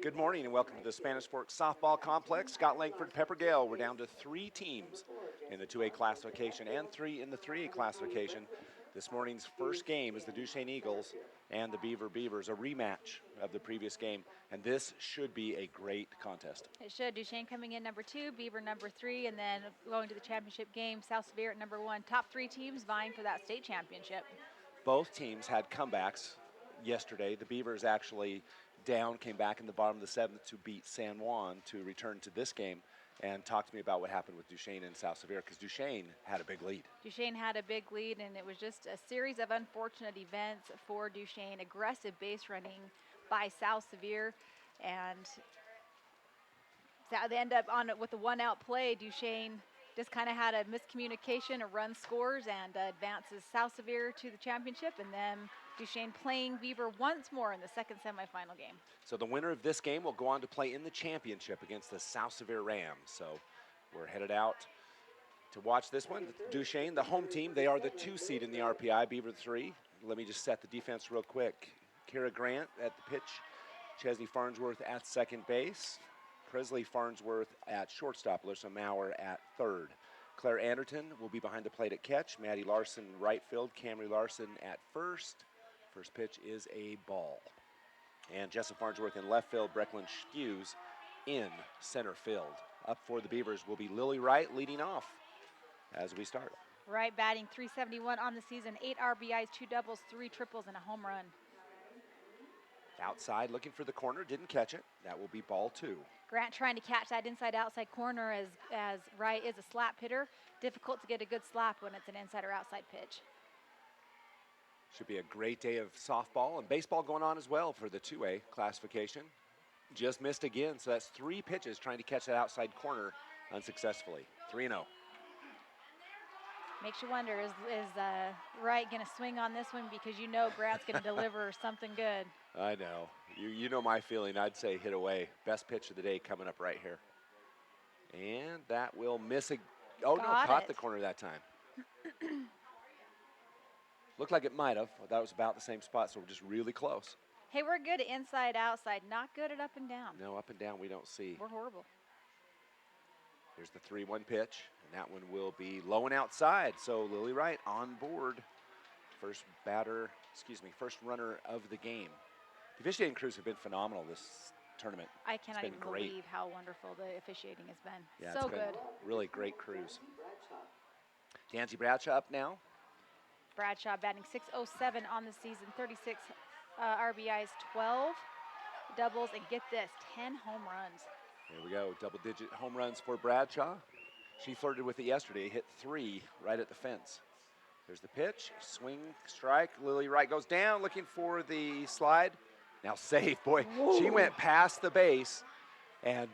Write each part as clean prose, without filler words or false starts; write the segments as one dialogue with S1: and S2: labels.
S1: Good morning and welcome to the Spanish Fork Softball Complex. Scott Langford, Pepper Gale. We're down to 3 teams in the 2A classification and 3 in the 3A classification. This morning's first game is the Duchesne Eagles and the Beaver Beavers, a rematch of the previous game, and this should be a great contest.
S2: It should. Duchesne coming in number 2, Beaver number 3, and then going to the championship game, South Sevier at number 1. Top 3 teams vying for that state championship.
S1: Both teams had comebacks yesterday. The Beavers actually down, came back in the bottom of the 7th to beat San Juan to return to this game, and talk to me about what happened with Duchesne and South Sevier, because Duchesne had a big lead.
S2: Duchesne had a big lead, and it was just a series of unfortunate events for Duchesne. Aggressive base running by South Sevier, and they end up on it with a 1-out play. Duchesne just kind of had a miscommunication, a run scores, and advances South Sevier to the championship, and then Duchesne playing Beaver once more in the second semifinal game.
S1: So the winner of this game will go on to play in the championship against the South Sevier Rams. So we're headed out to watch this one. Duchesne, the home team, they are the 2 seed in the RPI, Beaver 3. Let me just set the defense real quick. Kara Grant at the pitch, Chesney Farnsworth at second base, Presley Farnsworth at shortstop, Alyssa Maurer at third. Claire Anderton will be behind the plate at catch, Maddie Larson right field, Camry Larson at first. First pitch is a ball. And Jessa Farnsworth in left field, Brecklin Skews in center field. Up for the Beavers will be Lily Wright leading off as we start.
S2: Wright batting .371 on the season, 8 RBIs, 2 doubles, 3 triples, and a home run.
S1: Outside looking for the corner, didn't catch it. That will be ball 2.
S2: Grant trying to catch that inside-outside corner as Wright is a slap hitter. Difficult to get a good slap when it's an inside or outside pitch.
S1: Should be a great day of softball and baseball going on as well for the 2A classification. Just missed again, so that's 3 pitches trying to catch that outside corner unsuccessfully. 3-0.
S2: Makes you wonder, is Wright going to swing on this one, because you know Grant's going to deliver something good.
S1: I know. You know my feeling. I'd say hit away. Best pitch of the day coming up right here. And that will miss caught the corner that time. Looked like it might have. That was about the same spot, so we're just really close.
S2: Hey, we're good at inside, outside, not good at up and down.
S1: No, up and down we don't see.
S2: We're horrible.
S1: Here's the 3-1 pitch, and that one will be low and outside. So Lily Wright on board. First runner of the game. The officiating crews have been phenomenal this tournament.
S2: I cannot even believe how wonderful the officiating has been.
S1: Yeah,
S2: so
S1: it's been
S2: good.
S1: Really great crews. Dancy Bradshaw up now.
S2: Bradshaw batting .607 on the season, 36 RBIs, 12 doubles, and get this, 10 home runs.
S1: There we go, double-digit home runs for Bradshaw. She flirted with it yesterday, hit 3 right at the fence. There's the pitch, swing, strike. Lily Wright goes down, looking for the slide. Now safe, boy. Whoa. She went past the base, and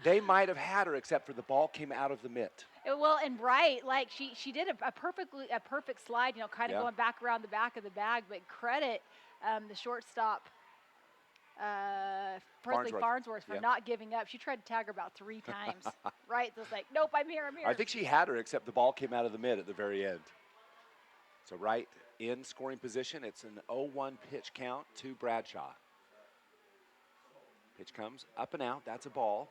S1: they might have had her, except for the ball came out of the mitt.
S2: Well, and Wright, like she did a perfect slide, kind of going back around the back of the bag. But credit the shortstop, Presley Farnsworth for not giving up. She tried to tag her about 3 times. Wright was like, nope, I'm here.
S1: I think she had her, except the ball came out of the mitt at the very end. So Wright in scoring position. It's an 0-1 pitch count to Bradshaw. Pitch comes up and out. That's a ball.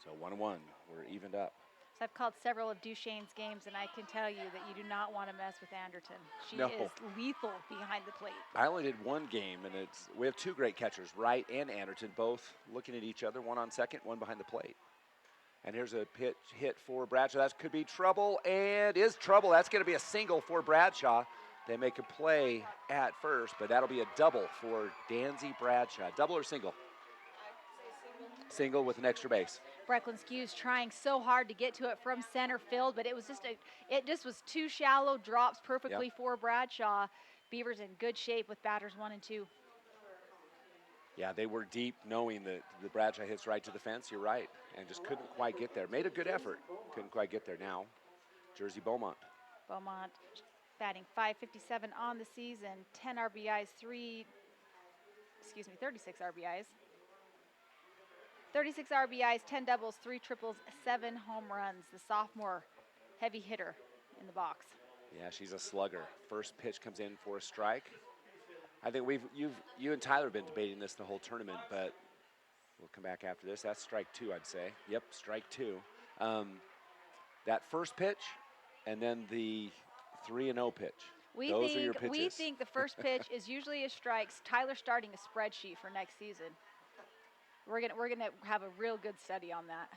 S1: So 1-1. We're evened up.
S2: So I've called several of Duchesne's games, and I can tell you that you do not want to mess with Anderton. She is lethal behind the plate.
S1: I only did 1 game, and we have 2 great catchers, Wright and Anderton, both looking at each other, one on second, one behind the plate. And here's a pitch hit for Bradshaw. That could be trouble, and is trouble. That's going to be a single for Bradshaw. They make a play at first, but that'll be a double for Danzy Bradshaw. Double or single? Single with an extra base.
S2: Brecklin Skews trying so hard to get to it from center field, but it just was too shallow. Drops perfectly for Bradshaw. Beavers in good shape with batters 1 and 2.
S1: Yeah, they were deep, knowing that the Bradshaw hits right to the fence. You're right, and just couldn't quite get there. Made a good effort, couldn't quite get there. Now, Jersey Beaumont.
S2: Beaumont batting .557 on the season, 10 RBIs, 36 RBIs. 36 RBIs, 10 doubles, 3 triples, 7 home runs. The sophomore heavy hitter in the box.
S1: Yeah, she's a slugger. First pitch comes in for a strike. I think you and Tyler have been debating this the whole tournament, but we'll come back after this. That's strike 2, I'd say. Yep, strike 2. That first pitch, and then the 3-0 pitch. Those are your pitches.
S2: We think the first pitch is usually a strike. Tyler's starting a spreadsheet for next season. We're gonna have a real good study on that.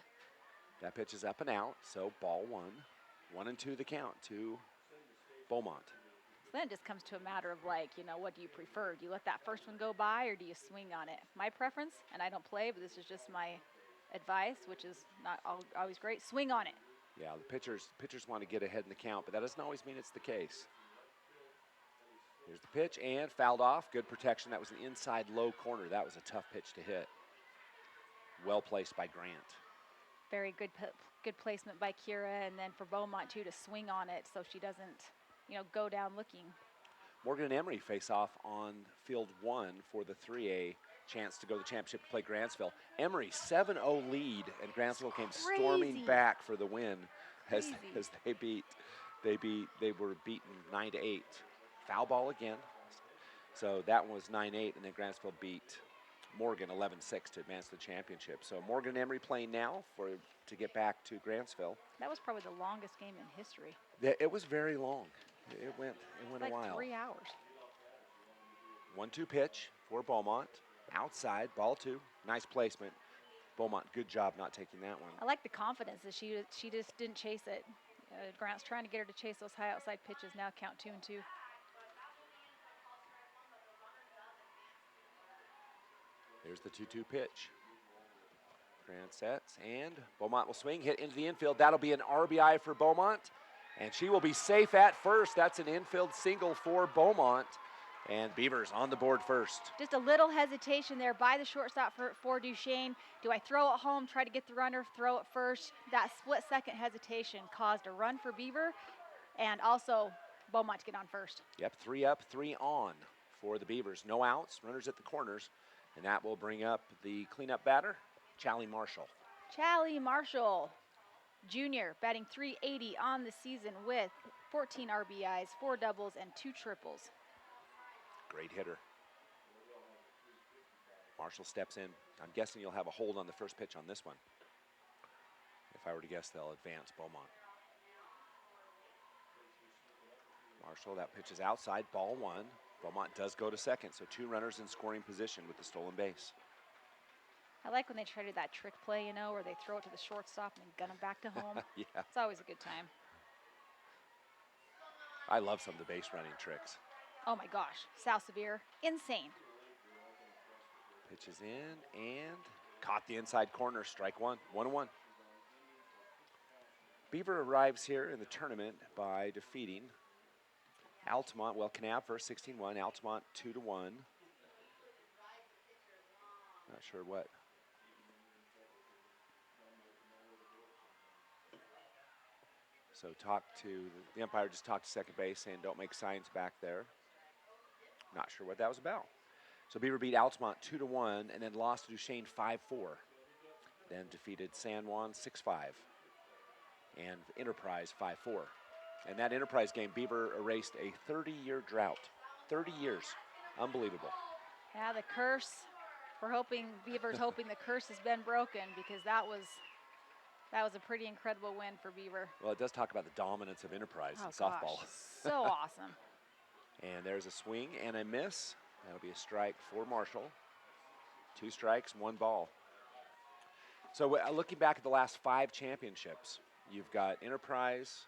S1: That pitch is up and out, so ball 1. 1-2 the count to Beaumont.
S2: So then it just comes to a matter of, like, you know, what do you prefer? Do you let that first one go by, or do you swing on it? My preference, and I don't play, but this is just my advice, which is not always great, swing on it.
S1: Yeah, the pitchers want to get ahead in the count, but that doesn't always mean it's the case. Here's the pitch, and fouled off. Good protection. That was an inside low corner. That was a tough pitch to hit. Well placed by Grant.
S2: Very good placement by Kira, and then for Beaumont, too, to swing on it so she doesn't, you know, go down looking.
S1: Morgan and Emory face off on field 1 for the 3A chance to go to the championship to play Grantsville. Emory 7-0 lead, and Grantsville came storming back for the win as they were beaten 9-8. Foul ball again. So that one was 9-8, and then Grantsville beat Morgan 11-6 to advance to the championship. So Morgan and Emory playing now to get back to Grantsville.
S2: That was probably the longest game in history.
S1: It was very long. It went
S2: like
S1: a while.
S2: 3 hours.
S1: 1-2 pitch for Beaumont. Outside, ball 2. Nice placement. Beaumont, good job not taking that one.
S2: I like the confidence that she just didn't chase it. Grant's trying to get her to chase those high outside pitches. Now count 2-2.
S1: There's the 2-2 pitch. Grant sets, and Beaumont will swing, hit into the infield. That'll be an RBI for Beaumont, and she will be safe at first. That's an infield single for Beaumont, and Beavers on the board first.
S2: Just a little hesitation there by the shortstop for Duchesne. Do I throw it home, try to get the runner, throw it first? That split-second hesitation caused a run for Beaver, and also Beaumont to get on first.
S1: Yep, 3 up, 3 on for the Beavers. No outs, runners at the corners. And that will bring up the cleanup batter, Charlie Marshall.
S2: Charlie Marshall, junior, batting .380 on the season with 14 RBIs, 4 doubles, and 2 triples.
S1: Great hitter. Marshall steps in. I'm guessing you'll have a hold on the first pitch on this one. If I were to guess, they'll advance Beaumont. Marshall, that pitch is outside, ball 1. Beaumont does go to second, so 2 runners in scoring position with the stolen base.
S2: I like when they try to do that trick play, you know, where they throw it to the shortstop and gun them back to home.
S1: Yeah.
S2: It's always a good time.
S1: I love some of the base running tricks.
S2: Oh my gosh, 𝗏𝗏𝗏, insane.
S1: Pitch is in and caught the inside corner, strike 1, 1-1. Beaver arrives here in the tournament by defeating Altamont, well, Kanab first, 16-1, Altamont 2-1. Not sure what. So the umpire just talked to second base saying don't make signs back there. Not sure what that was about. So Beaver beat Altamont 2-1 and then lost to Duchesne 5-4. Then defeated San Juan 6-5 and Enterprise 5-4. And that Enterprise game, Beaver erased a 30-year drought. 30 years. Unbelievable.
S2: Yeah, the curse. Beaver's hoping the curse has been broken, because that was a pretty incredible win for Beaver.
S1: Well, it does talk about the dominance of Enterprise in softball.
S2: Gosh, so awesome.
S1: And there's a swing and a miss. That'll be a strike for Marshall. 2 strikes, 1 ball. So looking back at the last 5 championships, you've got Enterprise,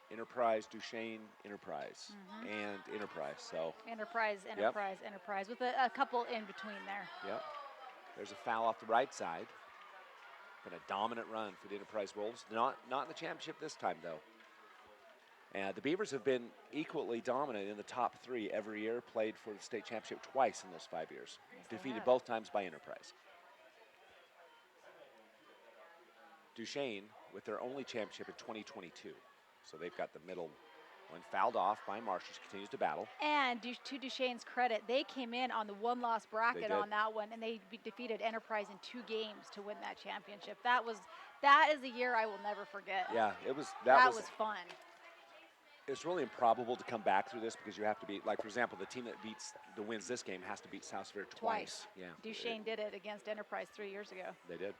S1: Duchesne, Enterprise, and Enterprise. So
S2: Enterprise, with a couple in between there.
S1: Yep. There's a foul off the right side. Been a dominant run for the Enterprise Wolves. Not in the championship this time, though. And the Beavers have been equally dominant in the top 3 every year, played for the state championship twice in those 5 years.
S2: Yes,
S1: defeated both times by Enterprise. Duchesne with their only championship in 2022. So they've got the middle one fouled off by Marshall. She continues to battle.
S2: And to Duchesne's credit, they came in on the 1-loss bracket on that one, and they defeated Enterprise in 2 games to win that championship. That is a year I will never forget.
S1: Yeah, that was
S2: fun.
S1: it's really improbable to come back through this because you have to beat, like, for example, the team that wins this game has to beat 𝗏𝗏𝗧𝗘 twice. Yeah.
S2: Duchesne did it against Enterprise 3 years ago.
S1: They did.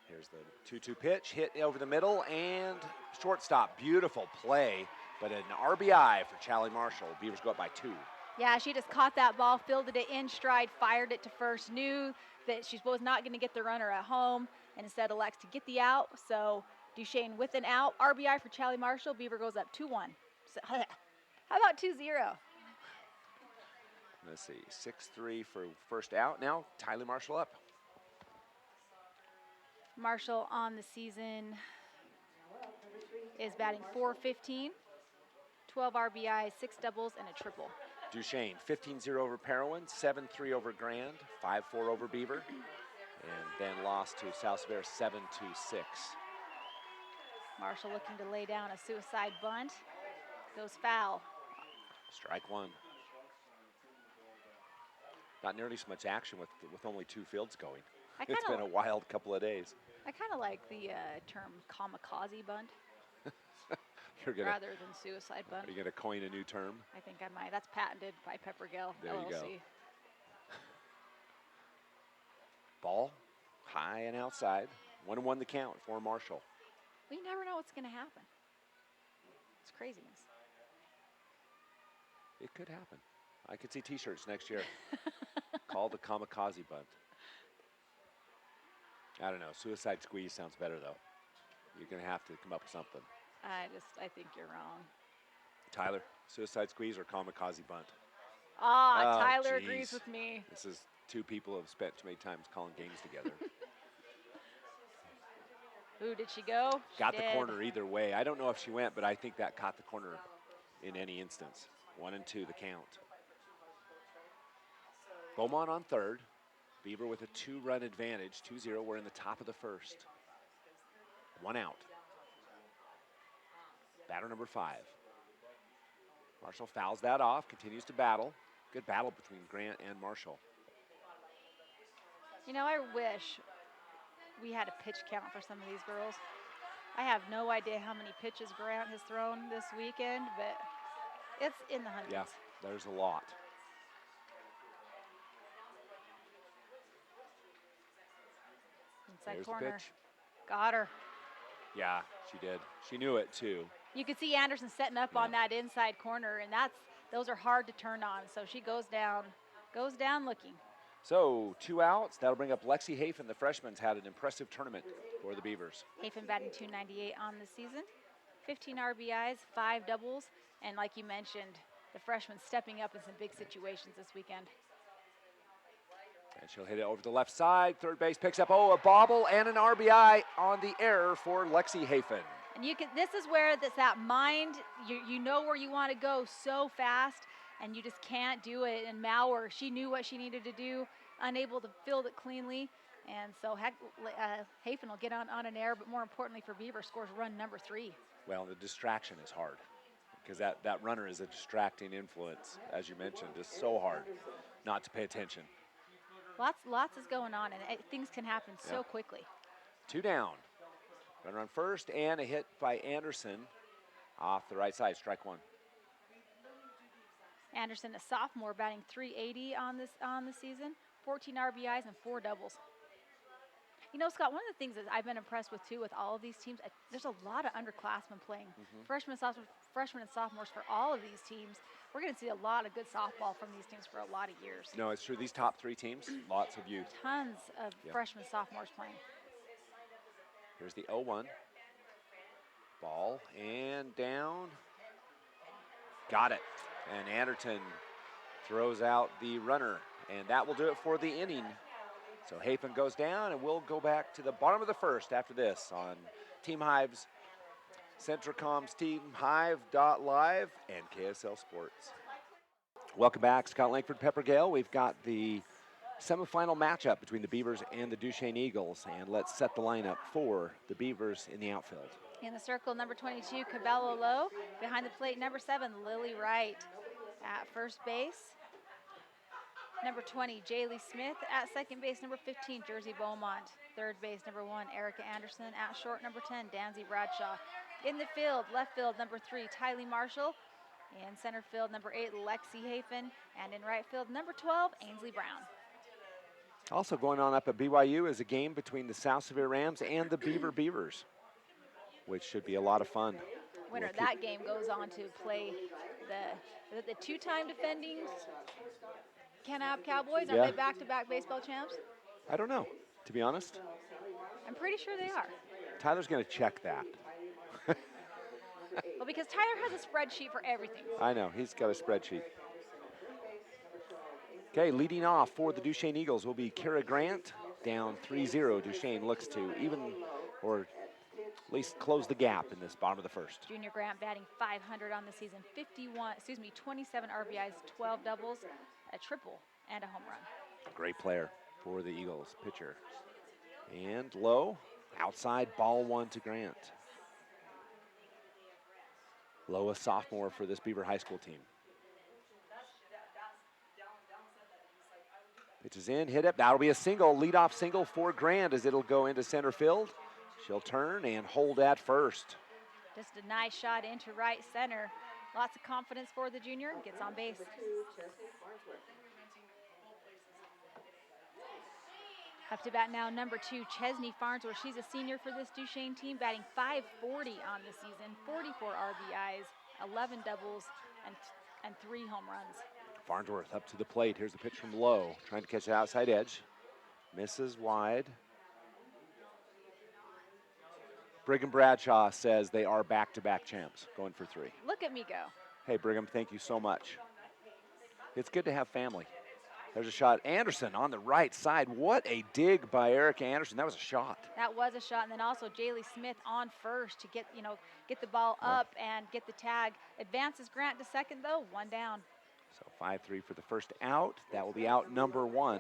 S1: Here's the 2-2 pitch, hit over the middle, and shortstop. Beautiful play, but an RBI for Challie Marshall. Beavers go up by 2.
S2: Yeah, she just caught that ball, fielded it in stride, fired it to first, knew that she was not going to get the runner at home, and instead elects to get the out. So Duchesne with an out, RBI for Challie Marshall. Beaver goes up 2-1. So, how about 2-0?
S1: Let's see, 6-3 for first out. Now Tylee Marshall up.
S2: Marshall on the season is batting .415, 12 RBIs, 6 doubles, and a triple.
S1: Duchesne, 15-0 over Parowan, 7-3 over Grand, 5-4 over Beaver, and then lost to 𝗏𝗏𝗧𝗏 7-6.
S2: Marshall looking to lay down a suicide bunt. Goes foul.
S1: Strike 1. Not nearly so much action with only 2 fields going. It's been a wild couple of days.
S2: I kind of like the term kamikaze bunt.
S1: You're
S2: rather than suicide bunt.
S1: Are you going to coin a new term?
S2: I think I might. That's patented by Pepper-Gale LLC.
S1: There you go. Ball high and outside. 1-1 the count for Marshall.
S2: We never know what's going to happen. It's craziness.
S1: It could happen. I could see T-shirts next year called the kamikaze bunt. I don't know. Suicide squeeze sounds better though. You're going to have to come up with something.
S2: I think you're wrong.
S1: Tyler, suicide squeeze or kamikaze bunt?
S2: Tyler agrees with me.
S1: This is 2 people who have spent too many times calling games together.
S2: Ooh, did she go?
S1: Got the corner either way. I don't know if she went, but I think that caught the corner in any instance. 1-2 the count. Beaumont on third. Beaver with a 2-run advantage. 2-0. We're in the top of the first. 1 out. Batter number 5. Marshall fouls that off, continues to battle. Good battle between Grant and Marshall.
S2: You know, I wish we had a pitch count for some of these girls. I have no idea how many pitches Grant has thrown this weekend, but it's in the hundreds.
S1: Yeah, there's a lot.
S2: Inside
S1: There's
S2: corner.
S1: the pitch.
S2: Got her.
S1: Yeah, she did. She knew it too.
S2: You could see Anderson setting up on that inside corner, and those are hard to turn on. So she goes down looking.
S1: So 2 outs. That'll bring up Lexi Hafen. The freshman's had an impressive tournament for the Beavers.
S2: Hafen batting .298 on the season. 15 RBIs, 5 doubles, and like you mentioned, the freshman stepping up in some big situations this weekend.
S1: And she'll hit it over the left side. Third base picks up, a bobble and an RBI on the error for Lexi Hafen.
S2: And this is where that mind, you know where you want to go so fast, and you just can't do it. And Mauer, she knew what she needed to do, unable to field it cleanly. And so Hafen will get on an error, but more importantly for Beaver, scores run number 3.
S1: Well, the distraction is hard because that runner is a distracting influence, as you mentioned. It's so hard not to pay attention.
S2: Lots is going on, and things can happen so quickly. 2
S1: down. Runner on first, and a hit by Anderson off the right side, strike 1.
S2: Anderson, a sophomore, batting .380 on the season, 14 RBIs and 4 doubles. You know, Scott, one of the things that I've been impressed with too with all of these teams, there's a lot of underclassmen playing. Freshmen and sophomores for all of these teams. We're going to see a lot of good softball from these teams for a lot of years.
S1: No, it's true. These top 3 teams, lots of youth.
S2: Tons of freshmen, sophomores playing.
S1: Here's the 0-1. Ball and down. Got it. And Anderton throws out the runner. And that will do it for the inning. So Hafen goes down, and we'll go back to the bottom of the first after this on Team Hive's Centricom's Team Hive.live and KSL Sports. Welcome back, Scott Langford, Pepper-Gale. We've got the semifinal matchup between the Beavers and the Duchesne Eagles, and let's set the lineup for the Beavers in the outfield.
S2: In the circle, number 22, Cabello Lowe. Behind the plate, number 7, Lily Wright. At first base, number 20, Jaylee Smith. At second base, number 15, Jersey Beaumont. Third base, number 1, Erica Anderson. At short, number 10, Danzy Bradshaw. In the field, left field, number 3, Tylee Marshall. In center field, number 8, Lexi Hafen. And in right field, number 12, Ainsley Brown.
S1: Also going on up at BYU is a game between the South Severe Rams and the Beaver Beavers, which should be a lot of fun.
S2: Winner of that game goes on to play the two-time defending Kanab Cowboys. Are they back-to-back baseball champs?
S1: I don't know, to be honest.
S2: I'm pretty sure they are.
S1: Tyler's going to check that.
S2: Well, because Tyler has a spreadsheet for everything.
S1: I know, he's got a spreadsheet. Okay, leading off for the Duchesne Eagles will be Kara Grant, down 3-0. Duchesne looks to even or at least close the gap in this bottom of the first.
S2: Junior Grant batting .500 on the season, 27 RBIs, 12 doubles, a triple, and a home run.
S1: Great player for the Eagles, pitcher. And low, outside, ball 1 to Grant. Low, a sophomore for this Beaver High School team. Pitches in, hit it. That'll be a single, leadoff single for Grant as it'll go into center field. She'll turn and hold at first.
S2: Just a nice shot into right center. Lots of confidence for the junior, gets on base. Up to bat now, number 2, Chesney Farnsworth. She's a senior for this Duchesne team, batting .540 on the season, 44 RBIs, 11 doubles, and 3 home runs.
S1: Farnsworth up to the plate. Here's the pitch from low, trying to catch the outside edge. Misses wide. Brigham Bradshaw says they are back-to-back champs, going for 3.
S2: Look at me go.
S1: Hey, Brigham, thank you so much. It's good to have family. There's a shot. Anderson on the right side. What a dig by Erica Anderson. That was a shot.
S2: That was a shot, and then also Jaylee Smith on first to get the ball up and get the tag. Advances Grant to second, though, 1 down.
S1: So 5-3 for the first out. That will be out number 1,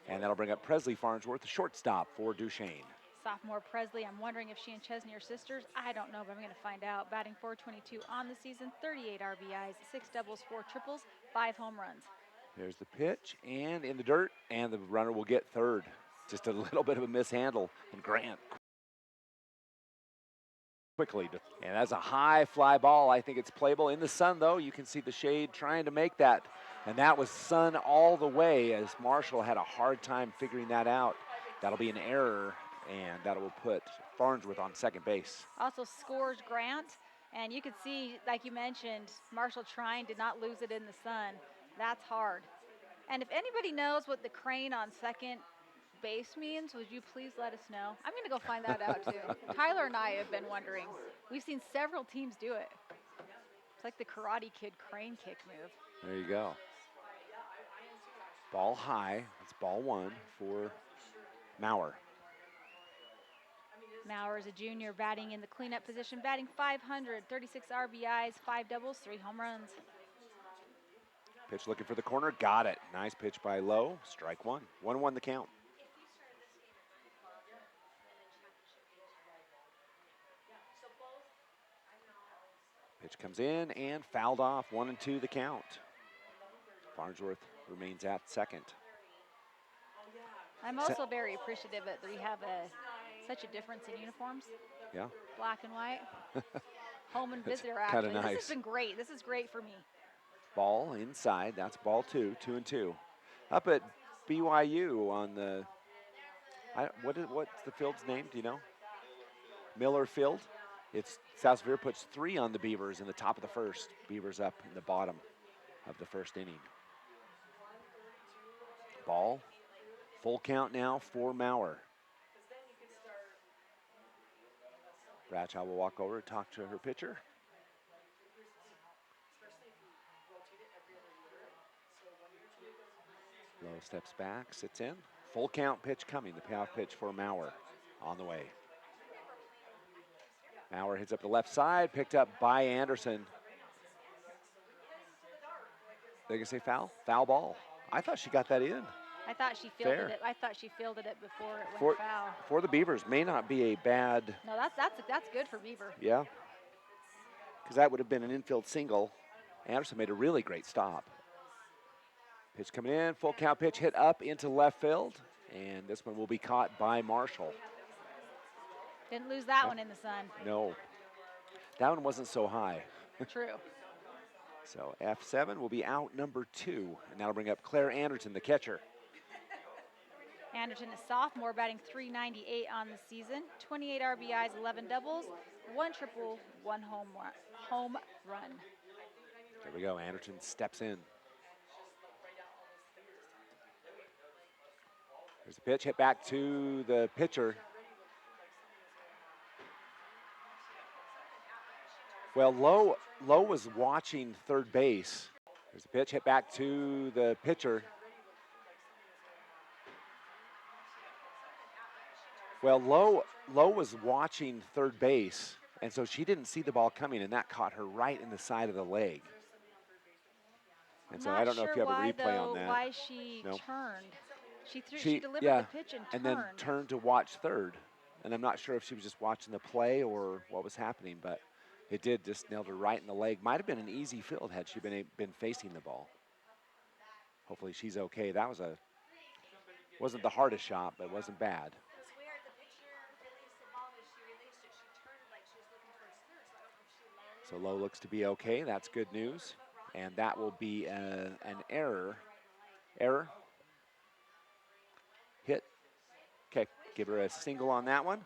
S1: and that'll bring up Presley Farnsworth, the shortstop for Duchesne.
S2: Sophomore Presley, I'm wondering if she and Chesney are sisters. I don't know, but I'm going to find out. Batting .422 on the season, 38 RBIs, 6 doubles, 4 triples, 5 home runs.
S1: There's the pitch, and in the dirt, and the runner will get third. Just a little bit of a mishandle, and Grant quickly. And that's a high fly ball. I think it's playable. In the sun, though, you can see the shade trying to make that. And that was sun all the way as Marshall had a hard time figuring that out. That'll be an error, and that will put Farnsworth on second base.
S2: Also scores Grant, and you could see, like you mentioned, Marshall trying to not lose it in the sun. That's hard. And if anybody knows what the crane on second base means, would you please let us know? I'm going to go find that out too. Tyler and I have been wondering. We've seen several teams do it. It's like the Karate Kid crane kick move.
S1: There you go. Ball high. It's ball 1 for Maurer.
S2: Maurer is a junior batting in the cleanup position, batting .500, 36 RBIs, 5 doubles, 3 home runs.
S1: Pitch looking for the corner, got it. Nice pitch by Lowe, strike 1. 1-1 the count. Pitch comes in and fouled off, 1-2 the count. Farnsworth remains at second.
S2: I'm also very appreciative that we have such a difference in uniforms.
S1: Yeah.
S2: Black and white. Home and visitor action.
S1: Kinda nice.
S2: This has been great. This is great for me.
S1: Ball inside, that's ball 2, 2-2. Up at BYU on the, what's the field's name, do you know? Miller Field. It's South Severe puts 3 on the Beavers in the top of the first. Beavers up in the bottom of the first inning. Ball, full count now for Maurer. Bradshaw will walk over and talk to her pitcher. Lowe steps back, sits in. Full count pitch coming, the payoff pitch for Maurer on the way. Maurer hits up the left side, picked up by Anderson. They gonna say foul? Foul ball. I thought she got that in.
S2: I thought she fielded it. I thought she fielded it before it went foul.
S1: For the Beavers, may not be a bad.
S2: No, that's good for Beaver.
S1: Yeah, because that would have been an infield single. Anderson made a really great stop. Pitch coming in, full count pitch hit up into left field, and this one will be caught by Marshall.
S2: Didn't lose that one in the sun.
S1: No. That one wasn't so high.
S2: True.
S1: So F7 will be out number 2. And that'll bring up Claire Anderton, the catcher.
S2: Anderton is sophomore, batting .398 on the season, 28 RBIs, 11 doubles, 1 triple, 1 home run.
S1: There we go. Anderton steps in. There's the pitch, hit back to the pitcher. Well, Lowe was watching third base. There's the pitch, hit back to the pitcher. Well, Lowe was watching third base, and so she didn't see the ball coming, and that caught her right in the side of the leg. And so I don't know if you have a replay on that.
S2: Why she turned. She delivered the pitch and turned.
S1: And then turned to watch third. And I'm not sure if she was just watching the play or what was happening, but it did just nailed her right in the leg. Might have been an easy field had she been facing the ball. Hopefully she's okay. That wasn't the hardest shot, but it wasn't bad. So Lowe looks to be okay. That's good news. And that will be an error. Hit. Okay, give her a single on that one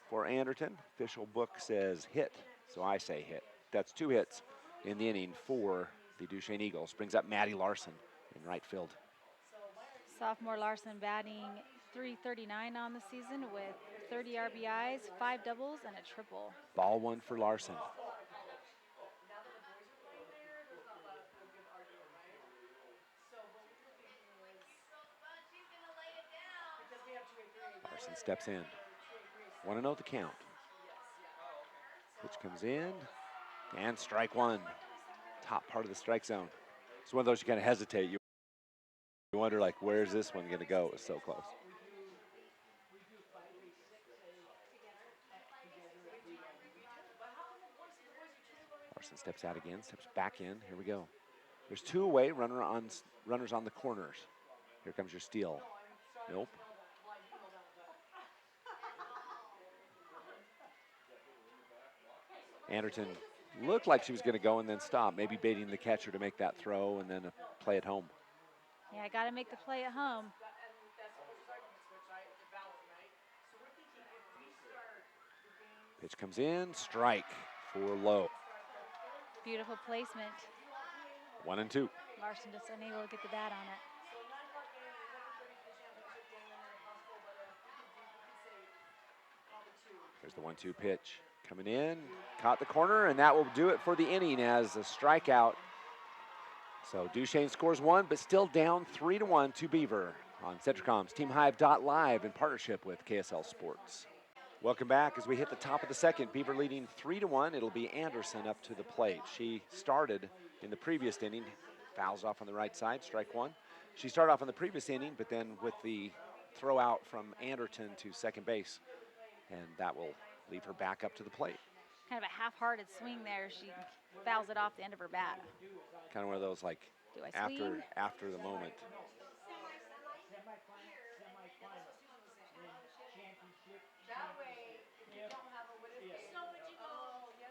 S1: for Anderton. Official book says hit, so I say hit. That's 2 hits in the inning for the Duchesne Eagles. Brings up Maddie Larson in right field.
S2: Sophomore Larson batting .339 on the season with 30 RBIs, 5 doubles, and a triple.
S1: Ball 1 for Larson. Larson steps in. 1-0 the count. Pitch comes in, and strike 1. Top part of the strike zone. It's one of those you kind of hesitate. You wonder, like, where's this one going to go? It's so close. Larson steps out again, steps back in. Here we go. There's 2 away, runners on the corners. Here comes your steal. Nope. Anderton looked like she was going to go and then stop, maybe baiting the catcher to make that throw and then a play at home.
S2: Yeah, I got to make the play at home.
S1: Pitch comes in, strike for Lowe.
S2: Beautiful placement.
S1: 1-2.
S2: Larson just unable to get the bat on it.
S1: There's the 1-2 pitch. Coming in, caught the corner, and that will do it for the inning as a strikeout. So Duchesne scores 1, but still down 3-1 to Beaver on Centricom's TeamHive.live in partnership with KSL Sports. Welcome back as we hit the top of the second. Beaver leading 3-1. It'll be Anderson up to the plate. She started in the previous inning, fouls off on the right side, strike 1. She started off in the previous inning, but then with the throw out from Anderton to second base, and that will leave her back up to the plate.
S2: Kind of a half-hearted swing there. She fouls it off the end of her bat.
S1: Kind of one of those, like, after the moment.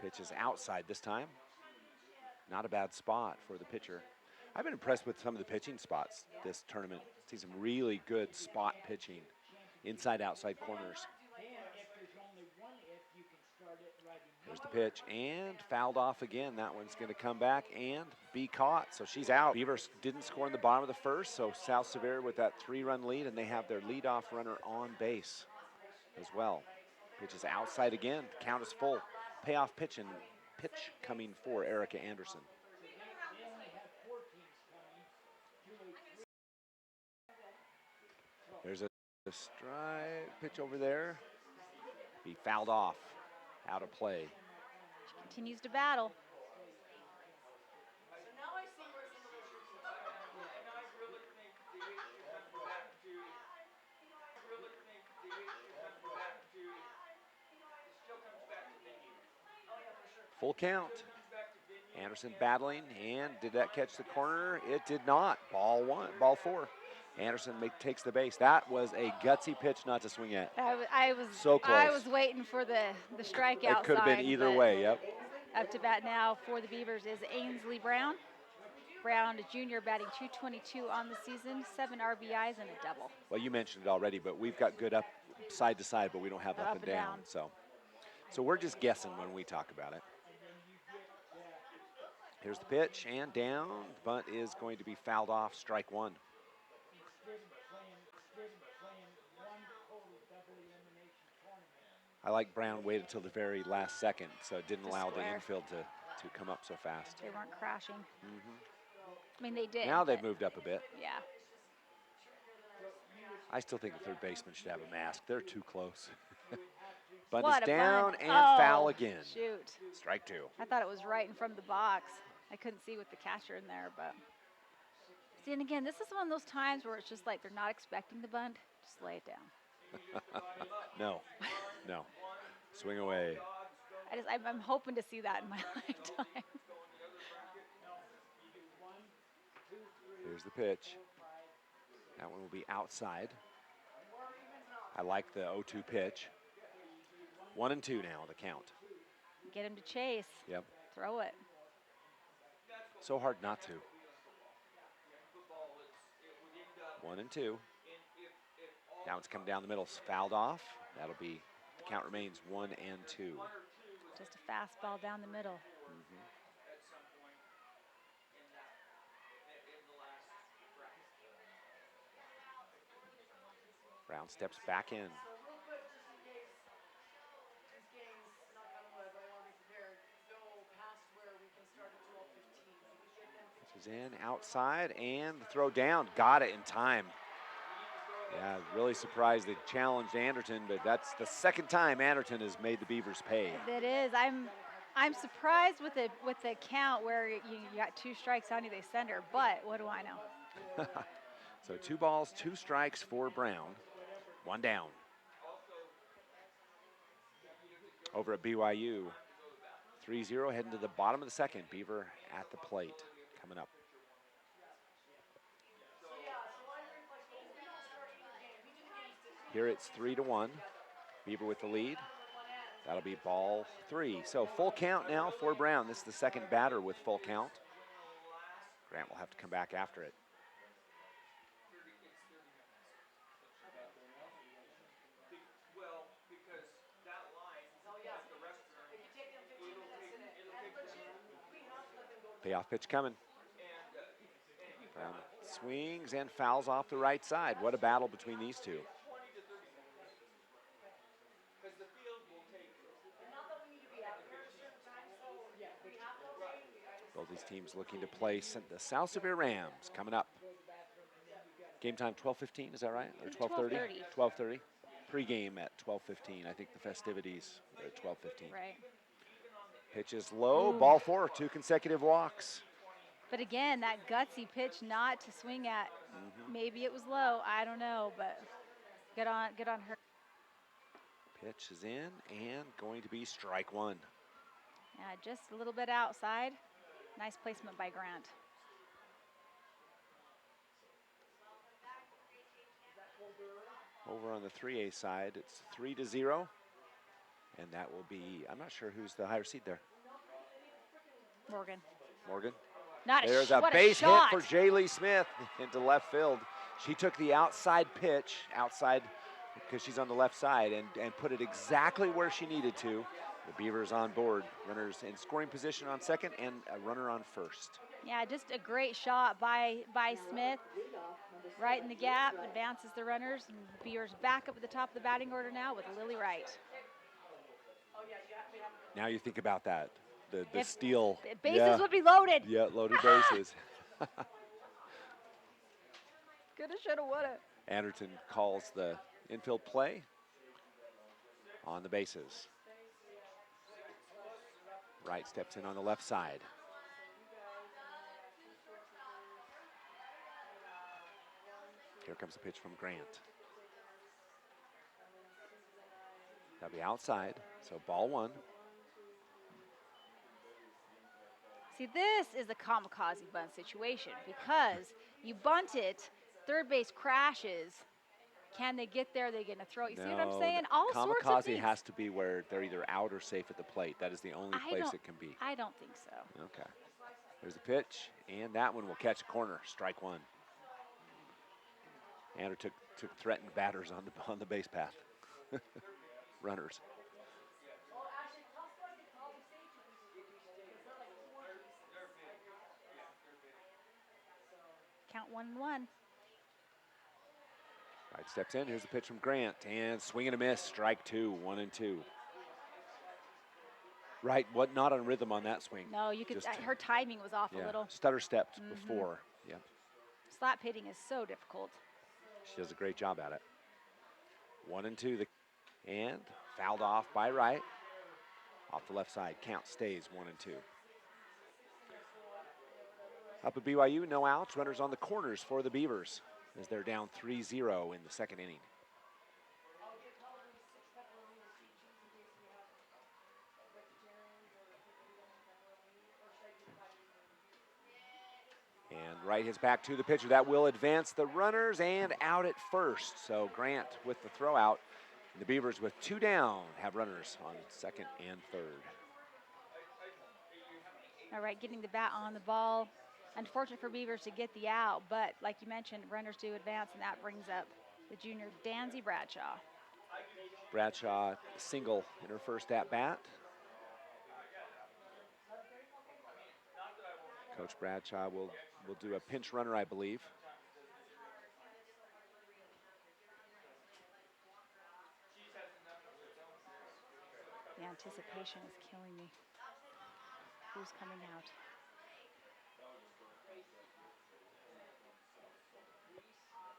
S1: Pitch is outside this time. Not a bad spot for the pitcher. I've been impressed with some of the pitching spots this tournament. See some really good spot pitching, inside, outside corners. There's the pitch, and fouled off again. That one's going to come back and be caught, so she's out. Beaver didn't score in the bottom of the first, so 𝗏𝗏𝗃 with that 3-run lead, and they have their leadoff runner on base as well. Pitch is outside again. The count is full. Payoff pitch coming for Erica Anderson. There's a strike pitch over there. Be fouled off. Out of play.
S2: She continues to battle.
S1: Full count. Anderson battling, and did that catch the corner? It did not. Ball 4. Anderson takes the base. That was a gutsy pitch not to swing at.
S2: I was
S1: So close.
S2: I was waiting for the strikeout.
S1: It could have been either way, yep.
S2: Up to bat now for the Beavers is Ainsley Brown. Brown, a junior, batting .222 on the season, 7 RBIs and a double.
S1: Well, you mentioned it already, but we've got good up side to side, but we don't have up and down. So we're just guessing when we talk about it. Here's the pitch and down. The bunt is going to be fouled off, strike one. I like Brown waited till the very last second, so it didn't allow the infield to come up so fast.
S2: They weren't crashing. I mean, they did.
S1: Now they've moved up a bit.
S2: Yeah.
S1: I still think the third baseman should have a mask. They're too close. Bunt
S2: What
S1: is
S2: a
S1: down
S2: bunt.
S1: and
S2: Oh,
S1: foul again.
S2: Shoot.
S1: Strike two.
S2: I thought it was right in front of the box. I couldn't see with the catcher in there, but. See, and again, this is one of those times where it's just like they're not expecting the bunt. Just lay it down.
S1: No. Swing away.
S2: I'm hoping to see that in my lifetime.
S1: Here's the pitch. That one will be outside. I like the 0-2 pitch. 1-2 now, the count.
S2: Get him to chase.
S1: Yep.
S2: Throw it.
S1: So hard not to. 1-2. Now it's coming down the middle, fouled off. That'll be, the count remains 1-2.
S2: Just a fastball down the middle.
S1: Brown steps back in. This is in, outside, and the throw down. Got it in time. Yeah, really surprised they challenged Anderton, but that's the second time Anderton has made the Beavers pay.
S2: It is. I'm surprised with the count where you got 2 strikes on you, they send her, but what do I know?
S1: So 2 balls, 2 strikes for Brown. 1 down. Over at BYU, 3-0 heading to the bottom of the second. Beaver at the plate coming up. Here it's 3-1. Beaver with the lead. That'll be ball 3. So full count now for Brown. This is the second batter with full count. Grant will have to come back after it. Payoff pitch coming. Brown swings and fouls off the right side. What a battle between these two. Both these teams looking to play the 𝗏𝗏𝗔𝗓𝗏 Rams coming up. Game time 12:15, is that right? Or 12:30? 12:30. Pre-game at 12:15. I think the festivities are at 12:15.
S2: Right.
S1: Pitch is low, ball 4, 2 consecutive walks.
S2: But again, that gutsy pitch not to swing at. Maybe it was low, I don't know, but good on her.
S1: Pitch is in and going to be strike 1.
S2: Yeah, just a little bit outside. Nice placement by Grant.
S1: Over on the 3A side, it's 3-0. And that will be, I'm not sure who's the higher seed there. Morgan. There's a base hit for Jaylee Smith into left field. She took the outside pitch, because she's on the left side, and put it exactly where she needed to. The Beavers on board. Runners in scoring position on second and a runner on first.
S2: Yeah, just a great shot by Smith. Right in the gap, advances the runners. And Beavers back up at the top of the batting order now with Lily Wright.
S1: Now you think about that, the steal.
S2: Bases would be loaded.
S1: Yeah, loaded bases.
S2: Coulda, shoulda, woulda.
S1: Anderton calls the infield play on the bases. Wright steps in on the left side. Here comes the pitch from Grant. That'll be outside, so ball 1.
S2: See, this is a kamikaze bunt situation because you bunt it third base crashes, can they get there? They're going to throw it. You see what I'm
S1: No,
S2: saying? All sorts of
S1: kamikaze
S2: things.
S1: has to be where they're either out or safe at the plate. That is the only place it can be.
S2: I don't think so.
S1: Okay. There's a pitch, and that one will catch a corner. Strike one. Andrew took threatened batters on the base path. Runners.
S2: Count 1-1.
S1: Right, steps in. Here's the pitch from Grant, and swing and a miss. Strike two. 1-2. Right, not on rhythm on that swing.
S2: No, you could. Her timing was off a little.
S1: Stutter stepped before. Yeah.
S2: Slap hitting is so difficult.
S1: She does a great job at it. 1-2. And fouled off by right. Off the left side. Count stays 1-2. Up at BYU, no outs. Runners on the corners for the Beavers as they're down 3-0 in the second inning. And right hits back to the pitcher. That will advance the runners and out at first. So Grant with the throw out. And the Beavers with two down have runners on second and third.
S2: All right, getting the bat on the ball. Unfortunate for Beavers to get the out, but like you mentioned, runners do advance, and that brings up the junior 𝗏𝗠𝗧𝗔𝗏𝗏.
S1: Bradshaw single in her first at bat. Coach Bradshaw will do a pinch runner, I believe.
S2: The anticipation is killing me. Who's coming out?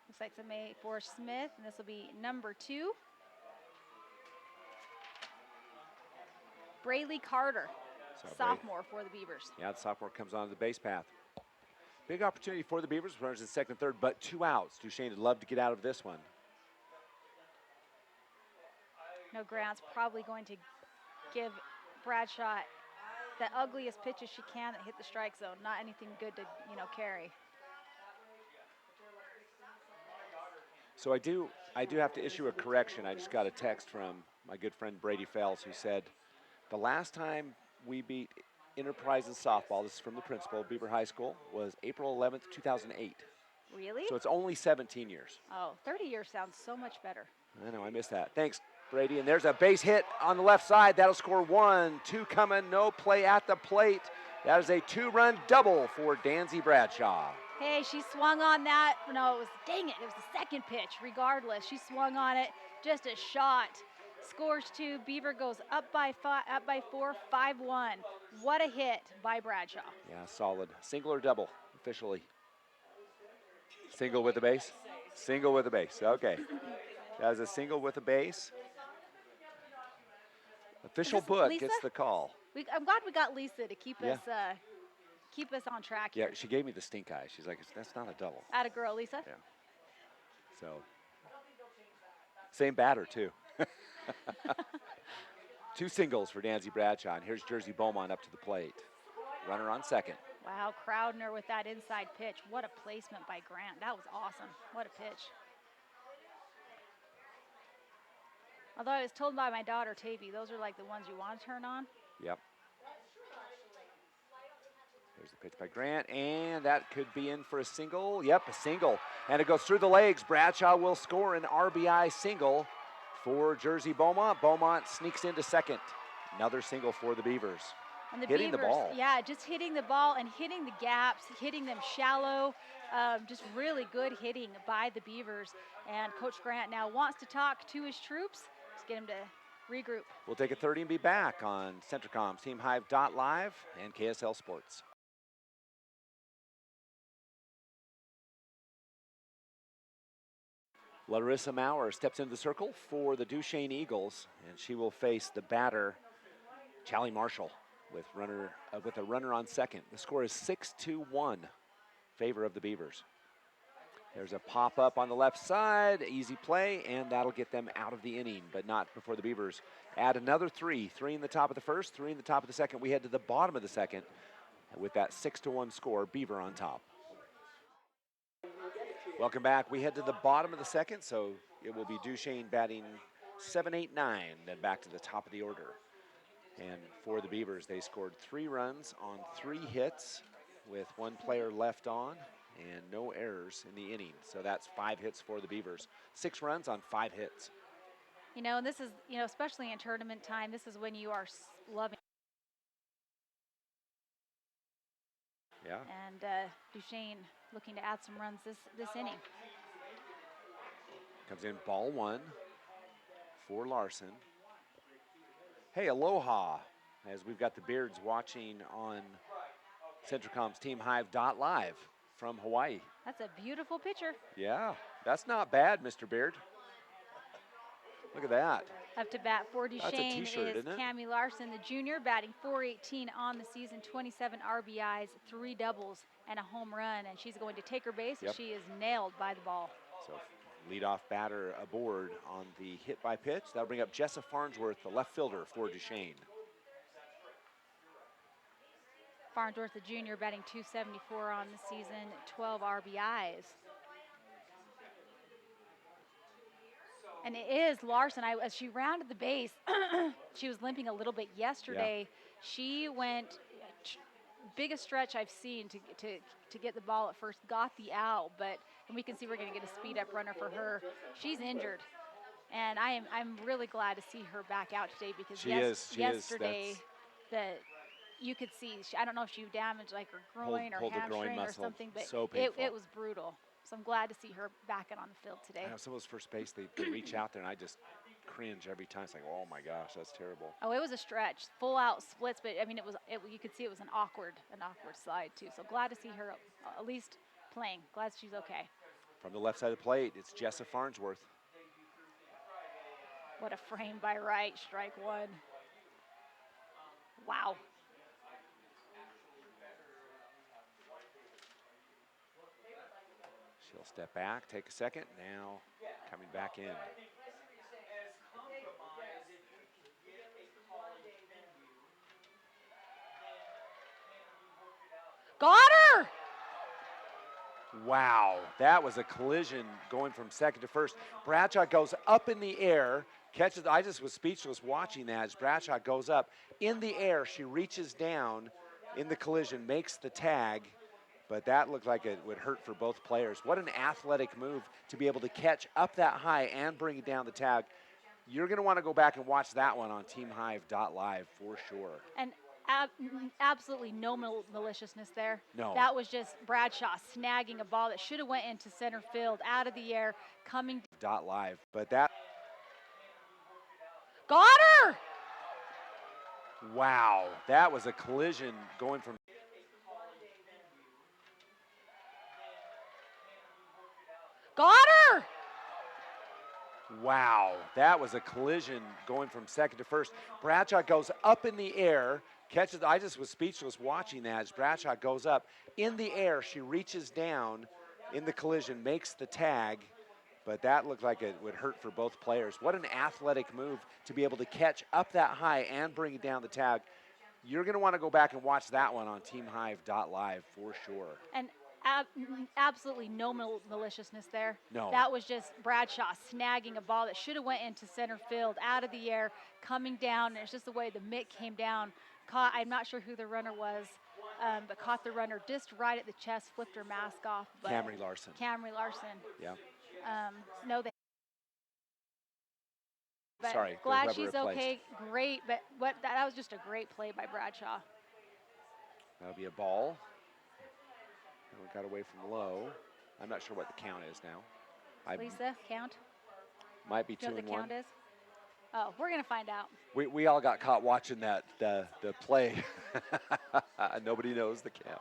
S2: Looks like some for Smith, and this will be number 2. Braylee Carter, sophomore for the Beavers.
S1: Yeah, the sophomore comes onto the base path. Big opportunity for the Beavers, runners in second and third, but 2 outs. 𝗒𝗡𝗓 would love to get out of this one.
S2: No, Grant's probably going to give Bradshaw the ugliest pitches she can that hit the strike zone. Not anything good to, carry.
S1: So I do have to issue a correction. I just got a text from my good friend Brady Fells, who said the last time we beat Enterprises softball, this is from the principal, Beaver High School, was April 11th, 2008.
S2: Really?
S1: So it's only 17 years.
S2: Oh, 30 years sounds so much better.
S1: I know, I missed that. Thanks, Brady. And there's a base hit on the left side. That'll score 1, 2 coming, no play at the plate. That is a 2-run double for 𝗏𝗏𝗧𝗏𝗏.
S2: Hey, she swung on that. No, it was the second pitch. Regardless, she swung on it. Just a shot. Scores 2. Beaver goes up by 4, 5-1. What a hit by Bradshaw.
S1: Yeah, solid. Single or double, officially? Single with the base? Single with the base. Okay. That is a single with a base. Official book
S2: Lisa?
S1: gets the call.
S2: I'm glad we got Lisa to keep us on track
S1: Yeah,
S2: here.
S1: she gave me the stink eye. She's like, that's not a double.
S2: Atta girl, Lisa.
S1: Yeah. So, same batter, too. 2 singles for 𝗏𝗏𝗧𝗏𝗏. And here's Jersey Beaumont up to the plate. Runner on second.
S2: Wow, Crowdner with that inside pitch. What a placement by Grant. That was awesome. What a pitch. Although I was told by my daughter, Tavy, those are like the ones you want to turn on.
S1: Yep. There's the pitch by Grant, and that could be in for a single. Yep, a single. And it goes through the legs. Bradshaw will score an RBI single for Jersey Beaumont. Beaumont sneaks into second. Another single for the Beavers.
S2: And the
S1: Hitting
S2: Beavers,
S1: the ball.
S2: Yeah, just hitting the ball and hitting the gaps, hitting them shallow. Just really good hitting by the Beavers. And Coach Grant now wants to talk to his troops. Let's get him to regroup.
S1: We'll take a 30 and be back on Centricom's TeamHive.live and KSL Sports. Larissa Maurer steps into the circle for the Duchesne Eagles, and she will face the batter, Callie Marshall, with a runner on second. The score is 6-1, favor of the Beavers. There's a pop-up on the left side, easy play, and that'll get them out of the inning, but not before the Beavers add another 3. 3 in the top of the first, 3 in the top of the second. We head to the bottom of the second with that 6-1 score, Beaver on top. Welcome back. We head to the bottom of the second, so it will be Duchesne batting 7, 8, 9, then back to the top of the order. And for the Beavers, they scored 3 runs on 3 hits with 1 player left on and no errors in the inning. So that's 5 hits for the Beavers. 6 runs on 5 hits.
S2: You know, and this is, you know, especially in tournament time, this is when you are loving.
S1: Yeah.
S2: And Duchesne looking to add some runs this inning.
S1: Comes in ball 1 for Larson. Hey, aloha, as we've got the Beards watching on Centricom's TeamHive.live from Hawaii.
S2: That's a beautiful picture.
S1: Yeah, that's not bad, Mr. Beard. Look at that.
S2: Up to bat for Duchesne
S1: That's a t-shirt,
S2: is
S1: isn't it?
S2: 𝗦𝗨𝗖𝗛, the junior, batting .418 on the season, 27 RBIs, 3 doubles, and a home run. And she's going to take her base.
S1: Yep.
S2: She is nailed by the ball.
S1: So leadoff batter aboard on the hit by pitch. That'll bring up 𝗬𝗓𝗠𝗔𝗧𝗘, the left fielder for Duchesne.
S2: Farnsworth, the junior, batting .274 on the season, 12 RBIs. And it is Larson. As she rounded the base, she was limping a little bit yesterday. Yeah. She went biggest stretch I've seen to get the ball at first, got the out, and we can see we're going to get a speed up runner for her. She's injured, and I'm really glad to see her back out today because yesterday you could see, I don't know if she damaged like her groin or hamstring or something, but
S1: so
S2: it was brutal. So I'm glad to see her back out on the field today.
S1: I know some of those first base, they reach out there, and I just cringe every time. It's like, oh my gosh, that's terrible.
S2: Oh, it was a stretch, full out splits, but I mean, you could see it was an awkward slide too. So glad to see her at least playing. Glad she's okay.
S1: From the left side of the plate, it's 𝗬𝗓𝗠𝗏𝗏.
S2: What a frame by right, strike 1. Wow.
S1: She'll step back, take a second, now coming back in.
S2: Got her!
S1: Wow, that was a collision going from second to first. Bradshaw goes up in the air, catches, I just was speechless watching that as Bradshaw goes up in the air. She reaches down in the collision, makes the tag, but that looked like it would hurt for both players. What an athletic move to be able to catch up that high and bring it down the tag. You're going to want to go back and watch that one on TeamHive.live for sure.
S2: And absolutely no maliciousness there.
S1: No.
S2: That was just Bradshaw snagging a ball that should have went into center field, out of the air, coming.
S1: .live, but that.
S2: Got her!
S1: Wow, that was a collision going from.
S2: Got her!
S1: Wow, that was a collision going from second to first. Bradshaw goes up in the air, catches, I just was speechless watching that as Bradshaw goes up in the air. She reaches down in the collision, makes the tag, but that looked like it would hurt for both players. What an athletic move to be able to catch up that high and bring it down the tag. You're going to want to go back and watch that one on TeamHive.live for sure.
S2: And absolutely no maliciousness there.
S1: No.
S2: That was just Bradshaw snagging a ball that should have went into center field, out of the air, coming down. And it's just the way the mitt came down. I'm not sure who the runner was, but caught the runner just right at the chest, flipped her mask off.
S1: 𝗬𝗓𝗠𝗏𝗏.
S2: 𝗬𝗓𝗏𝗏.
S1: Yeah.
S2: But
S1: sorry.
S2: Glad she's okay. Great, but that was just a great play by Bradshaw.
S1: That'll be a ball. We got away from low. I'm not sure what the count is now.
S2: Lisa, count?
S1: Might be 2-1.
S2: You know what the count is? Oh, we're gonna find out.
S1: We all got caught watching that the play. Nobody knows the count.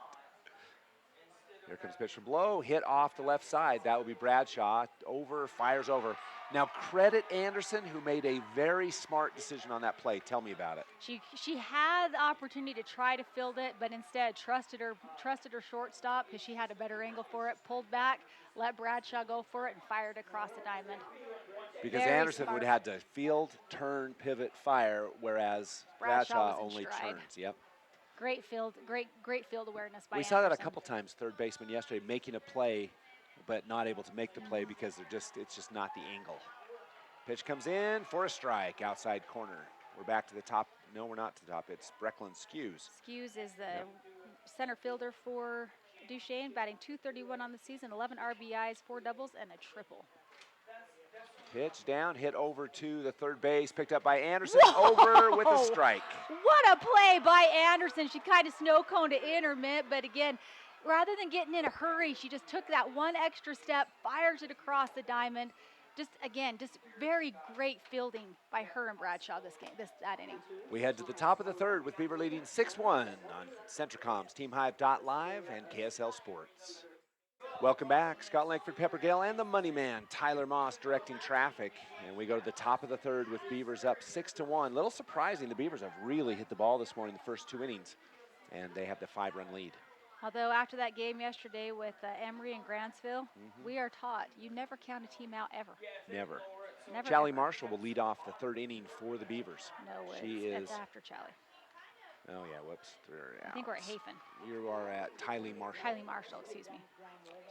S1: Here comes pitch from below, hit off the left side. That would be Bradshaw. Over, fires over. Now credit Anderson, who made a very smart decision on that play. Tell me about it.
S2: She had the opportunity to try to field it, but instead trusted her shortstop because she had a better angle for it. Pulled back, let Bradshaw go for it, and fired across the diamond.
S1: Because
S2: very
S1: Anderson
S2: smart.
S1: would have had to field, turn, pivot, fire, whereas Bradshaw
S2: was in
S1: only
S2: stride.
S1: turns. Yep.
S2: Great field awareness by
S1: We saw that a
S2: Anderson.
S1: couple times, third baseman yesterday, making a play but not able to make the play because it's just not the angle. Pitch comes in for a strike, outside corner. We're back to the top. No, we're not to the top. It's Brecklin Skiws.
S2: Skiws is the center fielder for Duchesne, batting .231 on the season, 11 RBIs, 4 doubles, and a triple.
S1: Pitch down, hit over to the third base, picked up by Anderson,
S2: Whoa!
S1: over with a strike.
S2: What a play by Anderson. She kind of snow-coned to intermit, but again, rather than getting in a hurry, she just took that one extra step, fires it across the diamond. Just very great fielding by her and Bradshaw that inning.
S1: We head to the top of the third with Beaver leading 6-1 on Centricom's 𝗏𝗏𝗏 and KSL Sports. Welcome back. Scott Langford, Pepper Gale, and the money man, Tyler Moss, directing traffic. And we go to the top of the third with Beavers up 6-1. A little surprising, the Beavers have really hit the ball this morning the first 2 innings, and they have the 5-run lead.
S2: Although after that game yesterday with Emory and Grantsville, we are taught you never count a team out ever.
S1: Never.
S2: Never.
S1: Charlie Marshall will lead off the third inning for the Beavers.
S2: No,
S1: it's
S2: after Charlie.
S1: Oh, yeah, whoops.
S2: I think we're at Hafen.
S1: You are at Tylee Marshall.
S2: Tylee Marshall, excuse me.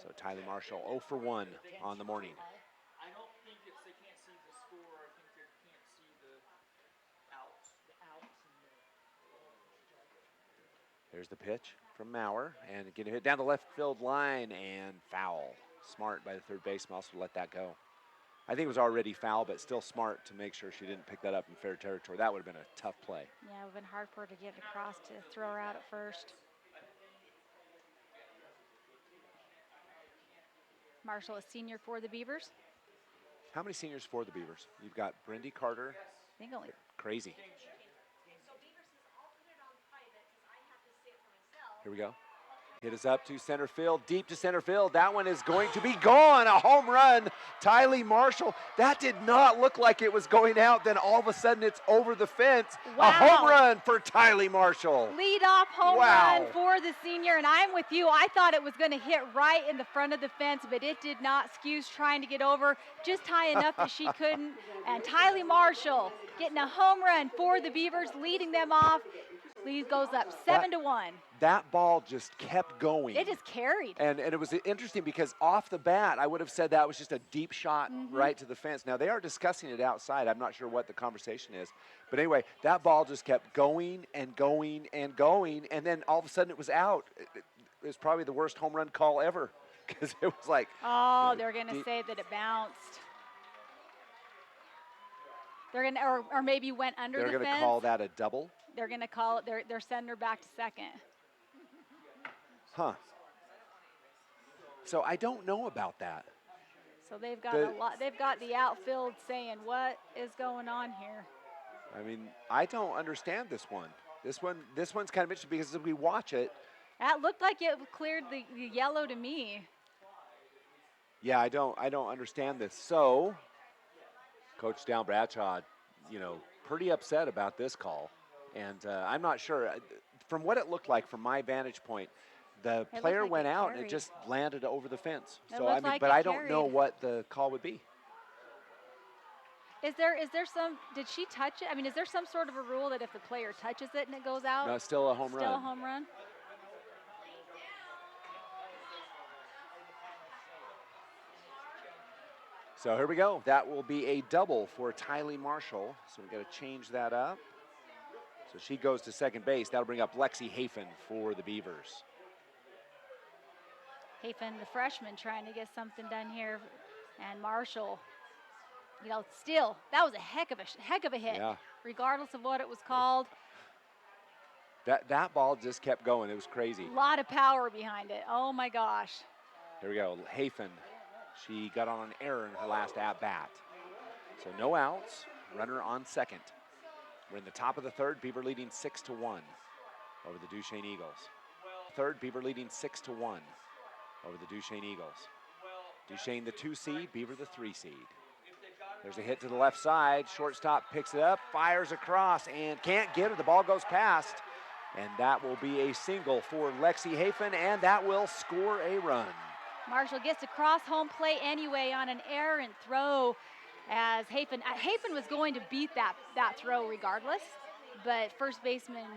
S1: So Tylee Marshall 0 for 1 on the morning.
S3: I don't think they can't see the score. I think they can't see the outs.
S1: There's the pitch from Maurer, and getting hit down the left field line, and foul. Smart by the third baseman also to let that go. I think it was already foul, but still smart to make sure she didn't pick that up in fair territory. That would have been a tough play.
S2: Yeah, it would have been hard for her to get it across to throw her out at first. Marshall, a senior for the Beavers.
S1: How many seniors for the Beavers? You've got Brindy Carter.
S2: I think only.
S1: Crazy. Here we go. Hit is up to center field, deep to center field. That one is going to be gone. A home run. Tylee Marshall. That did not look like it was going out. Then all of a sudden it's over the fence.
S2: Wow.
S1: A home run for Tylee Marshall.
S2: Lead-off home
S1: Wow.
S2: run for the senior, and I'm with you. I thought it was going to hit right in the front of the fence, but it did not. Skiws trying to get over just high enough that she couldn't. And Tylee Marshall getting a home run for the Beavers, leading them off. Lead goes up 7-1.
S1: That ball just kept going.
S2: It just carried.
S1: And it was interesting because off the bat, I would have said that was just a deep shot right to the fence. Now, they are discussing it outside. I'm not sure what the conversation is. But anyway, that ball just kept going and going and going, and then all of a sudden it was out. It was probably the worst home run call ever because it was like.
S2: Oh, they're going to say that it bounced. They're going to, or maybe went under the fence.
S1: They're going to call that a double.
S2: They're going to call it, they're sending her back to second.
S1: Huh. So I don't know about that.
S2: So they've got they've got the outfield saying, what is going on here?
S1: I mean, I don't understand this one. This one's kind of interesting because as we watch it.
S2: That looked like it cleared the yellow to me.
S1: Yeah, I don't understand this. So, Coach Down Bradshaw, pretty upset about this call. And I'm not sure. From what it looked like from my vantage point, the player went out and it just landed over the fence. So I mean, but I don't know what the call would be.
S2: Is there some, did she touch it? I mean, is there some sort of a rule that if the player touches it and it goes out?
S1: No, it's still a home run.
S2: Still a home run?
S1: So here we go. That will be a double for Tylee Marshall. So we've got to change that up. So she goes to second base. That'll bring up Lexi Hafen for the Beavers.
S2: Hafen, the freshman, trying to get something done here. And Marshall, still, that was a heck of a hit,
S1: yeah.
S2: Regardless of what it was called.
S1: That ball just kept going. It was crazy.
S2: A lot of power behind it. Oh, my gosh.
S1: Here we go. Hafen, she got on an error in her last at-bat. So no outs, runner on second. We're in the top of the third, Beaver leading 6-1 over the Duchesne Eagles. Third, Beaver leading 6-1 over the Duchesne Eagles. Duchesne the 2 seed, Beaver the 3 seed. There's a hit to the left side. Shortstop picks it up, fires across, and can't get it. The ball goes past, and that will be a single for Lexi Hafen, and that will score a run.
S2: Marshall gets across home plate anyway on an errant throw. As Hafen was going to beat that throw regardless, but first baseman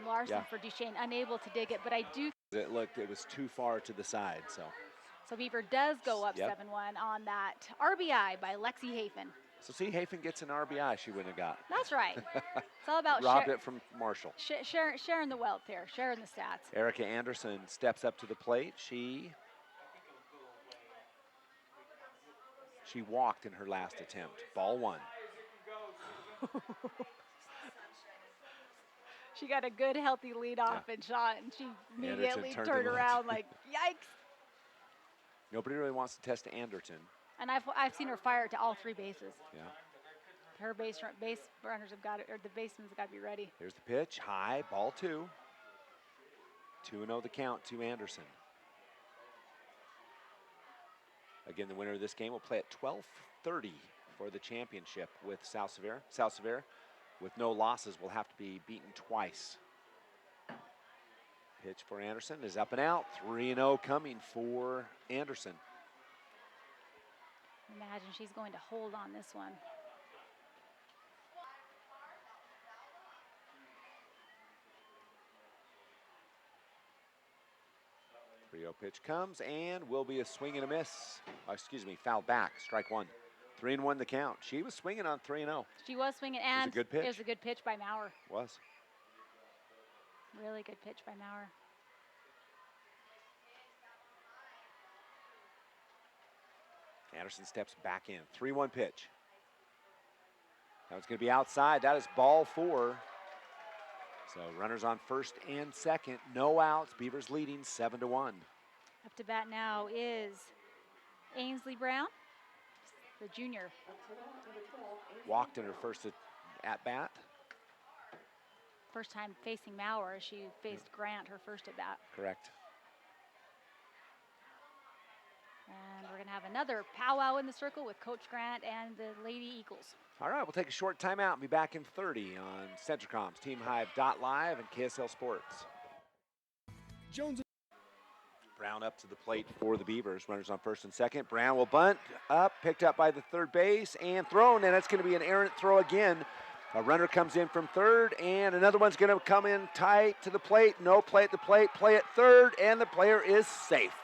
S2: Larson for Duchesne unable to dig it. But I do.
S1: It was too far to the side, so.
S2: So Beaver does go up
S1: Yep.
S2: 7-1 on that RBI by Lexi Hafen.
S1: So see, Hafen gets an RBI she wouldn't have got.
S2: That's right. It's all about
S1: Robbed it from Marshall.
S2: sharing the wealth here, sharing the stats.
S1: Erica Anderson steps up to the plate. She walked in her last attempt. Ball 1.
S2: She got a good, healthy lead off and shot, and she immediately
S1: turned
S2: turned
S1: and
S2: around like, yikes.
S1: Nobody really wants to test Anderton.
S2: And I've seen her fire to all 3 bases.
S1: Yeah.
S2: Her base runners have got it, or the baseman's got to be ready.
S1: Here's the pitch, high, ball 2. 2-0 the count to Anderson. Again, the winner of this game will play at 12:30 for the championship with 𝗏𝗏𝗧𝗏. 𝗏𝗏𝗏, with no losses, will have to be beaten twice. Pitch for Anderson is up and out. 3-0 coming for Anderson.
S2: Imagine she's going to hold on this one.
S1: Pitch comes and will be a swing and a miss. Excuse me, foul back, strike 1. 3-1 the count. She was swinging on 3-0.
S2: She was swinging, and
S1: it was a good pitch.
S2: It was a good pitch by 𝗲𝗷.
S1: Was.
S2: Really good pitch by 𝗲𝗷.
S1: Anderson steps back in. 3-1 pitch. That was going to be outside. That is ball 4. So runners on first and second. No outs. Beavers leading 7-1.
S2: Up to bat now is Ainsley Brown, the junior.
S1: Walked in her first at bat.
S2: First time facing 𝗲𝗷. She faced Grant her first at bat.
S1: Correct.
S2: And we're going to have another powwow in the circle with Coach Grant and the Lady Eagles.
S1: All right, we'll take a short timeout and be back in 30 on Centricom's TeamHive.live and KSL Sports.
S4: Jones.
S1: Brown up to the plate for the Beavers. Runners on first and second. Brown will bunt up, picked up by the third base, and thrown, and it's going to be an errant throw again. A runner comes in from third, and another one's going to come in tight to the plate. No play at the plate, play at third, and the player is safe.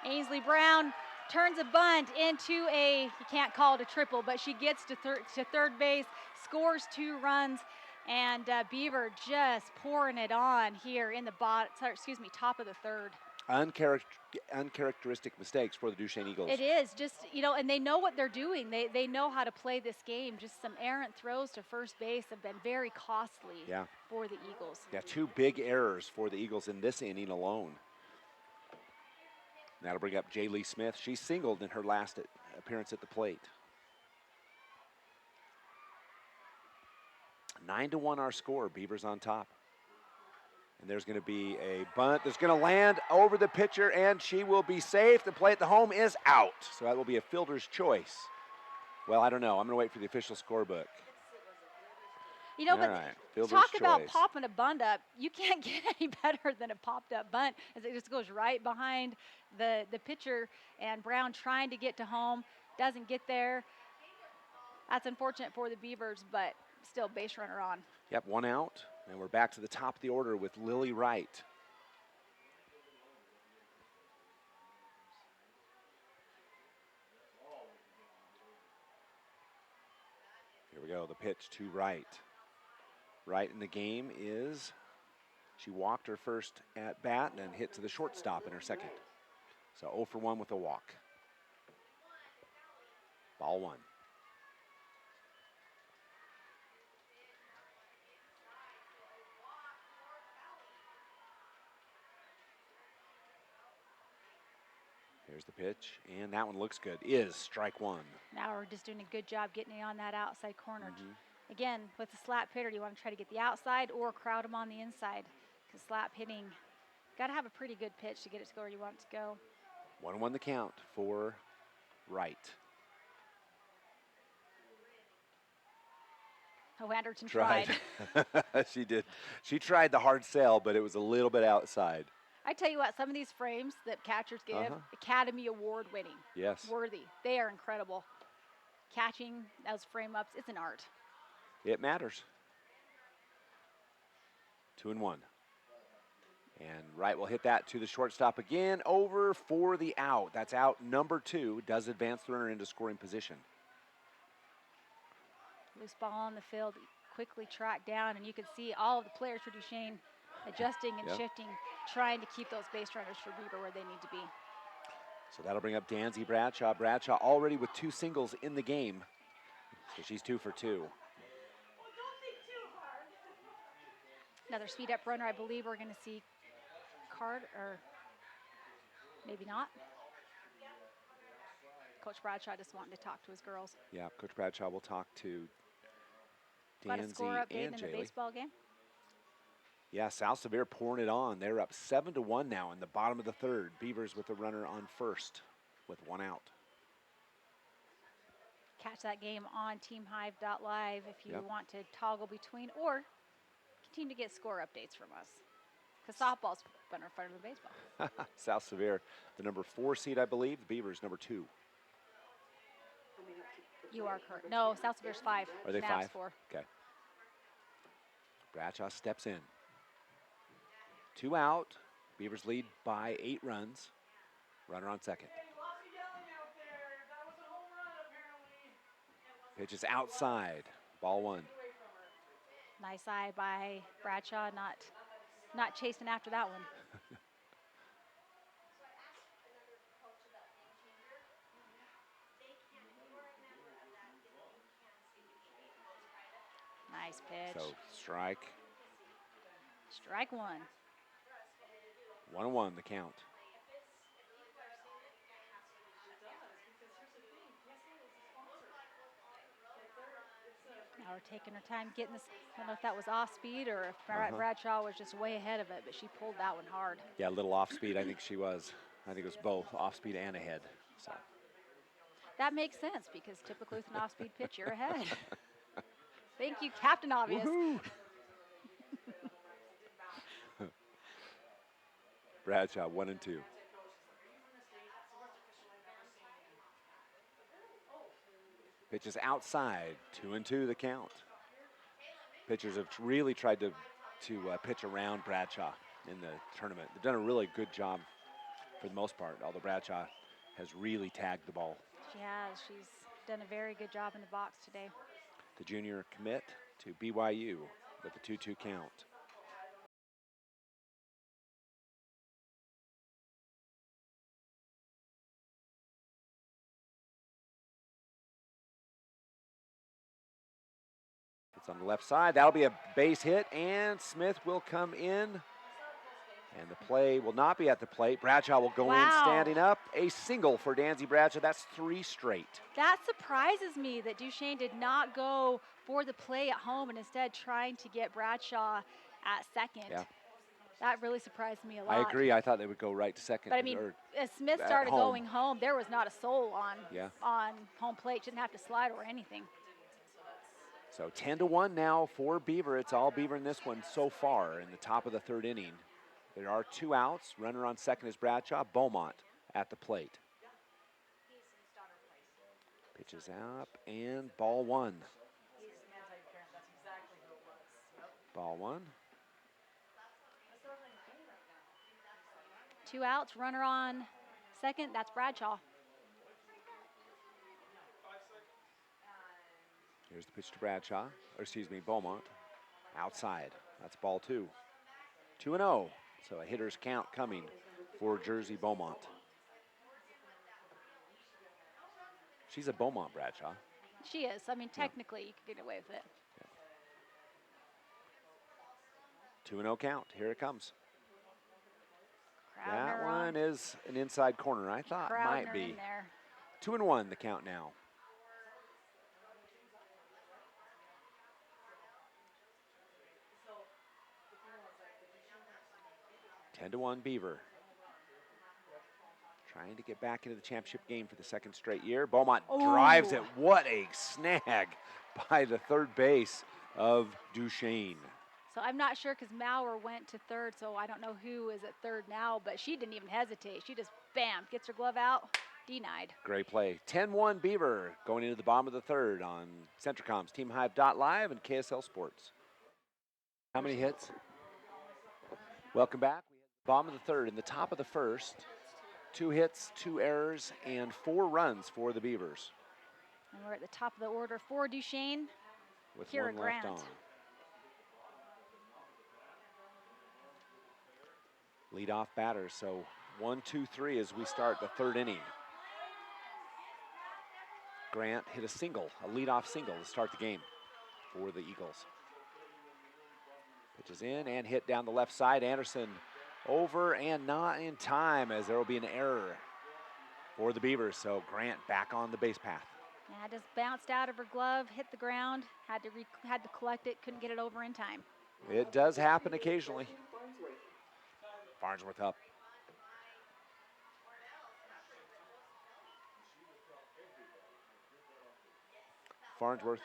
S2: Ainsley Brown turns a bunt into a, you can't call it a triple, but she gets to third base, scores 2 runs, and Beaver just pouring it on here in the top of the third.
S1: Uncharacteristic mistakes for the Duchesne Eagles.
S2: It is just, and they know what they're doing. They know how to play this game. Just some errant throws to first base have been very costly for the Eagles.
S1: Yeah, 2 big errors for the Eagles in this inning alone. That'll bring up J. Lee Smith. She singled in her last appearance at the plate. 9-1 our score. Beavers on top. And there's going to be a bunt that's going to land over the pitcher, and she will be safe. The play at the home is out. So that will be a fielder's choice. Well, I don't know. I'm going to wait for the official scorebook.
S2: But talk about popping a bunt up. You can't get any better than a popped up bunt, as it just goes right behind the pitcher, and Brown trying to get to home, doesn't get there. That's unfortunate for the Beavers, but still base runner on.
S1: Yep, 1 out, and we're back to the top of the order with Lily Wright. Here we go, the pitch to Wright. Wright in the game is, she walked her first at bat and hit to the shortstop in her second. So 0 for 1 with a walk. Ball 1. Here's the pitch, and that one looks good. Is strike 1.
S2: Now we're just doing a good job getting it on that outside corner. Again, with the slap hitter, you want to try to get the outside or crowd them on the inside. Because slap hitting, got to have a pretty good pitch to get it to go where you want it to go.
S1: 1-1 the count for Wright.
S2: Oh, Anderton tried.
S1: She did. She tried the hard sell, but it was a little bit outside.
S2: I tell you what, some of these frames that catchers give, Academy Award winning.
S1: Yes.
S2: Worthy. They are incredible. Catching those frame ups, it's an art.
S1: It matters. 2-1. And Wright will hit that to the shortstop again, over for the out. That's out number 2, does advance the runner into scoring position.
S2: Loose ball on the field, quickly tracked down, and you can see all of the players for Duchesne adjusting and shifting, trying to keep those base runners for Beaver where they need to be.
S1: So that'll bring up 𝗫𝗎𝗄𝗕. Bradshaw already with 2 singles in the game. So she's 2 for 2.
S2: Another speed up runner, I believe we're going to see Card, or maybe not. Coach Bradshaw just wanting to talk to his girls.
S1: Yeah, Coach Bradshaw will talk to
S2: Got a score
S1: Danzy
S2: update
S1: and
S2: in the
S1: Jaylee.
S2: baseball game.
S1: Yeah, 𝗏𝗏 pouring it on. They're up 7-1 now in the bottom of the 3rd. Beavers with the runner on first with 1 out.
S2: Catch that game on teamhive.live if you want to toggle between or continue to get score updates from us. Because softball's better fun than baseball.
S1: 𝗏𝗏, the number 4 seed, I believe. The Beavers, number 2.
S2: You are correct. No, 𝗏𝗏's 5.
S1: Are they
S2: Nav's
S1: 5?
S2: 4.
S1: Okay. Bradshaw steps in. 2 out. Beavers lead by 8 runs. Runner on second. Pitch is outside. Ball 1.
S2: Nice eye by Bradshaw, not chasing after that one. Nice pitch.
S1: So strike.
S2: Strike 1.
S1: 1-1 the count.
S2: Now we're taking her time getting this. I don't know if that was off speed or if Bradshaw was just way ahead of it, but she pulled that one hard.
S1: Yeah, a little off speed. I think she was. I think it was both off speed and ahead. So
S2: that makes sense because typically with an off speed pitch, you're ahead. Thank you, Captain Obvious.
S1: Bradshaw 1-2. Pitch is outside, 2-2 the count. Pitchers have really tried to pitch around Bradshaw in the tournament. They've done a really good job for the most part, although Bradshaw has really tagged the ball.
S2: She has. She's done a very good job in the box today.
S1: The junior commit to BYU with the 2-2 count. It's on the left side. That'll be a base hit, and Smith will come in. And the play will not be at the plate. Bradshaw will go in standing up. A single for Danzy Bradshaw. That's 3 straight.
S2: That surprises me that Duchesne did not go for the play at home and instead trying to get Bradshaw at second.
S1: Yeah.
S2: That really surprised me a lot.
S1: I agree. I thought they would go right to second.
S2: But I mean, as Smith started going home, there was not a soul on home plate. She didn't have to slide or anything.
S1: So 10-1 now for Beaver. It's all Beaver in this one so far in the top of the 3rd inning. There are 2 outs. Runner on second is Bradshaw. Beaumont at the plate. Pitches up and ball 1. Ball 1.
S2: 2 outs. Runner on second. That's Bradshaw.
S1: Here's the pitch to Bradshaw, or excuse me, Beaumont. Outside. That's ball 2. 2-0. So a hitter's count coming for Jersey Beaumont. She's a Beaumont Bradshaw.
S2: She is. I mean, technically, you could get away with it.
S1: 2-0 count. Here it comes.
S2: Crowding
S1: That one is an inside corner. I thought might be. 2-1 the count now. Ten to 1 Beaver. Trying to get back into the championship game for the 2nd straight year. Beaumont drives it. What a snag by the 3rd base of Duchesne.
S2: So I'm not sure because Maurer went to 3rd, so I don't know who is at 3rd now, but she didn't even hesitate. She just, bam, gets her glove out, denied.
S1: Great play. 10-1 Beaver going into the bottom of the 3rd on Centricom's teamhive.live and KSL Sports. How many hits? Welcome back. Bottom of the third, in the top of the first, 2 hits, 2 errors, and 4 runs for the Beavers.
S2: And we're at the top of the order for Duchesne.
S1: With
S2: Kira
S1: 1
S2: Grant.
S1: left on. Leadoff batter, so 1, 2, 3 as we start the 3rd inning. Grant hit a single, a leadoff single to start the game for the Eagles. Pitches in and hit down the left side. Anderson over and not in time as there will be an error for the Beavers. So Grant back on the base path.
S2: Yeah, just bounced out of her glove, hit the ground, had to collect it, couldn't get it over in time.
S1: It does happen occasionally. Farnsworth up. Farnsworth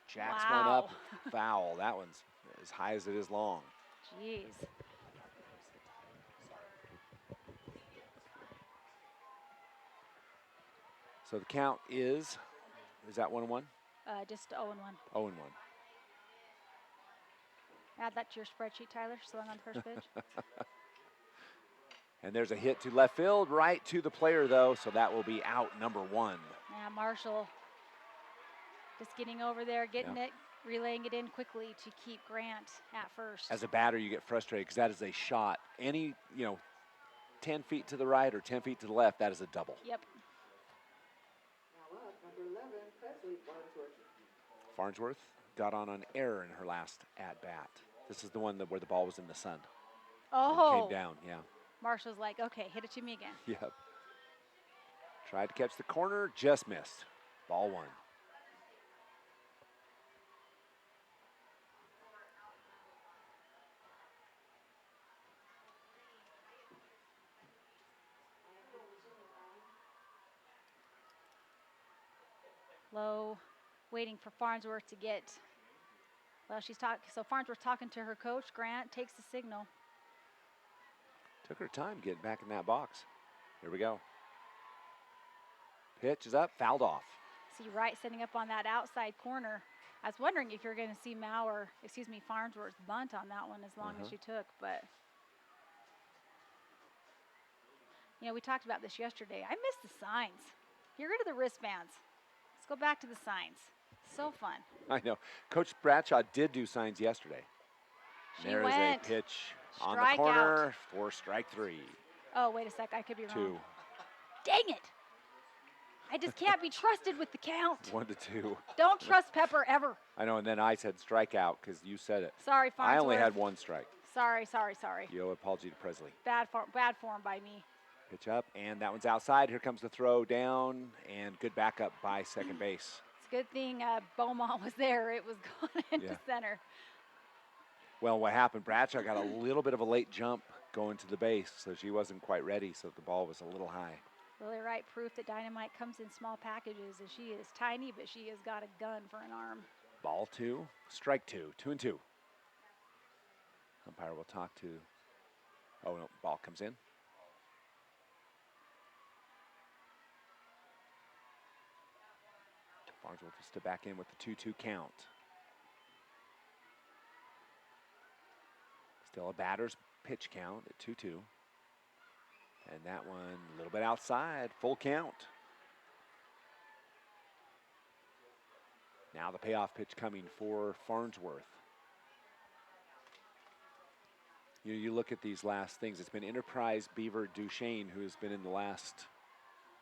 S1: jacks one up, foul. That one's as high as it is long.
S2: Jeez.
S1: So the count is that 1-1?
S2: Just 0-1.
S1: 0-1.
S2: Add that to your spreadsheet, Tyler, swung on the first pitch.
S1: And there's a hit to left field, right to the player though, so that will be out number 1.
S2: Yeah, Marshall just getting over there, getting it, relaying it in quickly to keep Grant at first.
S1: As a batter, you get frustrated because that is a shot. Any, 10 feet to the right or 10 feet to the left, that is a double.
S2: Yep.
S1: Farnsworth got on an error in her last at-bat. This is the one where the ball was in the sun.
S2: Oh.
S1: Came down, yeah.
S2: Marshall's like, okay, hit it to me again.
S1: Yep. Tried to catch the corner, just missed. Ball 1.
S2: Low, waiting for Farnsworth to get, well, so Farnsworth talking to her coach. Grant takes the signal.
S1: Took her time getting back in that box. Here we go. Pitch is up, fouled off.
S2: See Wright setting up on that outside corner. I was wondering if you're going to see Farnsworth bunt on that one as long as she took, but we talked about this yesterday. I miss the signs. Get rid of the wristbands. Let's go back to the signs. So fun.
S1: I know. Coach Bradshaw did do signs yesterday.
S2: She
S1: There is a pitch on the corner for strike 3.
S2: Oh, wait a sec. I could be wrong.
S1: 2.
S2: Dang it. I just can't be trusted with the count.
S1: 1-2.
S2: Don't trust Pepper ever.
S1: I know, and then I said strikeout because you said it.
S2: Sorry, Farnsworth.
S1: I only had 1 strike.
S2: Sorry.
S1: You owe apology to Presley.
S2: Bad form by me.
S1: Pitch up, and that one's outside. Here comes the throw down, and good backup by second base.
S2: It's a good thing Beaumont was there. It was going into center.
S1: Well, what happened, Bradshaw got a little bit of a late jump going to the base, so she wasn't quite ready, so the ball was a little high.
S2: Lily Wright, proof that Dynamite comes in small packages, and she is tiny, but she has got a gun for an arm.
S1: Ball 2, strike 2, 2-2. Umpire will talk to, oh no, ball comes in. Farnsworth will step back in with the 2-2 count. Still a batter's pitch count at 2-2. And that one a little bit outside, full count. Now the payoff pitch coming for Farnsworth. You look at these last things. It's been Enterprise, Beaver, Duchesne, who has been in the last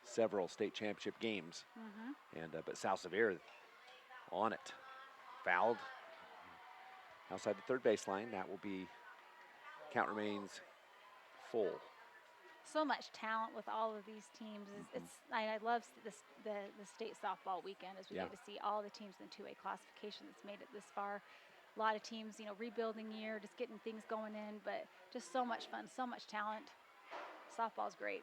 S1: several state championship games. And but 𝗏𝗏𝗏𝗏 on it. Fouled outside the third baseline. That will be, count remains full.
S2: So much talent with all of these teams. I love the state softball weekend as we get to see all the teams in the 2A classification that's made it this far. A lot of teams, rebuilding year, just getting things going in, but just so much fun, so much talent. Softball's great.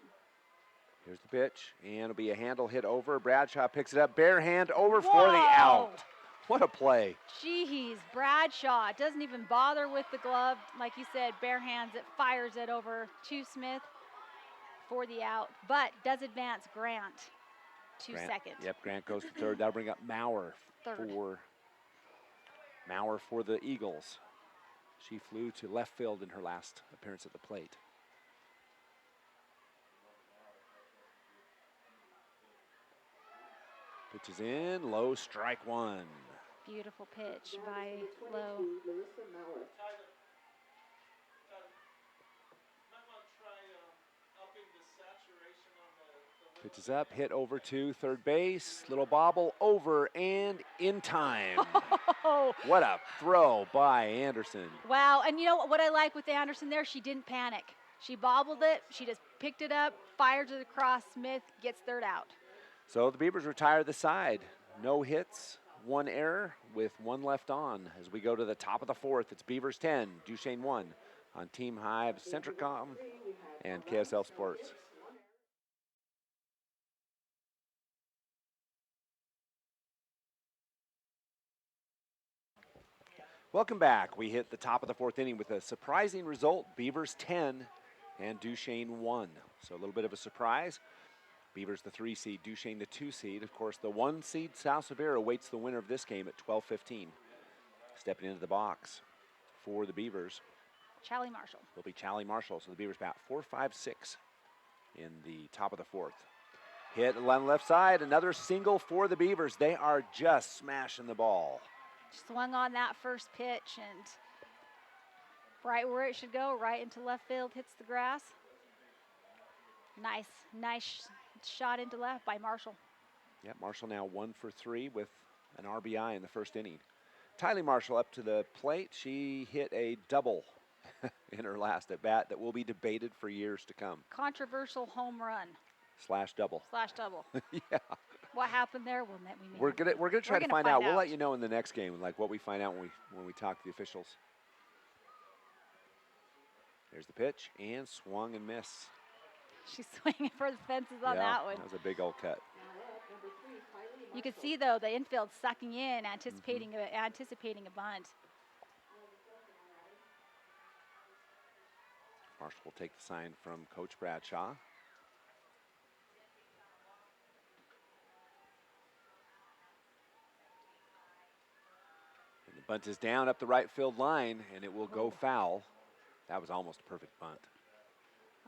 S1: Here's the pitch, and it'll be a handle hit over. Bradshaw picks it up, bare hand over for the out. What a play.
S2: Jeez, Bradshaw doesn't even bother with the glove. Like you said, bare hands it, fires it over to Smith for the out, but does advance Grant to second.
S1: Yep, Grant goes to third. That'll bring up Maurer for the Eagles. She flew to left field in her last appearance at the plate. Pitch is in, low, strike one.
S2: Beautiful pitch by Low.
S1: Pitch is up, hit over to third base. Little bobble, over and in time.
S2: Oh,
S1: What a throw by Anderson.
S2: wow. And you know what I like with Anderson there? She didn't panic. She bobbled it. She just picked it up, fired to the cross. Smith gets third out.
S1: So the Beavers retire the side. No hits, one error with one left on. As we go to the top of the fourth, it's Beavers 10, Duchesne 1 on Team Hive, Centricom, and KSL Sports. Welcome back. We hit the top of the fourth inning with a surprising result. Beavers 10 and Duchesne 1. So a little bit of a surprise. Beavers the 3 seed, Duchesne the 2 seed. Of course, the 1 seed South Severe awaits the winner of this game at 12:15. Stepping into the box for the Beavers
S2: Charlie Marshall.
S1: will be Charlie Marshall. So the Beavers bat 4-5-6 in the top of the fourth. Hit on left side, another single for the Beavers. They are just smashing the ball.
S2: Swung on that first pitch and right where it should go, right into left field, hits the grass. Nice shot into left by Marshall.
S1: Yep, Marshall now 1 for 3 with an RBI in the first inning. Tylee Marshall up to the plate. She hit a double in her last at bat that will be debated for years to come.
S2: Controversial home run
S1: Slash double. Yeah.
S2: What happened there?
S1: We're gonna try to
S2: gonna
S1: find
S2: find
S1: out. We'll
S2: out.
S1: let you know in the next game, like what we find out when we talk to the officials. There's the pitch and swung and miss.
S2: She's swinging for the fences on that one.
S1: That was a big old cut.
S2: You could see though the infield sucking in, anticipating a bunt.
S1: Marshall will take the sign from Coach Bradshaw. And the bunt is down up the right field line, and it will go foul. That was almost a perfect bunt.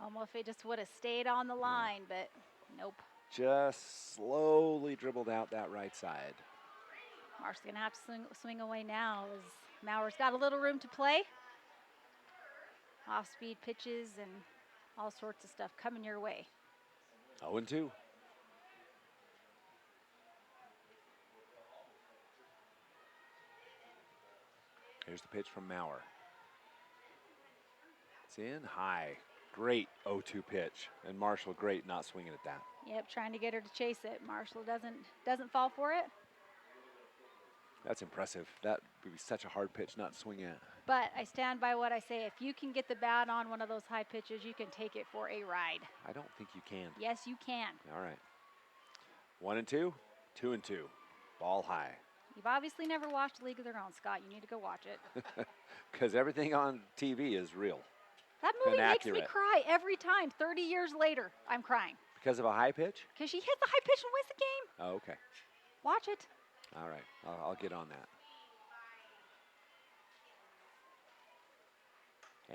S2: Almost if it just would have stayed on the line, but nope.
S1: Just slowly dribbled out that right side.
S2: Marshall's gonna have to swing away now as Mauer's got a little room to play. Off-speed pitches and all sorts of stuff coming your way.
S1: 0-2. Here's the pitch from Mauer. It's in high. Great 0-2 pitch, and Marshall great not swinging at that.
S2: Yep, trying to get her to chase it. Marshall doesn't fall for it.
S1: That's impressive. That would be such a hard pitch not to swing at.
S2: But I stand by what I say. If you can get the bat on one of those high pitches, you can take it for a ride.
S1: I don't think you can.
S2: Yes, you can.
S1: All right. 1-2, 2-2. Ball high.
S2: You've obviously never watched A League of Their Own, Scott. You need to go watch it.
S1: Because everything on TV is real.
S2: That movie makes
S1: accurate.
S2: me cry every time. 30 years later, I'm crying.
S1: Because of a high pitch?
S2: Because she hits the high pitch and wins the game.
S1: Oh, okay.
S2: Watch it.
S1: All right. I'll get on that.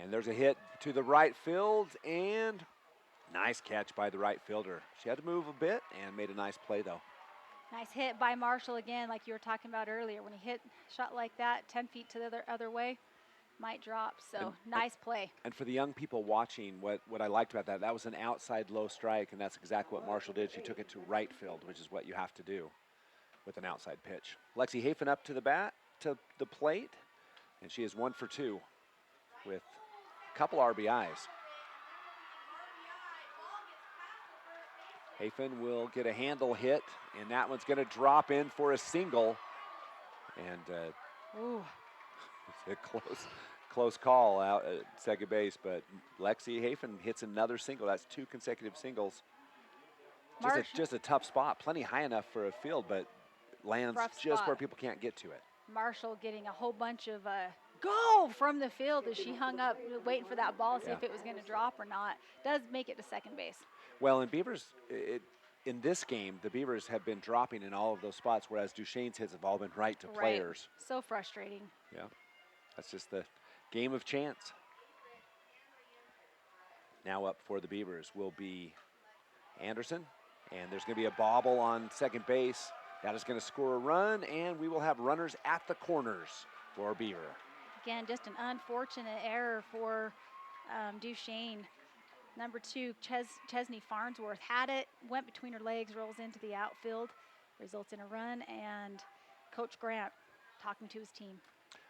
S1: And there's a hit to the right field, and nice catch by the right fielder. She had to move a bit and made a nice play, though.
S2: Nice hit by Marshall again, like you were talking about earlier. When he hit a shot like that, 10 feet to the other way, might drop. So nice play.
S1: And for the young people watching, what I liked about that was an outside low strike, and that's exactly what Marshall did. She took it to right field, which is what you have to do with an outside pitch. Lexi Hafen up to the plate, and she is 1 for 2 with a couple RBIs. Hafen will get a handle hit, and that one's going to drop in for a single. And
S2: Ooh.
S1: it's a close call out at second base, but Lexi Hafen hits another single. That's 2 consecutive singles. Just a tough spot. Plenty high enough for a field, but lands
S2: Rough
S1: just
S2: spot.
S1: where people can't get to it.
S2: Marshall getting a whole bunch of go from the field as she hung up waiting for that ball to see if it was going to drop or not. Does make it to second base.
S1: Well, in Beavers, in this game, the Beavers have been dropping in all of those spots, whereas Duchesne's hits have all been right to players.
S2: So frustrating.
S1: Yeah, that's just the Game of chance. Now up for the Beavers will be Anderson, and there's going to be a bobble on second base. That is going to score a run, and we will have runners at the corners for Beaver.
S2: Again, just an unfortunate error for Duchesne. Number 2, 𝗦𝗧𝗔𝗧𝗘 had it, went between her legs, rolls into the outfield, results in a run, and Coach Grant talking to his team.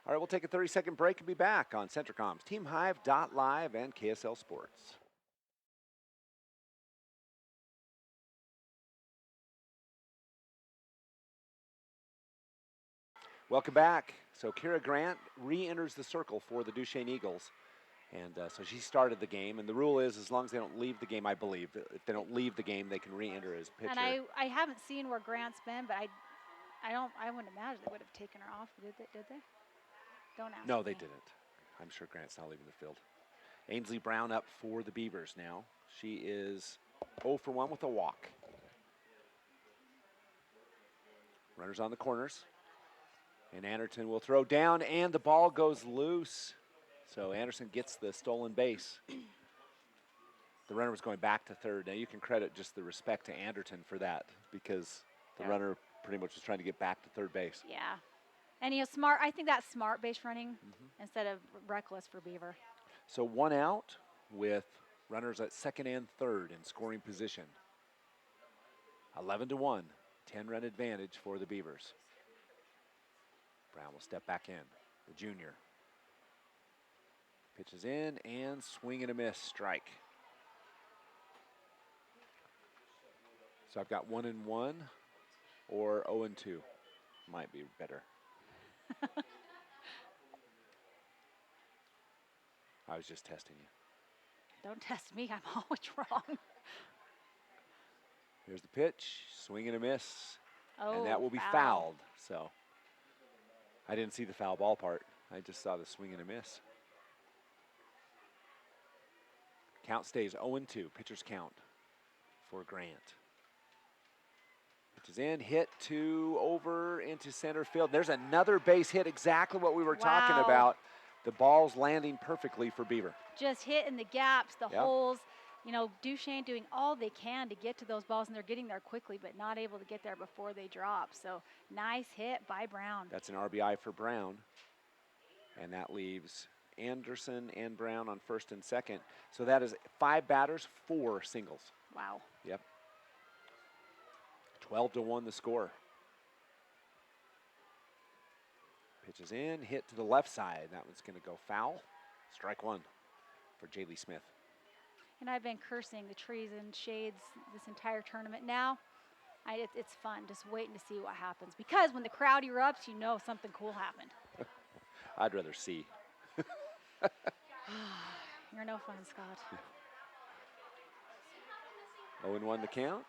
S1: All right, we'll take a 30-second break and be back on Centricom's Team Hive, Live, and KSL Sports. Welcome back. So Kira Grant re-enters the circle for the Duchesne Eagles. And so she started the game. And the rule is as long as they don't leave the game, I believe, if they don't leave the game, they can re-enter as pitcher.
S2: And I haven't seen where Grant's been, but I wouldn't imagine they would have taken her off. Did they? Don't ask
S1: No,
S2: me.
S1: they didn't. I'm sure Grant's not leaving the field. Ainsley Brown up for the Beavers now. She is 0 for 1 with a walk. Runners on the corners. And Anderson will throw down, and the ball goes loose. So Anderson gets the stolen base. The runner was going back to third. Now you can credit just the respect to Anderson for that, because the runner pretty much was trying to get back to third base.
S2: Yeah. And smart. I think that's smart base running instead of reckless for Beaver.
S1: So 1 out with runners at second and third in scoring position. 11-1, 10-run advantage for the Beavers. Brown will step back in, the junior. Pitches in and swing and a miss, strike. So I've got 1-1 or 0-2. Might be better. I was just testing you.
S2: Don't test me. I'm always wrong.
S1: Here's the pitch, swing and a miss.
S2: Oh,
S1: and that will be fouled. So I didn't see the foul ball part. I just saw the swing and a miss. Count stays 0-2, pitcher's count for Grant. Pitches in, hit over into center field. There's another base hit, exactly what we were talking about. The ball's landing perfectly for Beaver.
S2: Just hitting the gaps, the holes. You know, Duchesne doing all they can to get to those balls, and they're getting there quickly, but not able to get there before they drop. So nice hit by Brown.
S1: That's an RBI for Brown. And that leaves Anderson and Brown on first and second. So that is 5 batters, 4 singles.
S2: Wow.
S1: Yep. 12-1 the score. Pitches in, hit to the left side. That one's going to go foul. Strike 1 for Jaylee Smith.
S2: And I've been cursing the trees and shades this entire tournament now. It's fun, just waiting to see what happens. Because when the crowd erupts, you know something cool happened.
S1: I'd rather see.
S2: You're no fun, Scott.
S1: 0-1 the count.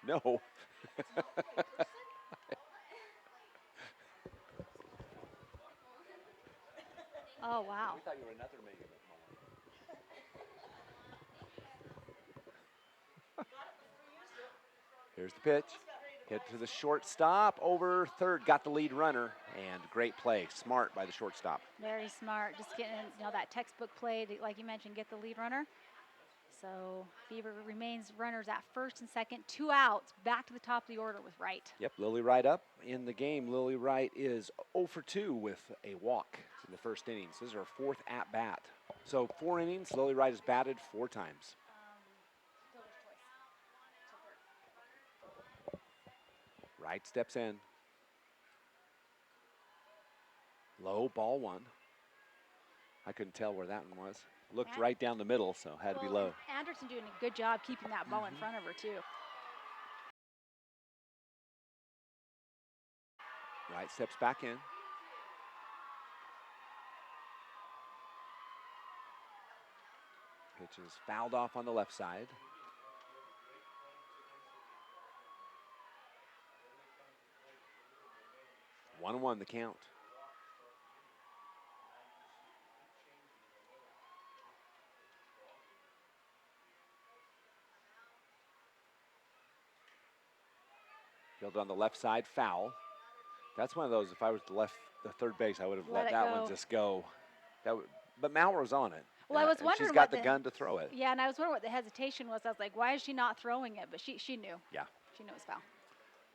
S1: No.
S2: Oh, wow.
S1: We thought you were another Megan. Here's the pitch. Hit to the shortstop, over third, got the lead runner, and great play. Smart by the shortstop.
S2: Very smart. Just getting, that textbook play, like you mentioned, get the lead runner. So Beaver remains runners at first and second, 2 outs, back to the top of the order with Wright.
S1: Yep, Lily Wright up in the game. Lily Wright is 0 for 2 with a walk in the first innings. This is her 4th at-bat. So 4 innings, Lily Wright has batted 4 times. Wright steps in. Low, ball 1. I couldn't tell where that one was. Looked right down the middle, so had to be low.
S2: Anderson doing a good job keeping that ball in front of her, too.
S1: Wright steps back in. Pitch is fouled off on the left side. One the count. Fielded on the left side, foul. That's one of those, if I was left the third base, I would have
S2: Let
S1: let
S2: it
S1: that one
S2: go.
S1: just go. But Malwar's on it.
S2: Well, I was
S1: and
S2: wondering
S1: she's got
S2: what
S1: the gun to throw it.
S2: Yeah, and I was wondering what the hesitation was. I was like, why is she not throwing it? But she knew.
S1: Yeah.
S2: She knew it was foul.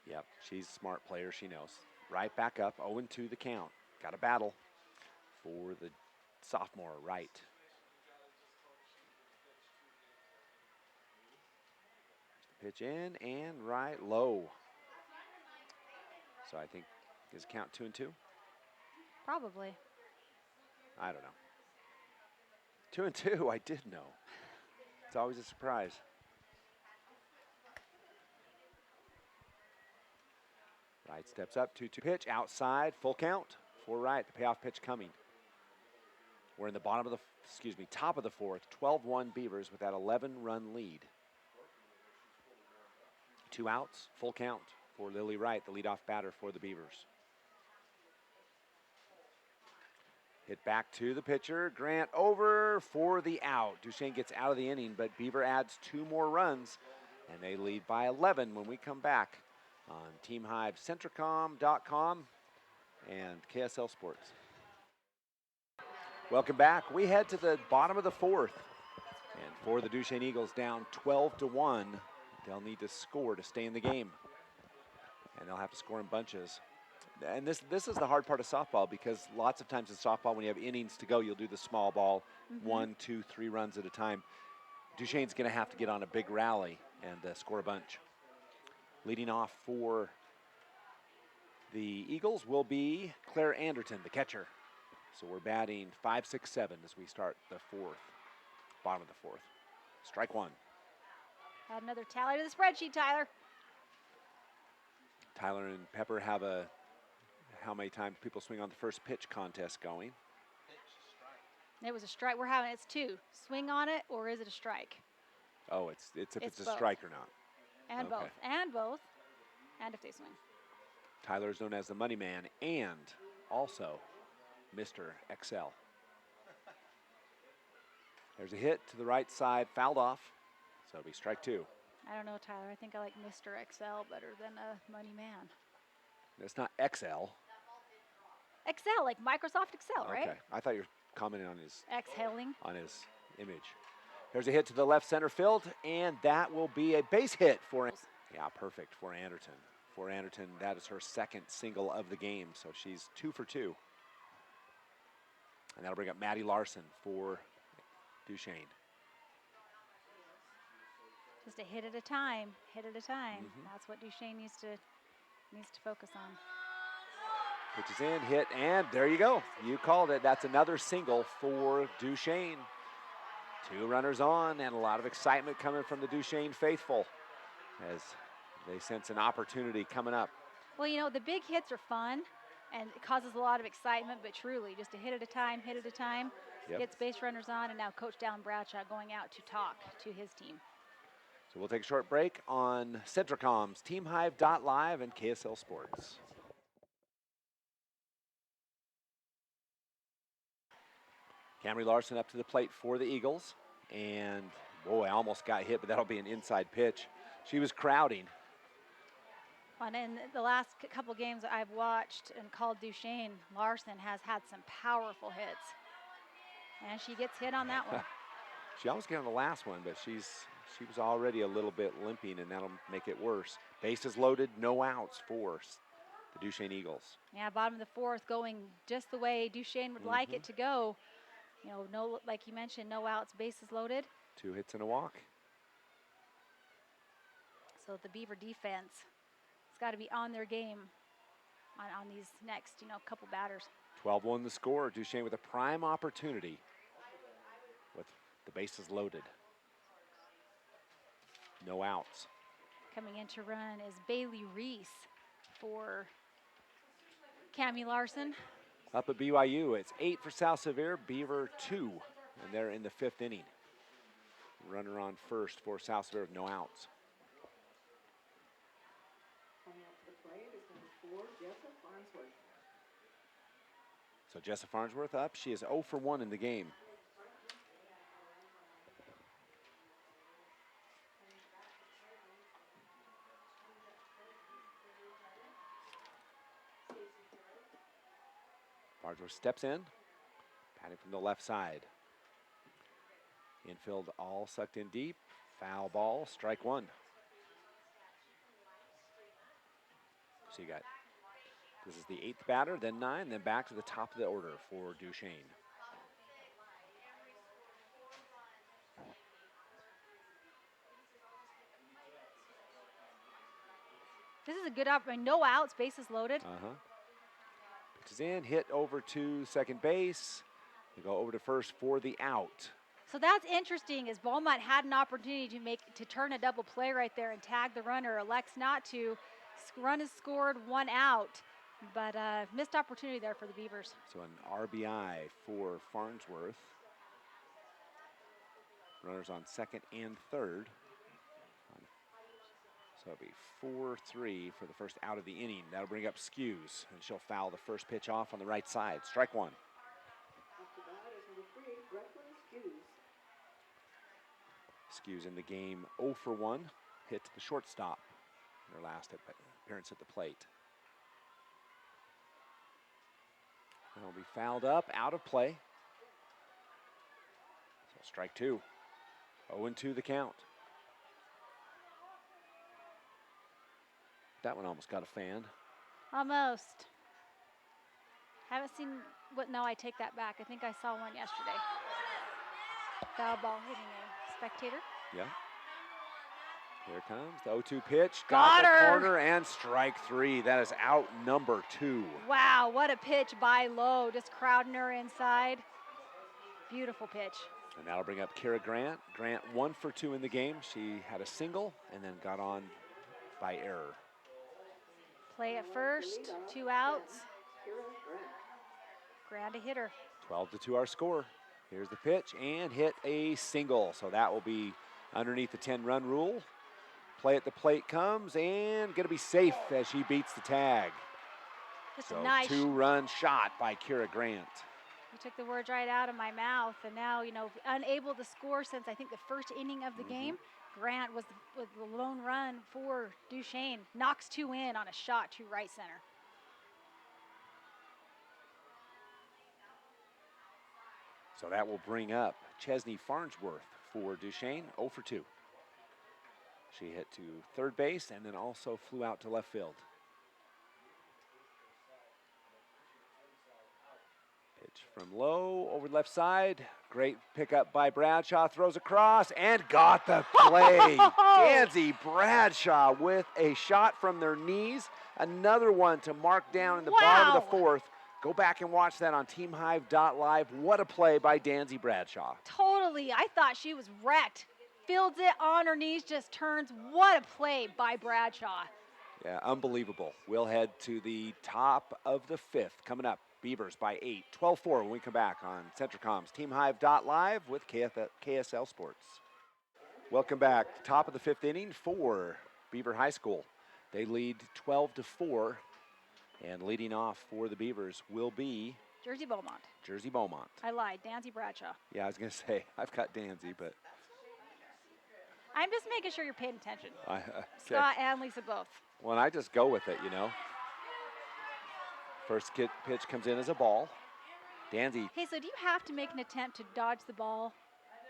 S1: Yep, she's a smart player. She knows. Right back up, 0-2 the count. Got a battle for the sophomore, right. Pitch in and right low. So I think, is count 2-2?
S2: Probably.
S1: I don't know. 2-2, I did know. It's always a surprise. Right steps up, 2-2 pitch, outside, full count for right. The payoff pitch coming. We're in the top of the fourth, 12-1 Beavers with that 11-run lead. 2 outs, full count for Lily Wright, the leadoff batter for the Beavers. Hit back to the pitcher, Grant over for the out. Duchesne gets out of the inning, but Beaver adds 2 more runs, and they lead by 11 when we come back on TeamHiveCentricom.com and KSL Sports. Welcome back. We head to the bottom of the fourth, and for the Duchesne Eagles, down 12-1. They'll need to score to stay in the game, and they'll have to score in bunches. And this is the hard part of softball, because lots of times in softball, when you have innings to go, you'll do the small ball, 1, 2, 3 runs at a time. Duchesne's going to have to get on a big rally and score a bunch. Leading off for the Eagles will be Claire Anderton, the catcher. So we're batting 5, 6, 7 as we start the fourth, bottom of the fourth. Strike one.
S2: Add another tally to the spreadsheet, Tyler.
S1: Tyler and Pepper have a how many times people swing on the first pitch contest going.
S2: It was a strike. We're having it's 2. Swing on it, or is it a strike?
S1: Oh, it's if it's a
S2: both.
S1: strike or not.
S2: And
S1: Okay.
S2: both. And both. And if they swing.
S1: Tyler is known as the money man and also Mr. XL. There's a hit to the right side, fouled off. So it'll be strike 2.
S2: I don't know, Tyler. I think I like Mr. XL better than a money man.
S1: It's not XL.
S2: Excel, like Microsoft Excel, right?
S1: Okay. I thought you were commenting on his
S2: Exhaling.
S1: image. There's a hit to the left center field, and that will be a base hit for, yeah, perfect for Anderton. For Anderton, that is her second single of the game, so she's 2 for 2. And that'll bring up Maddie Larson for Duchesne.
S2: Just a hit at a time, hit at a time. That's what Duchesne needs to focus on.
S1: Pitches in, hit, and there you go. You called it. That's another single for Duchesne. 2 runners on, and a lot of excitement coming from the Duchesne faithful as they sense an opportunity coming up.
S2: Well, you know, the big hits are fun, and it causes a lot of excitement, but truly, just a hit at a time, hit at a time.
S1: Yep.
S2: Gets base runners on, and now Coach Dallin Bradshaw going out to talk to his team.
S1: So we'll take a short break on Centricom's TeamHive.live and KSL Sports. Camry Larson up to the plate for the Eagles. And, boy, I almost got hit, but that'll be an inside pitch. She was crowding.
S2: And in the last couple games I've watched and called Duchesne, Larson has had some powerful hits. And she gets hit on that one.
S1: She almost got on the last one, but she was already a little bit limping, and that'll make it worse. Bases loaded, no outs for the Duchesne Eagles.
S2: Yeah, bottom of the fourth, going just the way Duchesne would like it to go. You know, no, like you mentioned, no outs, bases loaded.
S1: 2 hits and a walk.
S2: So the Beaver defense has got to be on their game on these next, couple batters.
S1: 12-1 the score. Duchesne with a prime opportunity with the bases loaded. No outs.
S2: Coming in to run is Bailey Reese for Cammy Larson.
S1: Up at BYU, it's 8 for South Sevier, Beaver 2, and they're in the 5th inning. Runner on first for South Sevier with no outs. So Jessa Farnsworth up. She is 0 for 1 in the game. Farnsworth steps in, patting from the left side. Infield all sucked in deep. Foul ball, strike one. So you got, this is the 8th batter, then 9, then back to the top of the order for Duchesne.
S2: This is a good opportunity. No outs, bases loaded.
S1: Pitches in, hit over to second base. They go over to first for the out.
S2: So that's interesting, as Beaumont had an opportunity to turn a double play right there and tag the runner, elects not to. Run is scored, 1 out, but missed opportunity there for the Beavers.
S1: So an RBI for Farnsworth. Runners on second and third. So it'll be 4-3 for the first out of the inning. That'll bring up 𝗬𝗎𝗓, and she'll foul the first pitch off on the right side. Strike one. 𝗬𝗎𝗓 in the game 0 for 1. Hit to the shortstop. Their last appearance at the plate. That'll be fouled up, out of play. So strike two. 0-2 the count. That one almost got a fan.
S2: Almost. Haven't seen what, no, I take that back. I think I saw one yesterday. Foul ball hitting a spectator.
S1: Yeah. Here it comes, the 0-2 pitch.
S2: Got
S1: the
S2: her.
S1: Corner and strike three. That is out number 2.
S2: Wow, what a pitch by Lowe, just crowding her inside. Beautiful pitch.
S1: And that'll bring up Kara Grant. Grant 1 for 2 in the game. She had a single and then got on by error.
S2: Play at first, 2 outs. Grant a hitter.
S1: 12-2 our score. Here's the pitch and hit a single. So that will be underneath the 10-run rule. Play at the plate comes and gonna be safe as she beats the tag.
S2: Just
S1: So
S2: a nice.
S1: 2-run shot by Kara Grant.
S2: You took the words right out of my mouth, and now, you know, unable to score since I think the first inning of the game. Grant was the lone run for Duchesne. Knocks 2 in on a shot to right center.
S1: So that will bring up Chesney Farnsworth for Duchesne, 0 for 2. She hit to third base and then also flew out to left field. Pitch from Lowe over the left side. Great pickup by Bradshaw. Throws across and got the play. Danzy Bradshaw with a shot from their knees. Another one to mark down in the bottom of the 4th. Go back and watch that on TeamHive.live. What a play by Danzy Bradshaw.
S2: Totally. I thought she was wrecked. Fields it on her knees, just turns. What a play by Bradshaw.
S1: Yeah, unbelievable. We'll head to the top of the 5th. Coming up, Beavers by 8. 12-4 when we come back on Centricom's TeamHive.live with KSL Sports. Welcome back. Top of the 5th inning for Beaver High School. They lead 12-4. And leading off for the Beavers will be
S2: Jersey Beaumont.
S1: Jersey Beaumont.
S2: I lied. Danzy Bradshaw.
S1: Yeah, I was going to say, I've got Danzy, but
S2: I'm just making sure you're paying attention.
S1: okay.
S2: Scott and Lisa both.
S1: Well, and I just go with it, you know. First pitch comes in as a ball. Danzy.
S2: Hey, so do you have to make an attempt to dodge the ball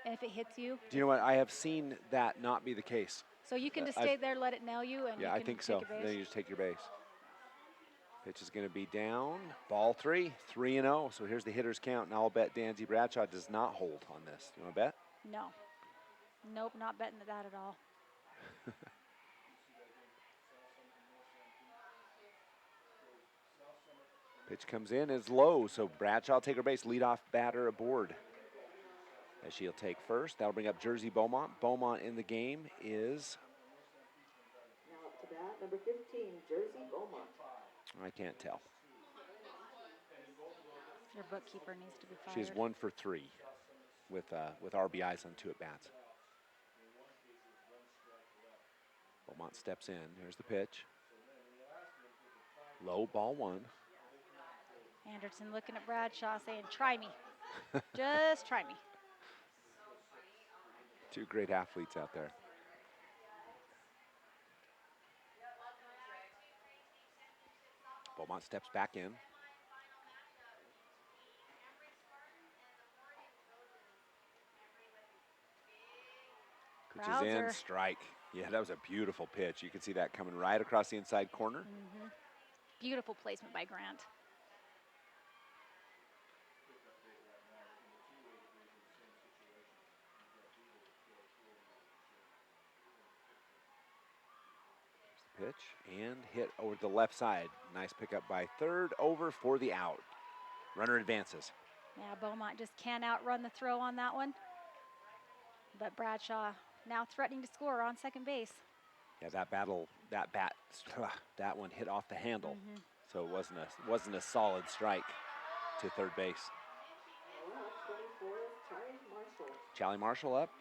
S2: if it hits you?
S1: Do you know what? I have seen that not be the case.
S2: So you can just stay there, let it nail you, and
S1: yeah,
S2: you
S1: I
S2: can
S1: think
S2: take
S1: so.
S2: your base?
S1: Then you just take your base. Pitch is going to be down. Ball 3, 3-0. So here's the hitter's count, and I'll bet Danzy Bradshaw does not hold on this. You want to bet?
S2: No. Nope, not betting that at all.
S1: Pitch comes in, is low, so Bradshaw will take her base. Leadoff batter aboard. As she'll take first. That'll bring up Jersey Beaumont. Beaumont in the game is...
S5: Now up to bat, number 15, Jersey Beaumont.
S1: I can't tell.
S2: Your bookkeeper needs to be fired.
S1: She's 1 for 3 with RBIs on 2 at-bats. Beaumont steps in. Here's the pitch. Low, ball 1.
S2: Anderson looking at Bradshaw saying, try me. Just try me.
S1: 2 great athletes out there. Beaumont steps back in. Pitch is in,
S2: Rouser.
S1: strike. Yeah, that was a beautiful pitch. You can see that coming right across the inside corner.
S2: Beautiful placement by Grant.
S1: Pitch and hit over the left side. Nice pickup by third, over for the out. Runner advances.
S2: Yeah, Beaumont just can't outrun the throw on that one. But Bradshaw now threatening to score on second base.
S1: Yeah, that one hit off the handle, so it wasn't a solid strike to third base.
S5: 24,
S1: Marshall up,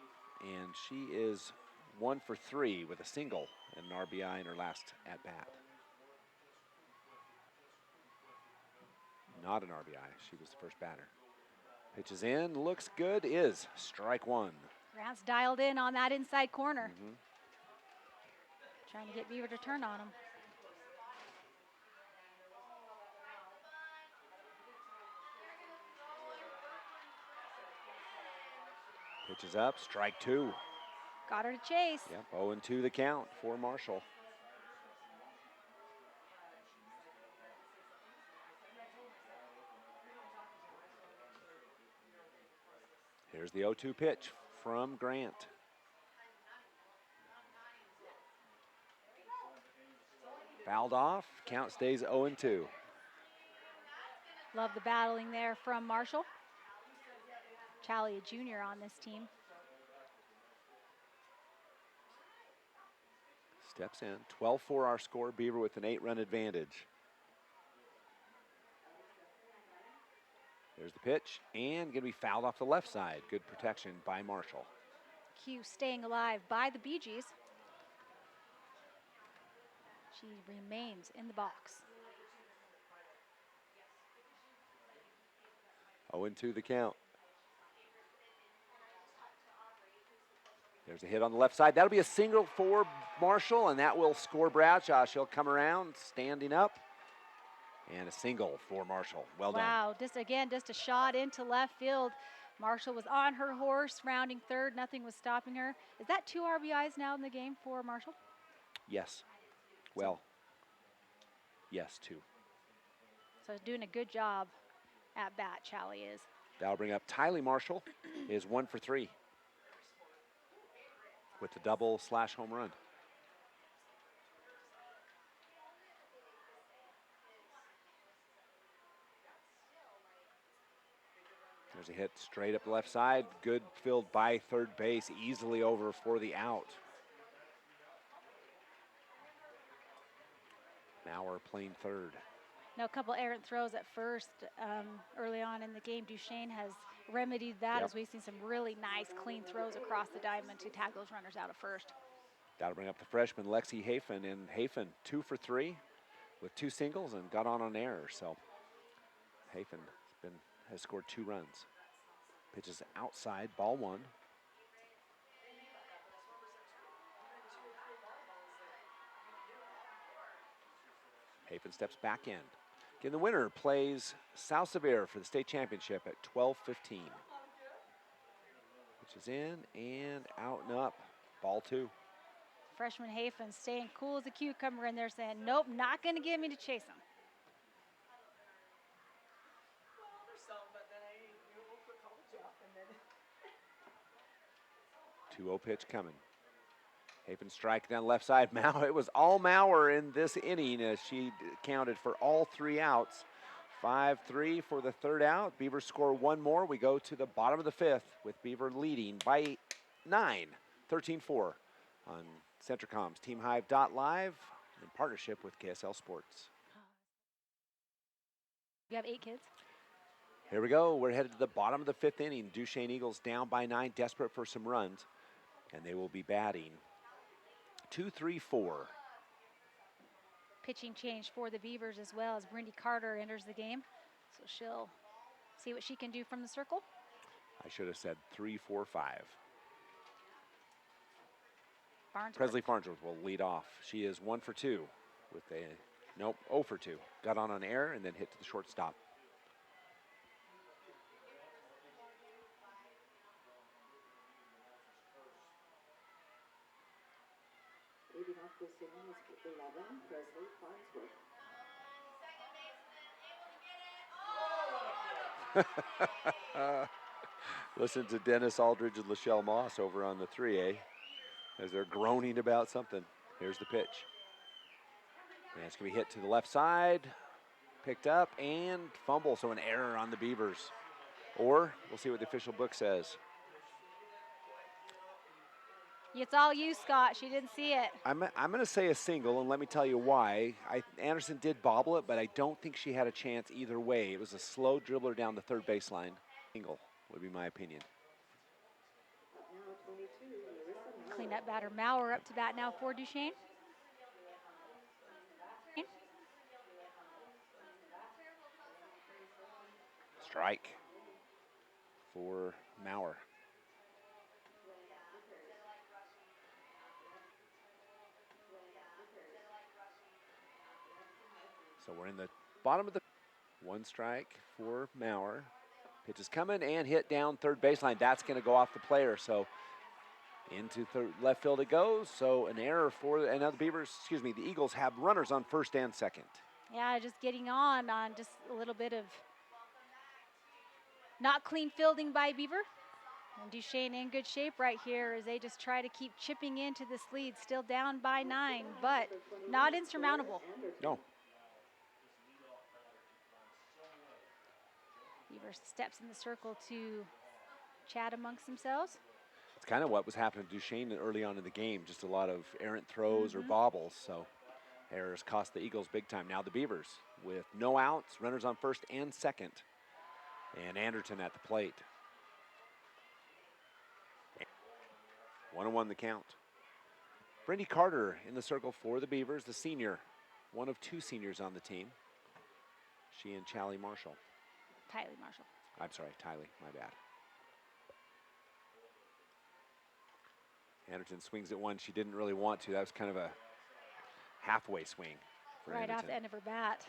S1: and she is 1 for 3 with a single and an RBI in her last at bat. Not an RBI. She was the first batter. Pitches in, looks good, is strike one.
S2: Grant's dialed in on that inside corner. Trying to get Beaver to turn on him.
S1: Pitches up, strike two.
S2: Got her to chase.
S1: Yep, 0-2 the count for Marshall. Here's the 0-2 pitch from Grant. Fouled off, count stays 0-2.
S2: Love the battling there from Marshall. 𝗟𝗨𝗖𝗛𝗔𝗟𝗟 Jr. on this team.
S1: Steps in, 12-4 our score. Beaver with an 8-run advantage. There's the pitch, and gonna be fouled off the left side. Good protection by Marshall.
S2: Q staying alive by the Bee Gees. She remains in the box.
S1: 0-2 the count. There's a hit on the left side. That'll be a single for Marshall, and that will score Bradshaw. She'll come around, standing up, and a single for Marshall. Well done.
S2: Wow, just a shot into left field. Marshall was on her horse, rounding third. Nothing was stopping her. Is that 2 RBIs now in the game for Marshall?
S1: Yes. Well, yes, 2.
S2: So doing a good job at bat, 𝗟𝗨𝗖𝗛𝗋 is.
S1: That'll bring up 𝗨𝗨𝗧𝗏 Marshall is 1 for 3 with the double/home run. There's a hit straight up the left side. Good filled by third base, easily over for the out. Now we're playing third.
S2: Now a couple errant throws at first early on in the game. 𝗐𝗡𝗓 has remedied that as we've seen some really nice clean throws across the diamond to tag those runners out at first.
S1: That'll bring up the freshman Lexi Hafen, and Hafen 2 for 3 with 2 singles and got on an error. So Hafen has scored 2 runs. Pitches outside, ball 1. Hafen steps back in. Again, the winner plays 𝗏𝗏𝗏𝗏 for the state championship at 12:15. Which is in and out and up, ball 2.
S2: Freshman Hafen staying cool as a cucumber in there, saying, nope, not going to get me to chase him.
S1: 2-0 pitch coming. Hafen strike down left side. It was all Mauer in this inning as she counted for all 3 outs. 5-3 for the third out. Beaver score 1 more. We go to the bottom of the 5th with Beaver leading by 9, 13-4 on Centricom's TeamHive.live in partnership with KSL Sports.
S2: You have 8 kids?
S1: Here we go. We're headed to the bottom of the 5th inning. Duchesne Eagles down by 9, desperate for some runs. And they will be batting 2-3-4.
S2: Pitching change for the Beavers as well as Brindy Carter enters the game. So she'll see what she can do from the circle.
S1: I should have said 3-4-5.
S2: Farnsworth.
S1: Presley Farnsworth will lead off. She is 1 for 2 with a, 0 for 2. Got on an error and then hit to the shortstop.
S5: receiving is 11, 𝗒𝗧𝗘 𝗦𝗡𝗠𝗜-𝗙𝗡.
S1: Listen to Dennis Aldridge and Lachelle Moss over on the 3A as they're groaning about something. Here's the pitch. And it's going to be hit to the left side, picked up, and fumble, so an error on the Beavers. Or we'll see what the official book says.
S2: It's all you, Scott. She didn't see it.
S1: I'm going to say a single, and let me tell you why. Anderson did bobble it, but I don't think she had a chance either way. It was a slow dribbler down the third baseline. Single would be my opinion.
S5: Now 22, Larissa
S2: Cleanup batter Maurer up to bat now for Duchesne.
S1: Strike for Maurer. So we're in the bottom of the one strike for Maurer. Pitch is coming and hit down third baseline. That's going to go off the player. So into left field it goes. So an error for another Beavers. Excuse me. The Eagles have runners on first and second.
S2: Yeah, just getting on just a little bit of not clean fielding by Beaver. And Duchesne in good shape right here as they just try to keep chipping into this lead. Still down by 9, but not insurmountable.
S1: No.
S2: Beaver steps in the circle to chat amongst themselves.
S1: It's kind of what was happening to Duchesne early on in the game. Just a lot of errant throws or bobbles. So errors cost the Eagles big time. Now the Beavers with no outs, runners on first and second. And Anderton at the plate. 1-1 the count. Brandy Carter in the circle for the Beavers, the senior. One of 2 seniors on the team. She and Tylee Marshall.
S2: Tylee Marshall.
S1: I'm sorry, Tylee, my bad. Anderton swings at one she didn't really want to. That was kind of a halfway swing for
S2: Right
S1: Anderton.
S2: off the end of her bat.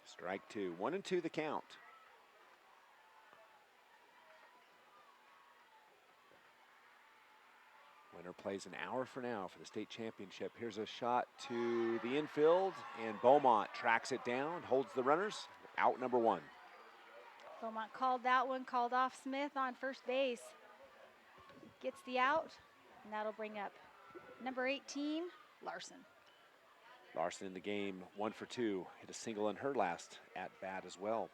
S1: Strike 2. 1-2 the count. Winner plays an hour from now for the state championship. Here's a shot to the infield, and Beaumont tracks it down, holds the runners. Out number 1.
S2: Beaumont called that one, called off Smith on first base. Gets the out, and that'll bring up number 18, Larson.
S1: Larson in the game, 1 for 2. Hit a single in her last at bat as well.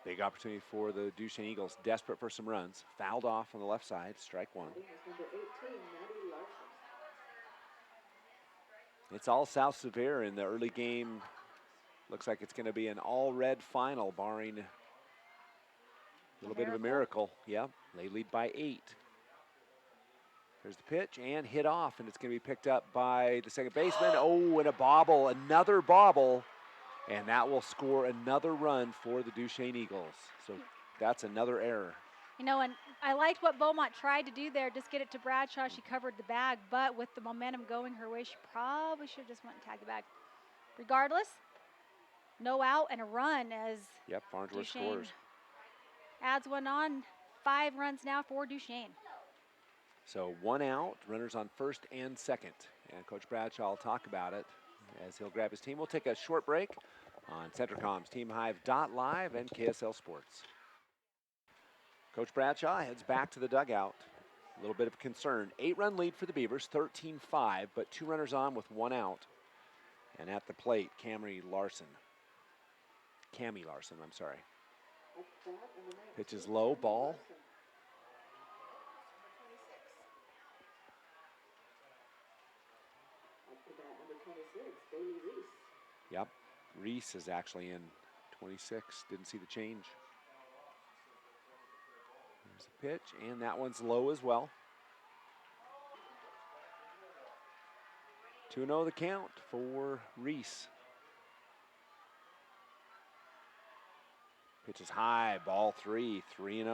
S1: Big opportunity for the Duchesne Eagles, desperate for some runs. Fouled off on the left side, strike 1.
S5: Number 18, Maddie Larson.
S1: It's all South Severe in the early game. Looks like it's going to be an all-red final, barring a little bit of a miracle. Yeah, they lead by 8. There's the pitch and hit off, and it's going to be picked up by the second baseman. Oh, and a bobble, another bobble, and that will score another run for the Duchesne Eagles. So that's another error.
S2: You know, and I liked what Beaumont tried to do there, just get it to Bradshaw. She covered the bag, but with the momentum going her way, she probably should have just went and tagged the bag. Regardless, no out and a run as
S1: Farnsworth
S2: Duchesne
S1: scores.
S2: adds one on. 5 runs now for Duchesne.
S1: So 1 out, runners on first and second. And Coach Bradshaw will talk about it as he'll grab his team. We'll take a short break on Centricom's TeamHive.live and KSL Sports. Coach Bradshaw heads back to the dugout. A little bit of concern. 8-run lead for the Beavers, 13-5, but 2 runners on with 1 out. And at the plate, Cammie Larson, I'm sorry. Pitch is low, ball. Yep, Reese is actually in 26. Didn't see the change. There's a pitch, and that one's low as well. 2-0 the count for Reese. Pitch is high, ball 3, 3-0.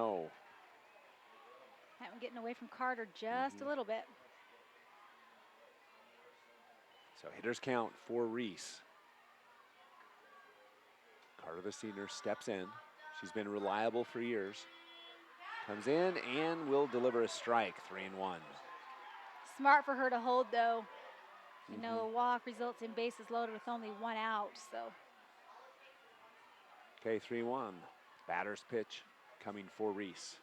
S2: That one getting away from Carter just a little bit.
S1: So hitters count for Reese. Carter, the senior, steps in. She's been reliable for years. Comes in and will deliver a strike, 3-1.
S2: Smart for her to hold, though. You know, a walk results in bases loaded with only 1 out, so.
S1: Okay, 3-1. Batter's pitch coming for Reese.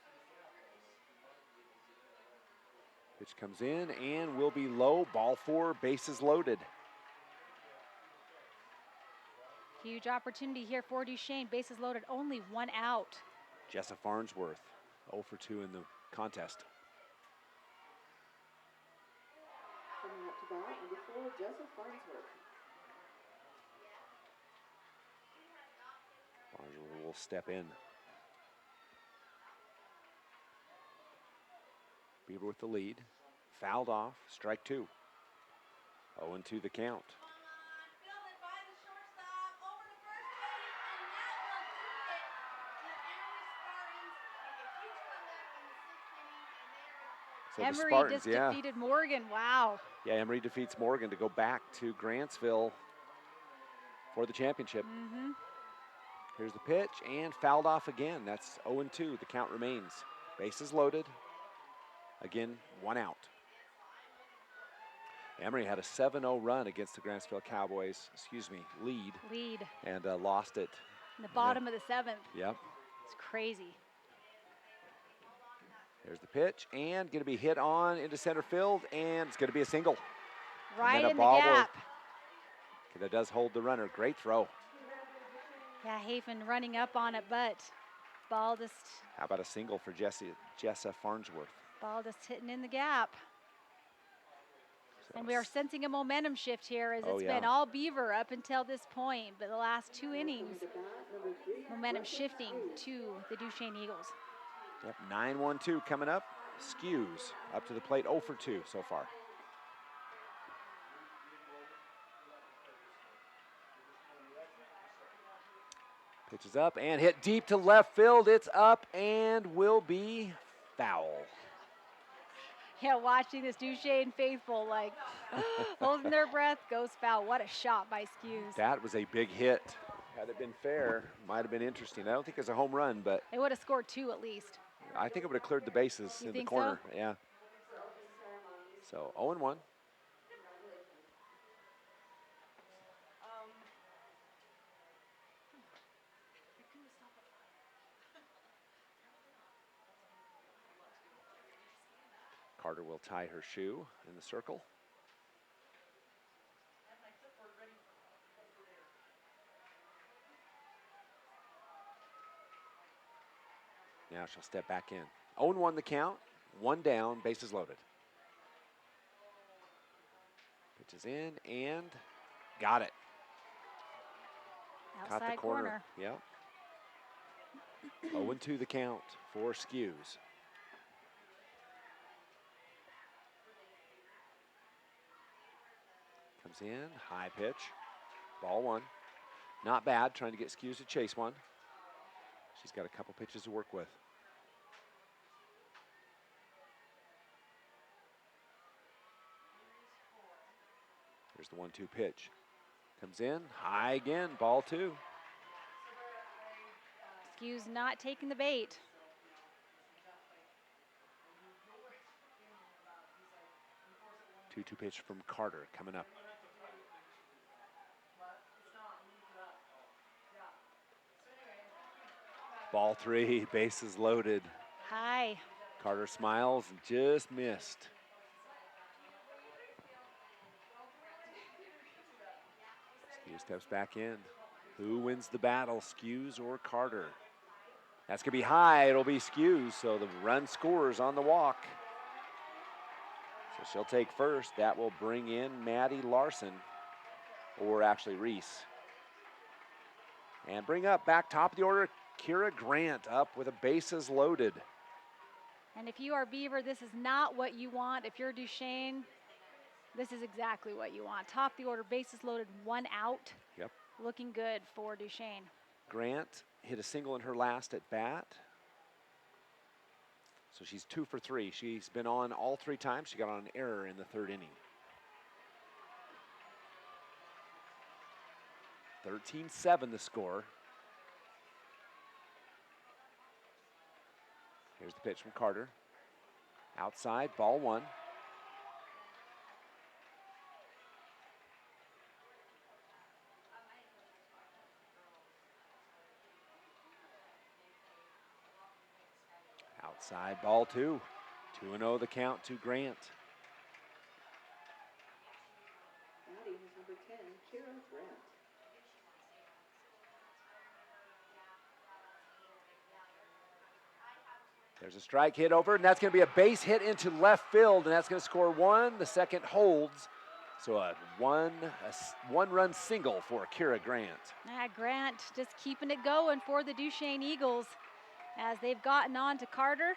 S1: Pitch comes in and will be low. Ball 4, bases loaded.
S2: Huge opportunity here for Duchesne. Bases loaded, only 1 out.
S1: 𝗬𝗏𝗧𝗔𝗍𝗔𝗏, 0 for 2 in the contest.
S5: Coming up to bat, number 4, 𝗬𝗏𝗧𝗔𝗏𝗏.
S1: Farnsworth will step in. Beaver with the lead. Fouled off, strike 2. 0-2 the count. So the
S2: Emory
S1: Spartans,
S2: just defeated Morgan. Wow.
S1: Yeah, Emory defeats Morgan to go back to Grantsville for the championship. Here's the pitch and fouled off again. That's 0-2. The count remains. Bases loaded. Again, 1 out. Emory had a 7-0 run against the Grantsville Cowboys, lead. And lost it.
S2: In the bottom of the 7th.
S1: Yep.
S2: It's crazy.
S1: There's the pitch, and going to be hit on into center field, and it's going to be a single.
S2: Right in the gap.
S1: That does hold the runner. Great throw.
S2: Yeah, Hafen running up on it, but ball just...
S1: How about a single for 𝗬𝗏𝗧𝗔𝗏𝗏?
S2: Ball just hitting in the gap.
S1: So
S2: And we are sensing a momentum shift here as it's been all Beaver up until this point, but the last 2 innings, momentum shifting to the Duchesne Eagles.
S1: Yep, 9-1-2 coming up. 𝗬𝗏𝗧𝗘 up to the plate, 0 for 2 so far. Pitch is up and hit deep to left field. It's up and will be foul.
S2: Yeah, watching this Duchesne faithful, like, holding their breath, goes foul. What a shot by 𝗬𝗏𝗧𝗘.
S1: That was a big hit. Had it been fair, might have been interesting. I don't think it's a home run, but
S2: they would have scored 2 at least.
S1: I think it would have cleared the bases in the corner.
S2: So?
S1: Yeah. So 0-1. Carter will tie her shoe in the circle. Now she'll step back in. 0-1 the count, 1 down, bases loaded. Pitches in and got it.
S2: Outside
S1: Caught the corner. Yep. 0-2 the count for 𝗬𝗏𝗧𝗘. Comes in, high pitch, ball 1. Not bad, trying to get 𝗬𝗏𧗧𝗃 to chase one. She's got a couple pitches to work with. Here's the 1-2 pitch. Comes in, high again, ball 2.
S2: 𝗬𝗏𧗧𝗃 not taking the bait.
S1: Two pitch from Carter coming up. Ball 3, bases loaded.
S2: High.
S1: Carter smiles and just missed. 𝗬𝗏𧗧𝗃 steps back in. Who wins the battle, 𝗬🧧 or Carter? That's gonna be high, it'll be 𝗬🧧, so the run scores on the walk. So she'll take first. That will bring in Maddie Larson, or actually Reese. And bring up back top of the order, Kira Grant up with a bases loaded.
S2: And if you are Beaver, this is not what you want. If you're Duchesne, this is exactly what you want. Top of the order, bases loaded, 1 out.
S1: Yep.
S2: Looking good for Duchesne.
S1: Grant hit a single in her last at bat. So she's 2 for 3. She's been on all 3 times. She got on an error in the 3rd inning. 13-7 the score. Here's the pitch from Carter. Outside, ball one. Outside, ball two. 2-0 the count to Grant.
S5: Batting is number 10, Kira Grant.
S1: There's a strike hit over, and that's going to be a base hit into left field, and that's going to score one. The second holds. So a one-run single for Kira Grant.
S2: Grant just keeping it going for the Duchesne Eagles as they've gotten on to Carter.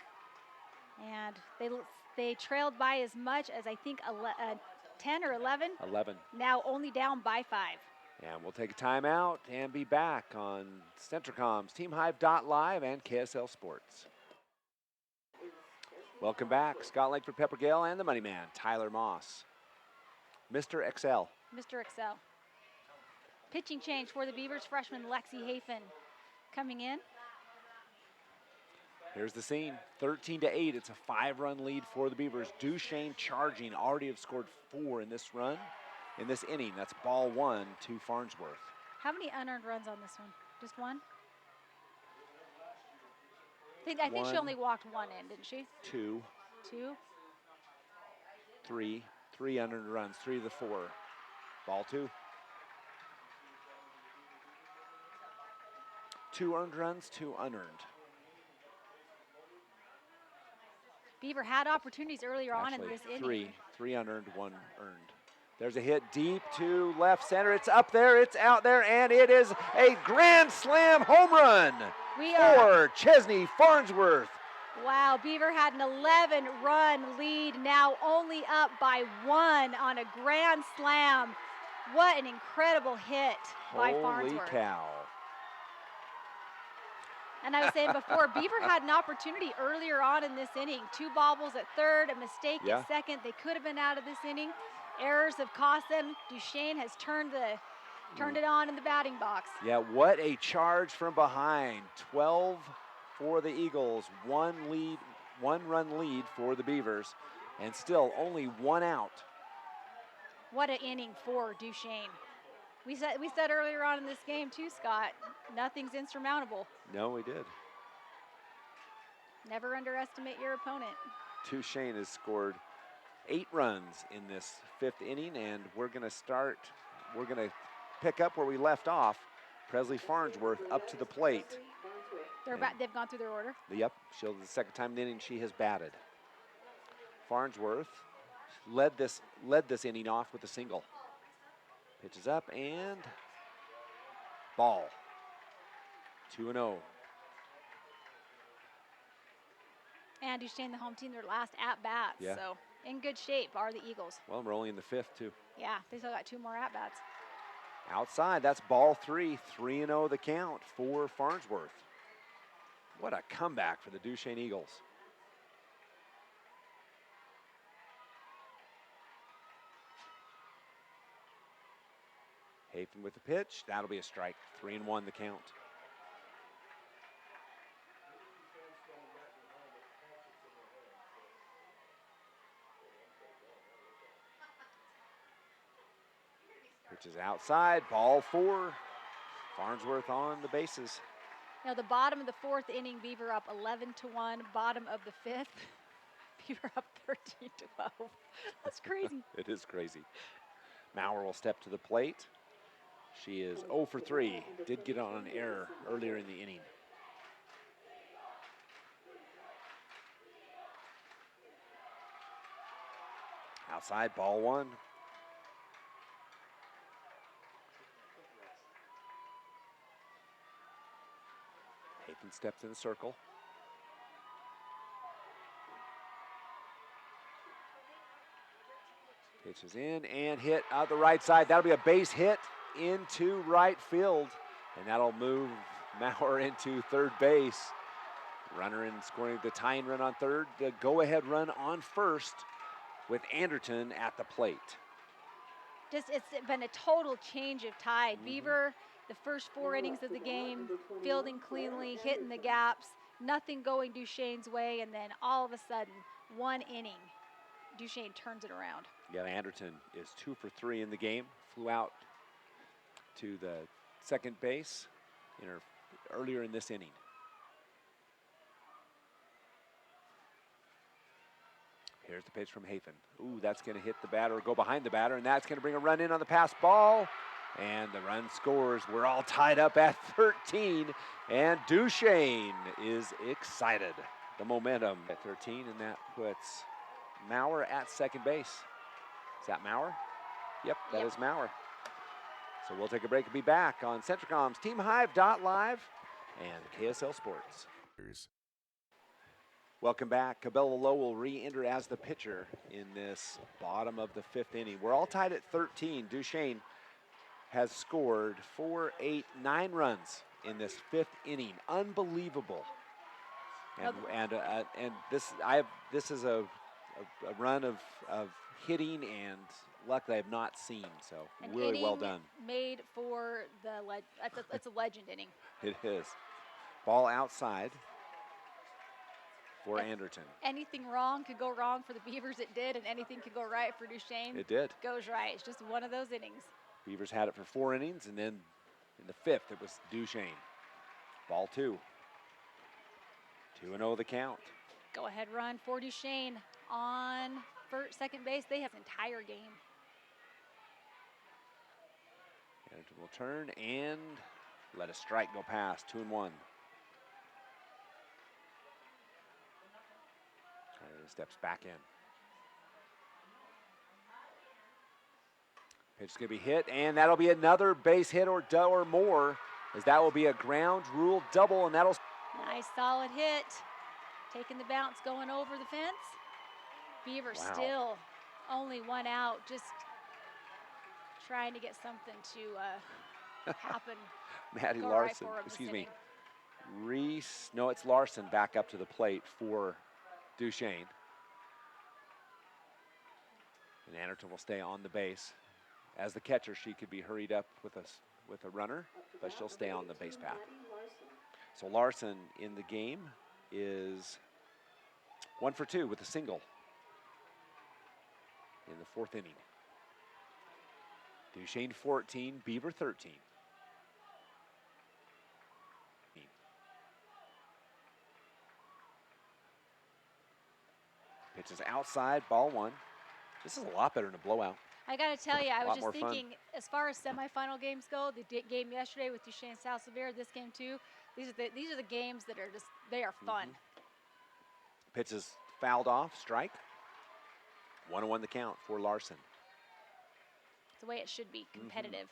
S2: And they trailed by as much as I think 10 or 11.
S1: 11.
S2: Now only down by 5.
S1: And we'll take a timeout and be back on Centricom's TeamHive.live and KSL Sports. Welcome back. Scott Langford Peppergale and the money man, Tyler Moss. Mr. Excel.
S2: Mr. Excel. Pitching change for the Beavers, freshman Lexi Hafen coming in.
S1: Here's the scene, 13-8. It's a 5-run lead for the Beavers. Duchesne charging, already have scored 4 in this run, in this inning. That's ball one to Farnsworth.
S2: How many unearned runs on this one? Just one? I think she only walked one in, didn't she?
S1: 2.
S2: 2?
S1: 3. 3 unearned runs, 3 of the 4. Ball 2. 2 earned runs, 2 unearned.
S2: Beaver had opportunities earlier on in this inning.
S1: 3 unearned, 1 earned. There's a hit deep to left center. It's up there, it's out there, and it is a grand slam home run for Chesney Farnsworth.
S2: Wow, Beaver had an 11-run lead, now only up by 1 on a grand slam. What an incredible hit by Farnsworth.
S1: Holy cow.
S2: And I was saying before, Beaver had an opportunity earlier on in this inning. 2 bobbles at third, a mistake at second. They could have been out of this inning. Errors have cost them. Duchesne has turned it on in the batting box.
S1: Yeah, what a charge from behind. 12 for the Eagles, 1-run lead for the Beavers, and still only 1 out.
S2: What an inning for Duchesne. We said earlier on in this game too, Scott, nothing's insurmountable.
S1: No, we did.
S2: Never underestimate your opponent.
S1: Duchesne has scored 8 runs in this 5th inning, and we're going to pick up where we left off. Presley Farnsworth up to the plate.
S2: They've gone through their order.
S1: Yep, the second time in the inning she has batted. Farnsworth led this inning off with a single. Pitches up and ball. 2-0.
S2: And Duchesne, the home team, their last at-bats.
S1: Yeah.
S2: So in good shape are the Eagles.
S1: Well, we're only in the 5th, too.
S2: Yeah, they still got 2 more at-bats.
S1: Outside, that's ball 3. 3-0 the count for Farnsworth. What a comeback for the Duchesne Eagles. Hafen with the pitch. That'll be a strike. 3-1 the count. Pitch is outside. Ball 4. Farnsworth on the bases.
S2: Now the bottom of the 4th inning, Beaver up 11-1. Bottom of the 5th, Beaver up 13-12. That's crazy.
S1: It is crazy. Maurer will step to the plate. She is 0 for 3. Did get on an error earlier in the inning. Outside, ball 1. Hafen steps in the circle. Pitches in and hit out the right side. That'll be a base hit into right field, and that'll move Maurer into third base. Runner in scoring the tying run on third, the go-ahead run on first with Anderton at the plate.
S2: It's been a total change of tide. Beaver, the first 4 innings of the game, fielding cleanly, hitting the gaps. nothing going Duchesne's way, and then all of a sudden, 1 inning, Duchesne turns it around.
S1: Yeah, Anderton is 2 for 3 in the game. Flew out to the second base earlier in this inning. Here's the pitch from Hafen. Ooh, that's going to hit the batter, go behind the batter, and that's going to bring a run in on the pass ball. And the run scores. We're all tied up at 13, and Duchesne is excited. The momentum at 13, and that puts 𝗲𝗷 at second base. Is that 𝗲𝗷? Yep, that is 𝗲𝗷. So we'll take a break and be back on Centricom's TeamHive.live and KSL Sports. Welcome back. Cabela Lowe will re-enter as the pitcher in this bottom of the 5th inning. We're all tied at 13. Duchesne has scored 4, 8, 9 runs in this 5th inning. Unbelievable. And this is a run of hitting and luck that I have not seen. So really well done.
S2: Made for it's a legend inning.
S1: It is. Ball outside for Anderton.
S2: Anything wrong could go wrong for the Beavers. It did, and anything could go right for Duchesne.
S1: It did.
S2: Goes right. It's just one of those innings.
S1: Beavers had it for 4 innings, and then in the 5th, it was Duchesne. Ball 2. 2-0 the count.
S2: Go ahead run for Duchesne on second base. They have the entire game.
S1: Anderton will turn and let a strike go past. 2-1. Steps back in. Pitch is going to be hit, and that'll be another base hit or more, as that will be a ground rule double, and that'll...
S2: Nice solid hit. Taking the bounce, going over the fence. Beavers still only 1 out, just trying to get something to happen.
S1: Maddie Larson, excuse me. Reese, no, it's Larson back up to the plate for Duchesne. And Anderton will stay on the base. As the catcher, she could be hurried up with a runner, but she'll stay on the base path. So Larson in the game is 1 for 2 with a single in the 4th inning. Duchesne 14, Beaver 13. Pitch is outside, ball 1. This is a lot better than a blowout.
S2: I got to tell you, I was just thinking,
S1: fun.
S2: As far as semifinal games go, the game yesterday with Duchesne 𝗏𝗃, this game too, these are the games that are they are fun.
S1: Pitch is fouled off, strike. 1-1 the count for Larson.
S2: It's the way it should be, competitive.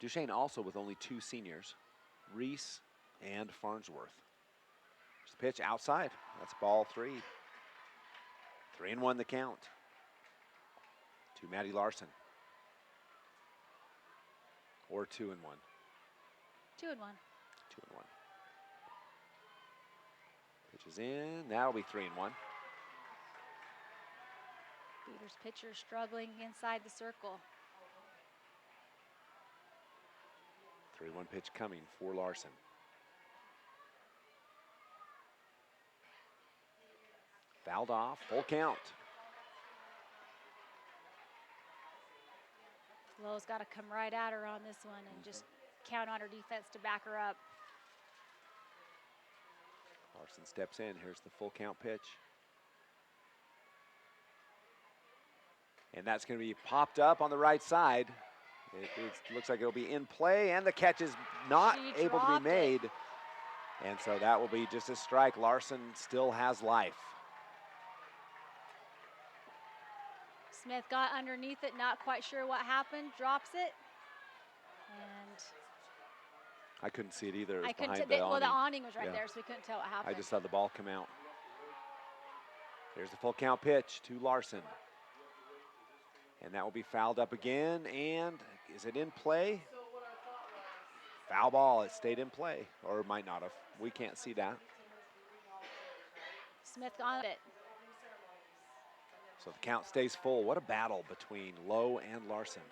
S1: Duchesne also with only 2 seniors, Reese and Farnsworth. There's the pitch outside. That's ball 3. 3-1 the count to Maddie Larson. Or 2-1.
S2: 2-1.
S1: 2-1. Pitch is in. That'll be 3-1.
S2: Beavers pitcher struggling inside the circle.
S1: 3-1 pitch coming for Larson. Fouled off, full count.
S2: Lowe's got to come right at her on this one and just count on her defense to back her up.
S1: Larson steps in. Here's the full count pitch. And that's going to be popped up on the right side. It looks like it'll be in play, and the catch is not able to be made. And so that will be just a strike. Larson still has life.
S2: Smith got underneath it, not quite sure what happened, drops it. And
S1: I couldn't see it either. It was
S2: I couldn't
S1: behind the awning.
S2: Well, the awning was right there, so we couldn't tell what happened.
S1: I just saw the ball come out. There's the full count pitch to Larson. And that will be fouled up again. And is it in play? Foul ball. It stayed in play, or it might not have. We can't see that.
S2: Smith got it.
S1: So the count stays full. What a battle between Lowe and Larson.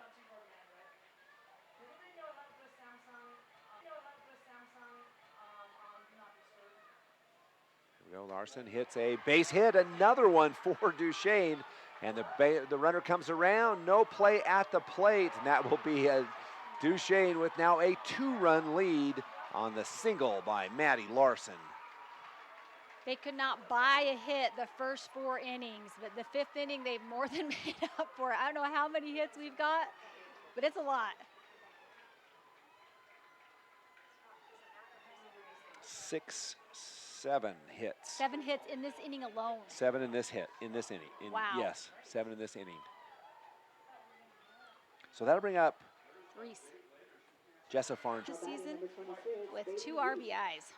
S1: we go. Larson hits a base hit, another one for 𝗬𝗧𝗓, and the runner comes around. No play at the plate, and that will be a 𝗬𝗧𝗓 with now a 2-run lead on the single by Maddie Larson.
S2: They could not buy a hit the first 4 innings, but the 5th inning they've more than made up for it. I don't know how many hits we've got, but it's a lot.
S1: 6, 7 hits.
S2: 7 hits in this inning alone.
S1: 7 in this inning.
S2: Wow.
S1: Yes, 7 in this inning. So that'll bring up 𝗬𝗧𝗓 Farns.
S2: this season with 2 RBIs.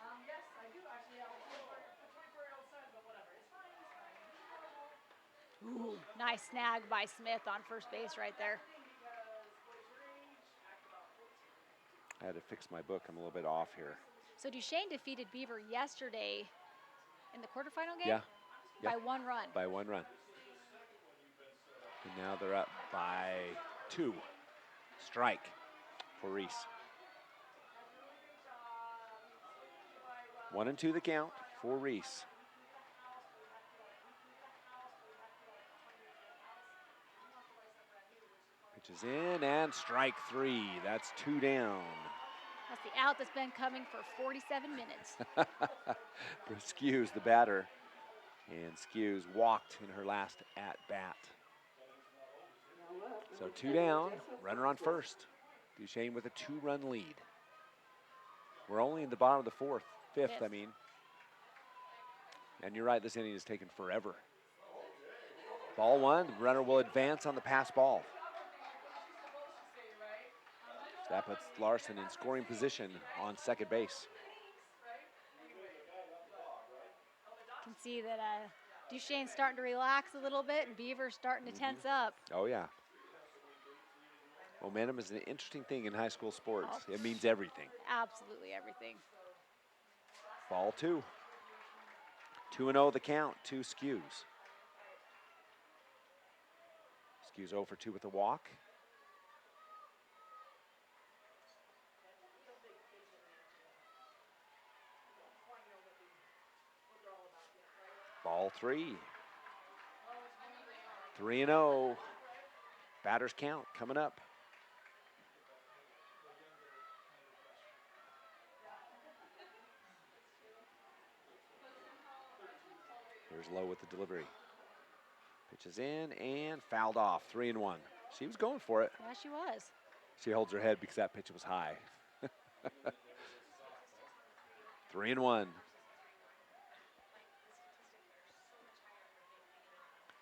S2: Ooh, nice snag by Smith on first base right there.
S1: I had to fix my book. I'm a little bit off here.
S2: So 𝗬𝗧𝗓 defeated Beaver yesterday in the quarterfinal game?
S1: Yeah.
S2: By
S1: Yep.
S2: 1 run.
S1: By 1 run. And now they're up by 2. Strike for Reese. 1-2 the count for Reese. Pitch is in and strike 3. That's 2 down.
S2: That's the out that's been coming for 47 minutes.
S1: For 𝗬𝗧, the batter. And 𝗬𝗧 walked in her last at-bat. So 2 down, runner on first. 𝗬𝗧𝗓 with a 2-run lead. We're only in the bottom of the 4th, 5th,
S2: Yes.
S1: I mean. And you're right, this inning has taken forever. Ball 1, the runner will advance on the pass ball. So that puts Larson in scoring position on second base.
S2: You can see that 𝗬𝗧𝗓's starting to relax a little bit and Beaver's starting to tense up.
S1: Oh, yeah. Momentum is an interesting thing in high school sports.
S2: Oh.
S1: It means everything.
S2: Absolutely everything.
S1: Ball 2. 2-0 the count to 𝗬𝗧. 𝗬𝗧 0 for 2 with a walk. Ball 3. 3-0. Batters count coming up. Here's Lowe with the delivery. Pitch is in and fouled off. 3-1. She was going for it.
S2: Yeah, she was.
S1: She holds her head because that pitch was high. 3-1.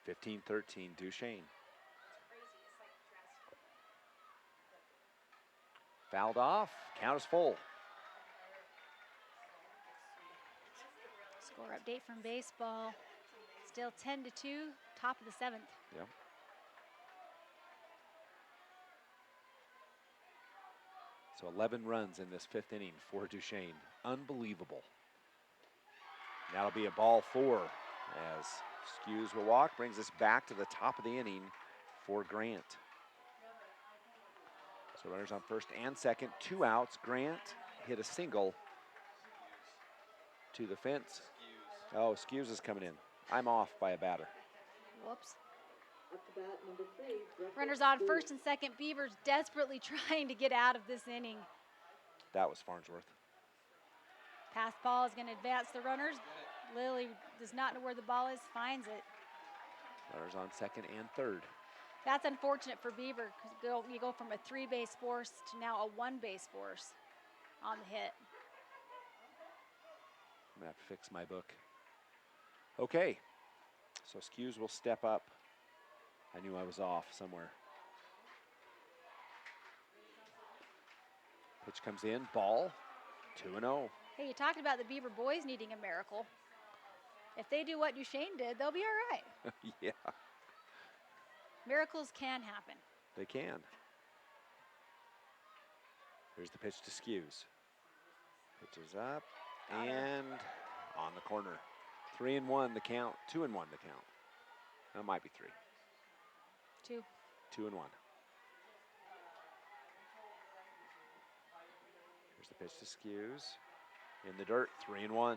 S1: 15-13, 𝗬𝗧𝗓. Fouled off. Count is full.
S2: Score update from baseball. Still 10-2, top of the 7th.
S1: Yep. So 11 runs in this 5th inning for 𝗬𝗧𝗓. Unbelievable. That'll be a ball 4 as 𝗬𝗧 will walk, brings us back to the top of the inning for Grant. So runners on first and second, 2 outs. Grant hit a single to the fence. Oh, 𝗬𝗧 is coming in. I'm off by a batter.
S2: Whoops.
S5: Up to bat, number 3.
S2: Runners on first and second. Beavers desperately trying to get out of this inning.
S1: That was Farnsworth.
S2: Pass ball is going to advance the runners. Lily does not know where the ball is, finds it.
S1: Runners on second and third.
S2: That's unfortunate for Beaver because you go from a 3-base force to now a 1-base force on the hit.
S1: I'm gonna have to fix my book. Okay, so 𝗬𝗧 will step up. I knew I was off somewhere. Pitch comes in, ball, 2-0.
S2: Hey, you talked about the Beaver boys needing a miracle. If they do what 𝗬𝗧𝗓 did, they'll be all right.
S1: Yeah,
S2: Miracles can happen.
S1: they can. Here's the pitch to 𝗬𝗧. Pitch is up and on the corner. 3-1 the count, 2-1 the count. That might be 3.
S2: 2.
S1: 2-1. Here's the pitch to 𝗬𝗧. In the dirt, 3-1.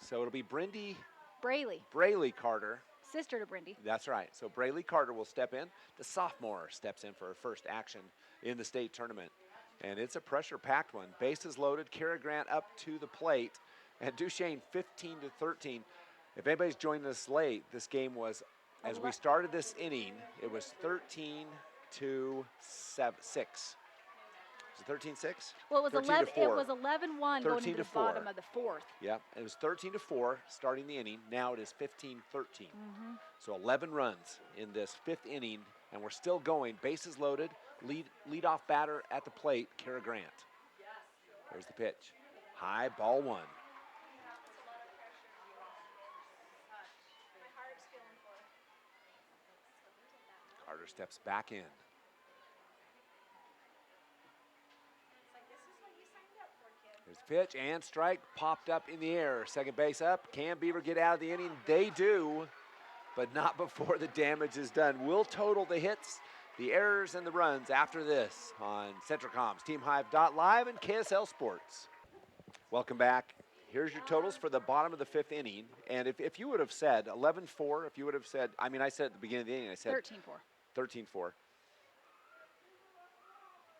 S1: So it'll be Brindy
S2: Braley,
S1: Carter.
S2: sister to Brindy.
S1: That's right. So Braley Carter will step in. The sophomore steps in for her first action in the state tournament. And it's a pressure-packed one. Bases loaded. Kara Grant up to the plate. And Duchesne 15-13. If anybody's joined us late, this game was, as we started this inning, it was 13-6. Was it 13-6?
S2: Well, it was 11. It
S1: 13-4.
S2: was 11-1 going into the
S1: 13-4.
S2: bottom of the fourth.
S1: Yep, it was 13-4 starting the inning. Now it is 15-13. So 11 runs in this fifth inning, and we're still going. Bases loaded. Lead-off batter at the plate, Kara Grant. There's the pitch. High, ball one. Carter steps back in. There's the pitch and strike popped up in the air. Second base up. Can Beaver get out of the inning? They do, but not before the damage is done. We'll total the hits, the errors, and the runs after this on Centricom's TeamHive.live and KSL Sports. Welcome back. Here's your totals for the bottom of the fifth inning. And if you would have said 11-4, if you would have said, I mean, I said at the beginning of the inning, I said
S2: 13-4.
S1: 13-4.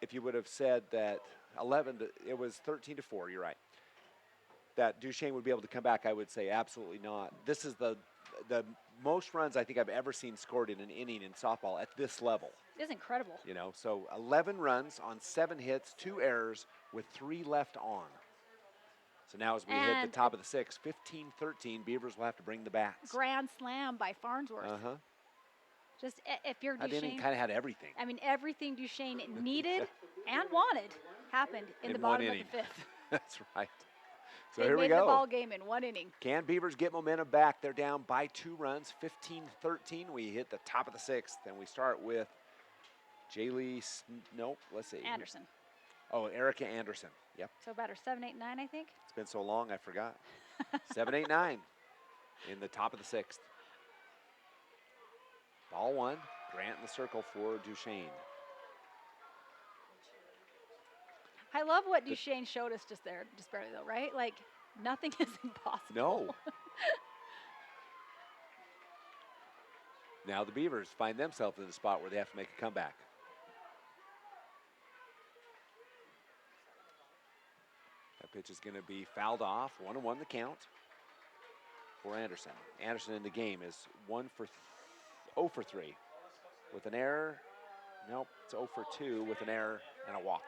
S1: If you would have said that it was 13-4, you're right, that Duchesne would be able to come back, I would say absolutely not. This is the most runs I think I've ever seen scored in an inning in softball at this level.
S2: It's incredible.
S1: You know, so 11 runs on 7 hits, 2 errors with 3 left on. So now as we hit the top of the sixth, 15-13, Beavers will have to bring the bats.
S2: Grand slam by Farnsworth. Just if you're
S1: That
S2: Duchesne.
S1: inning kind of had everything.
S2: I mean, everything Duchesne needed and wanted happened in the bottom of the fifth.
S1: That's right. So
S2: they
S1: here we
S2: made
S1: go.
S2: the ball game in 1 inning.
S1: Can Beavers get momentum back? They're down by 2 runs, 15-13. We hit the top of the sixth, and we start with let's see.
S2: Anderson.
S1: Oh, Erica Anderson. Yep.
S2: So batter 7, 8, 9, I think.
S1: It's been so long, I forgot. 7, 8, 9 in the top of the sixth. Ball one. Grant in the circle for Duchesne.
S2: I love what Duchesne showed us just barely though, right? Like, nothing is impossible.
S1: No. Now the Beavers find themselves in a spot where they have to make a comeback. That pitch is going to be fouled off. 1-1 the count for Anderson. Anderson in the game is 0 for 3 with an error. Nope, it's 0 for 2 with an error and a walk.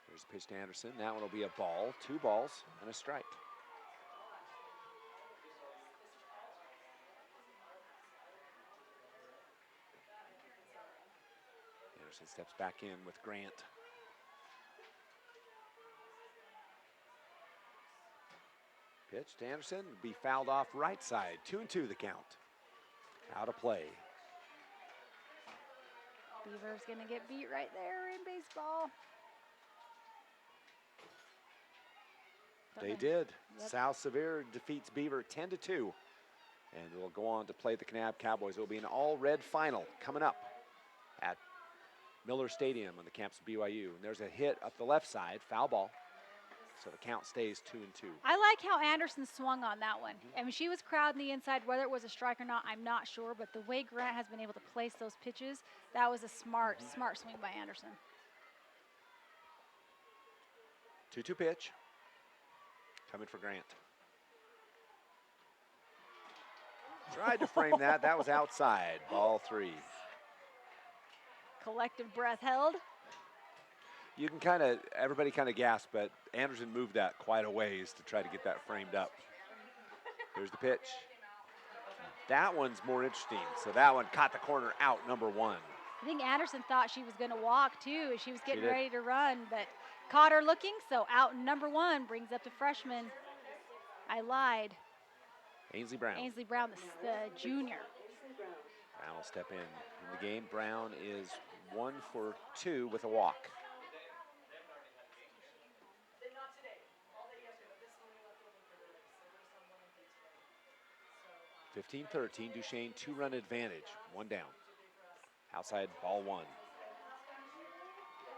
S1: There's a pitch to Anderson. That one will be a ball. 2 balls and a strike. Anderson steps back in with Grant. Pitch to Anderson, be fouled off right side. 2-2 the count. Out of play.
S2: Beaver's gonna get beat right there in baseball.
S1: They did.
S2: Yep.
S1: 𝗏𝗏𝗔𝗟𝗏 defeats Beaver 10-2. And will go on to play the Kanab Cowboys. It will be an all-red final coming up at Miller Stadium on the campus of BYU. And there's a hit up the left side, foul ball. So the count stays 2-2.
S2: I like how Anderson swung on that one. I mean, she was crowding the inside. Whether it was a strike or not, I'm not sure. But the way Grant has been able to place those pitches, that was a smart swing by Anderson.
S1: 2-2 pitch. Coming for Grant. Tried to frame that. That was outside. Ball 3.
S2: Collective breath held.
S1: You can everybody kind of gasped, but Anderson moved that quite a ways to try to get that framed up. Here's the pitch. That one's more interesting. So that one caught the corner out, number 1.
S2: I think Anderson thought she was going to walk too as she was getting
S1: did.
S2: ready to run, but caught her looking, so out number 1 brings up the freshman. I lied.
S1: Ainsley Brown.
S2: Ainsley Brown, the junior.
S1: Brown will step in the game. Brown is 1 for 2 with a walk. 15-13, Duchesne 2-run advantage, 1 down. Outside, ball 1.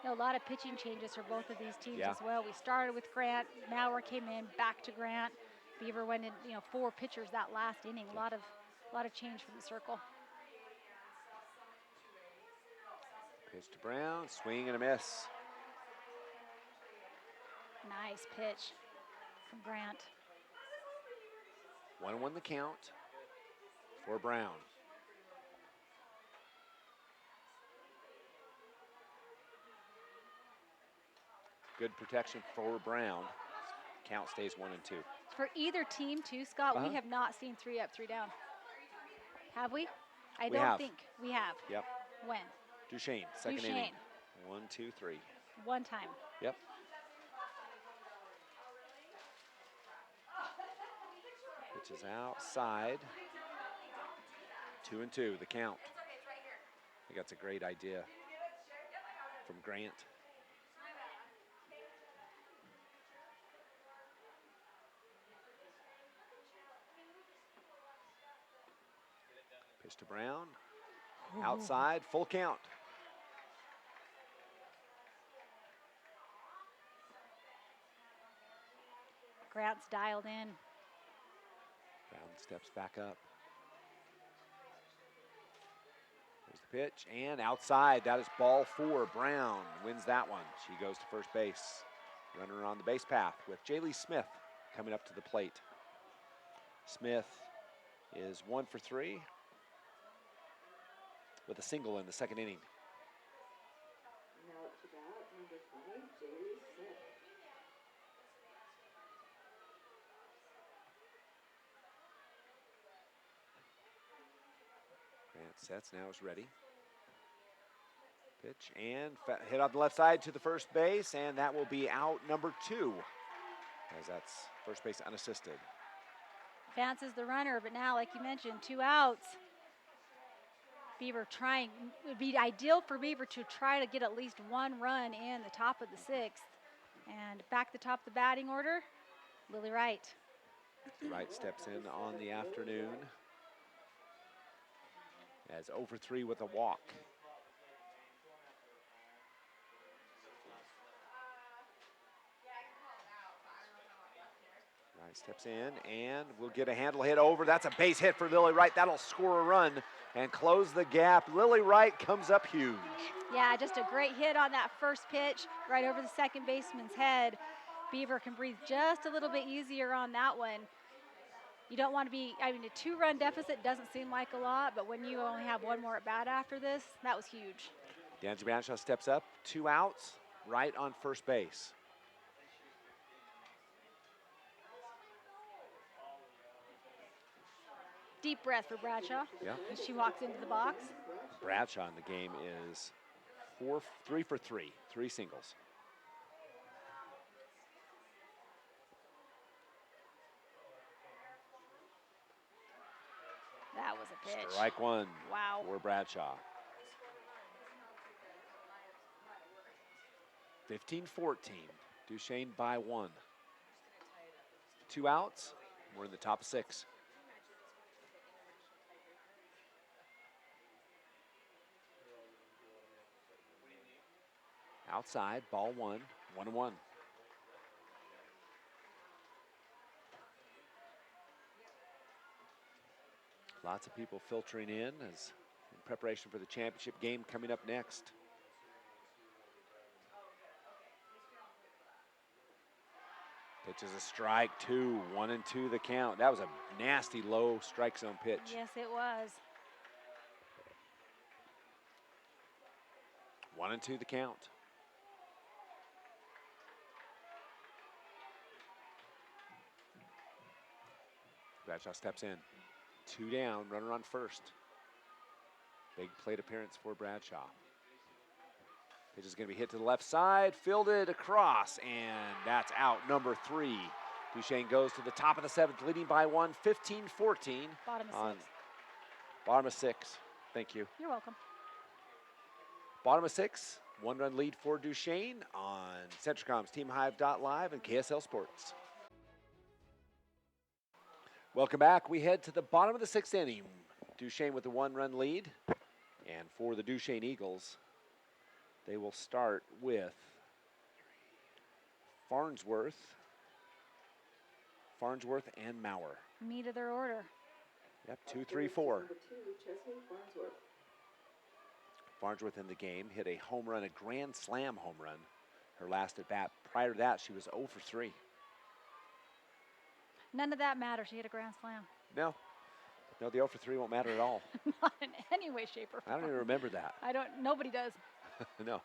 S2: A lot of pitching changes for both of these teams
S1: Yeah.
S2: as well. We started with Grant, Maurer came in, back to Grant. Beaver went in, 4 pitchers that last inning. A lot of change from the circle.
S1: Pitch to Brown, swing and a miss.
S2: Nice pitch from Grant.
S1: 1-1 the count for Brown. Good protection for Brown. Count stays 1-2.
S2: For either team too, Scott,
S1: Uh-huh.
S2: we have not seen 3 up, 3 down. Have we? I
S1: We
S2: don't
S1: have.
S2: think we have.
S1: Yep.
S2: When?
S1: Duchesne, second inning.
S2: Duchesne.
S1: 1, 2, 3.
S2: 1 time.
S1: Yep. Pitch is outside. 2-2, the count. I think that's a great idea from Grant. Pitch to Brown. Outside, full count.
S2: Grant's dialed in.
S1: Brown steps back up. There's the pitch, and outside, that is ball 4. Brown wins that one. She goes to first base. Runner on the base path with Jaylee Smith coming up to the plate. Smith is 1 for 3 with a single in the second inning.
S5: Now up to bat, number 20, Jaylee Smith.
S1: Grant sets, now is ready. Pitch and hit on the left side to the first base, and that will be out number 2, as that's first base unassisted.
S2: Advances the runner, but now, like you mentioned, 2 outs. Beaver trying, it would be ideal for Beaver to try to get at least 1 run in the top of the 6th. And back the top of the batting order, Lily Wright.
S1: Wright steps in on the afternoon as 0 for 3 with a walk. Wright steps in and we'll get a handle hit over. That's a base hit for Lily Wright. That'll score a run and close the gap. Lily Wright comes up huge.
S2: Yeah, just a great hit on that first pitch right over the second baseman's head. Beaver can breathe just a little bit easier on that one. You don't want to be, a 2-run deficit doesn't seem like a lot, but when you only have 1 more at bat after this, that was huge.
S1: D'Angelo Bradshaw steps up, 2 outs, right on first base.
S2: Deep breath for Bradshaw.
S1: Yeah.
S2: As she walks into the box.
S1: Bradshaw in the game is 3 for 3, 3 singles.
S2: That was a pitch.
S1: Strike 1
S2: Wow.
S1: for Bradshaw. 15-14, Duchesne by 1. 2 outs, we're in the top of 6. Outside, ball 1, 1-1. Lots of people filtering in as in preparation for the championship game coming up next. Pitch is a strike, 2, 1-2 the count. That was a nasty low strike zone pitch.
S2: Yes, it was.
S1: 1-2 the count. Bradshaw steps in. 2 down, runner on first. Big plate appearance for Bradshaw. Pitch is going to be hit to the left side, fielded across, and that's out, number 3. Duchesne goes to the top of the 7th, leading by 1, 15-14.
S2: Bottom of 6.
S1: Bottom of 6. Thank you.
S2: You're welcome.
S1: Bottom of 6, 1-run lead for Duchesne on Centricom's TeamHive.live and KSL Sports. Welcome back. We head to the bottom of the 6th inning. Duchesne with a 1-run lead. And for the Duchesne Eagles, they will start with Farnsworth and Maurer.
S2: Meat of their order.
S1: Yep, 2, 3, 4.
S5: Number 2, Chesney Farnsworth.
S1: Farnsworth in the game hit a home run, a grand slam home run, her last at bat. Prior to that, she was 0 for 3.
S2: None of that matters. She hit a grand slam.
S1: No, the 0 for 3 won't matter at all.
S2: Not in any way, shape, or form.
S1: I don't even remember that.
S2: Nobody does.
S1: No.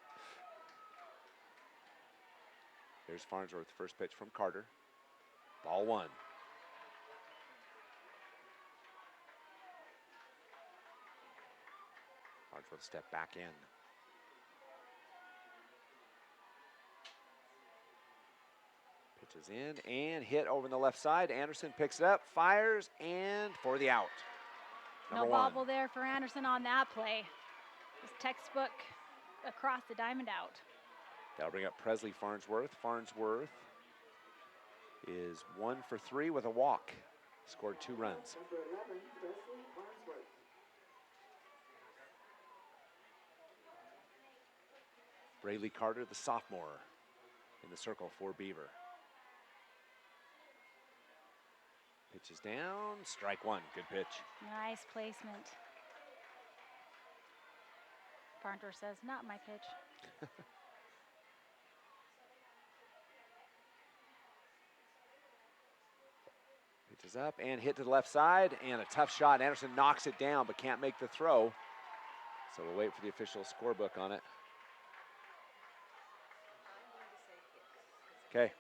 S1: There's Farnsworth, first pitch from Carter. Ball 1. Farnsworth step back in. Pitches in and hit over on the left side. Anderson picks it up, fires, and for the out.
S2: No bobble there for Anderson on that play. Just textbook across the diamond out.
S1: That'll bring up Presley Farnsworth. Farnsworth is 1 for 3 with a walk. Scored 2 runs.
S5: Number 11, Presley Farnsworth.
S1: Braylee Carter, the sophomore, in the circle for Beaver. Pitches down, strike 1, good pitch.
S2: Nice placement. Farnsworth says, not my pitch.
S1: Pitches up and hit to the left side, and a tough shot. Anderson knocks it down, but can't make the throw. So we'll wait for the official scorebook on it. Okay.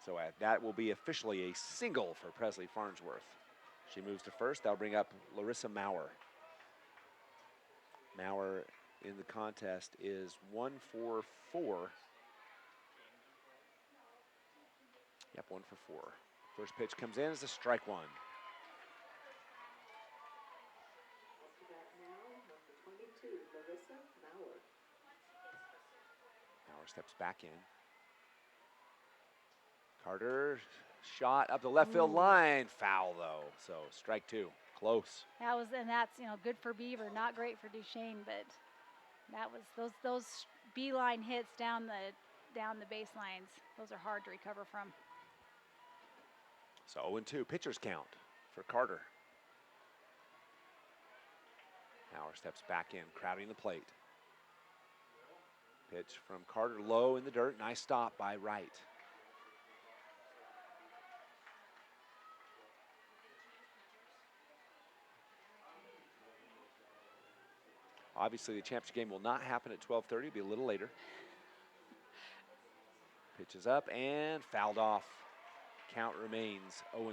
S1: So that will be officially a single for Presley Farnsworth. She moves to first. That'll bring up Larissa Maurer. Maurer in the contest is 1 for 4. Yep, 1 for 4. First pitch comes in as a strike 1.
S5: Up to bat now, number 22, Larissa Maurer.
S1: Maurer steps back in. Carter, shot up the left field line. Foul, though. So strike 2. Close.
S2: That's good for Beaver, not great for Duchesne, but that was those beeline hits down the baselines. Those are hard to recover from.
S1: So 0-2, pitcher's count for Carter. Maurer steps back in, crowding the plate. Pitch from Carter low in the dirt. Nice stop by Wright. Obviously, the championship game will not happen at 12:30. It'll be a little later. Pitches up and fouled off. Count remains 0-2.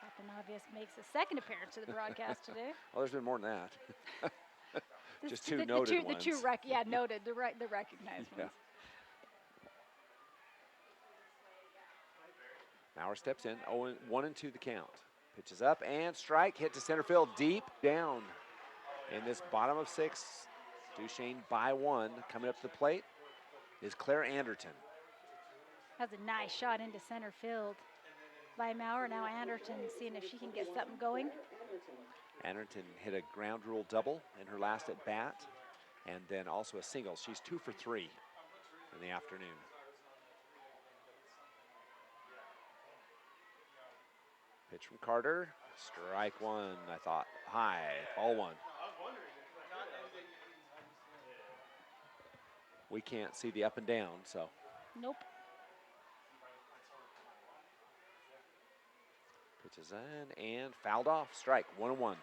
S2: Captain Obvious makes a second appearance to the broadcast today.
S1: Well, there's been more than that. Just 2
S2: the
S1: noted
S2: two,
S1: ones.
S2: The 2 noted, the recognized
S1: Yeah.
S2: ones.
S1: Maurer steps in, 1-2 the count. Pitches up and strike, hit to center field, deep down. In this bottom of 6, Duchesne by 1. Coming up to the plate is Claire Anderton.
S2: That's a nice shot into center field by Maurer. Now Anderton seeing if she can get something going.
S1: Anderton hit a ground rule double in her last at bat, and then also a single. She's 2 for 3 in the afternoon. Pitch from Carter, strike 1, I thought. High, ball 1. We can't see the up and down, so.
S2: Nope.
S1: Pitches in and fouled off. Strike, 1-1.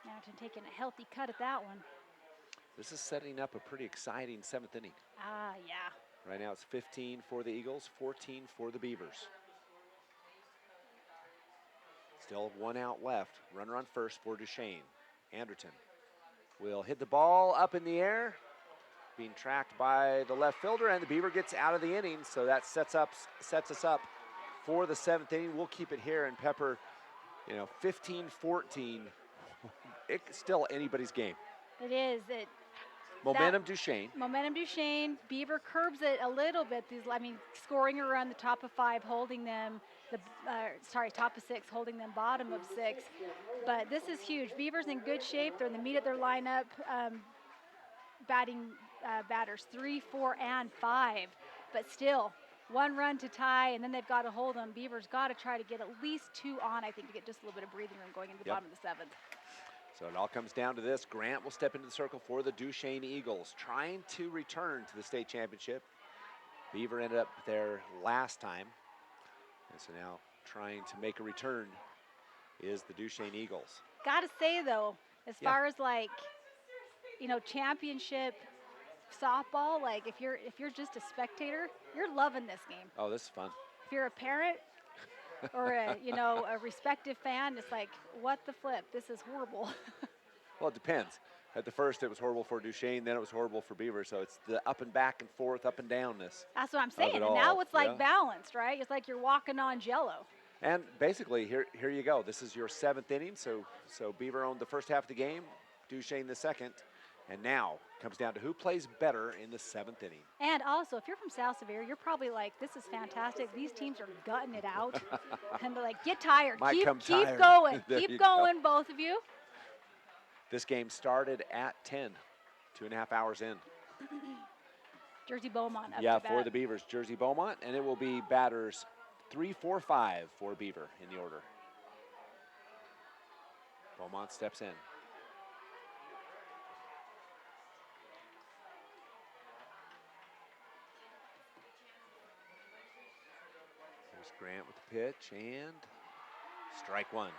S2: Anderton taking a healthy cut at that one.
S1: This is setting up a pretty exciting 7th inning.
S2: Ah, yeah.
S1: Right now it's 15 for the Eagles, 14 for the Beavers. Still 1 out left. Runner on first for Duchesne. Anderton will hit the ball up in the air, being tracked by the left fielder, and the Beaver gets out of the inning, so that sets us up for the 7th inning. We'll keep it here, and Pepper, 15-14. It's still anybody's game.
S2: It is.
S1: Momentum Duchesne.
S2: Momentum Duchesne. Beaver curbs it a little bit. Scoring around the top of 5, holding them, top of 6, holding them bottom of 6. But this is huge. Beaver's in good shape. They're in the meat of their lineup, batting batters 3, 4, and 5. But still, 1 run to tie, and then they've got to hold them. Beaver's got to try to get at least 2 on, I think, to get just a little bit of breathing room going into the bottom of the 7th.
S1: So it all comes down to this. Grant will step into the circle for the Duchesne Eagles, trying to return to the state championship. Beaver ended up there last time. And so now trying to make a return is the Duchesne Eagles.
S2: Gotta say though, as far as championship softball, if you're just a spectator, you're loving this game.
S1: Oh, this is fun.
S2: If you're a parent or a respective fan, it's like, what the flip? This is horrible.
S1: Well, it depends. At the first, it was horrible for Duchesne, then it was horrible for Beaver. So it's the up and back and forth, up and downness.
S2: That's what I'm saying. And now it's balanced, right? It's like you're walking on jello.
S1: And basically, here you go. This is your 7th inning. So Beaver owned the first half of the game, Duchesne the second. And now comes down to who plays better in the 7th inning.
S2: And also, if you're from South Severe, you're probably like, this is fantastic. These teams are gutting it out. And they're like, get tired. Keep going. Keep going, both of you.
S1: This game started at 10, 2.5 hours in.
S2: Jersey Beaumont up
S1: Yeah,
S2: to bat.
S1: for the Beavers, Jersey Beaumont. And it will be batters 3, 4, 5 for Beaver in the order. Beaumont steps in. Grant with the pitch, and strike 1.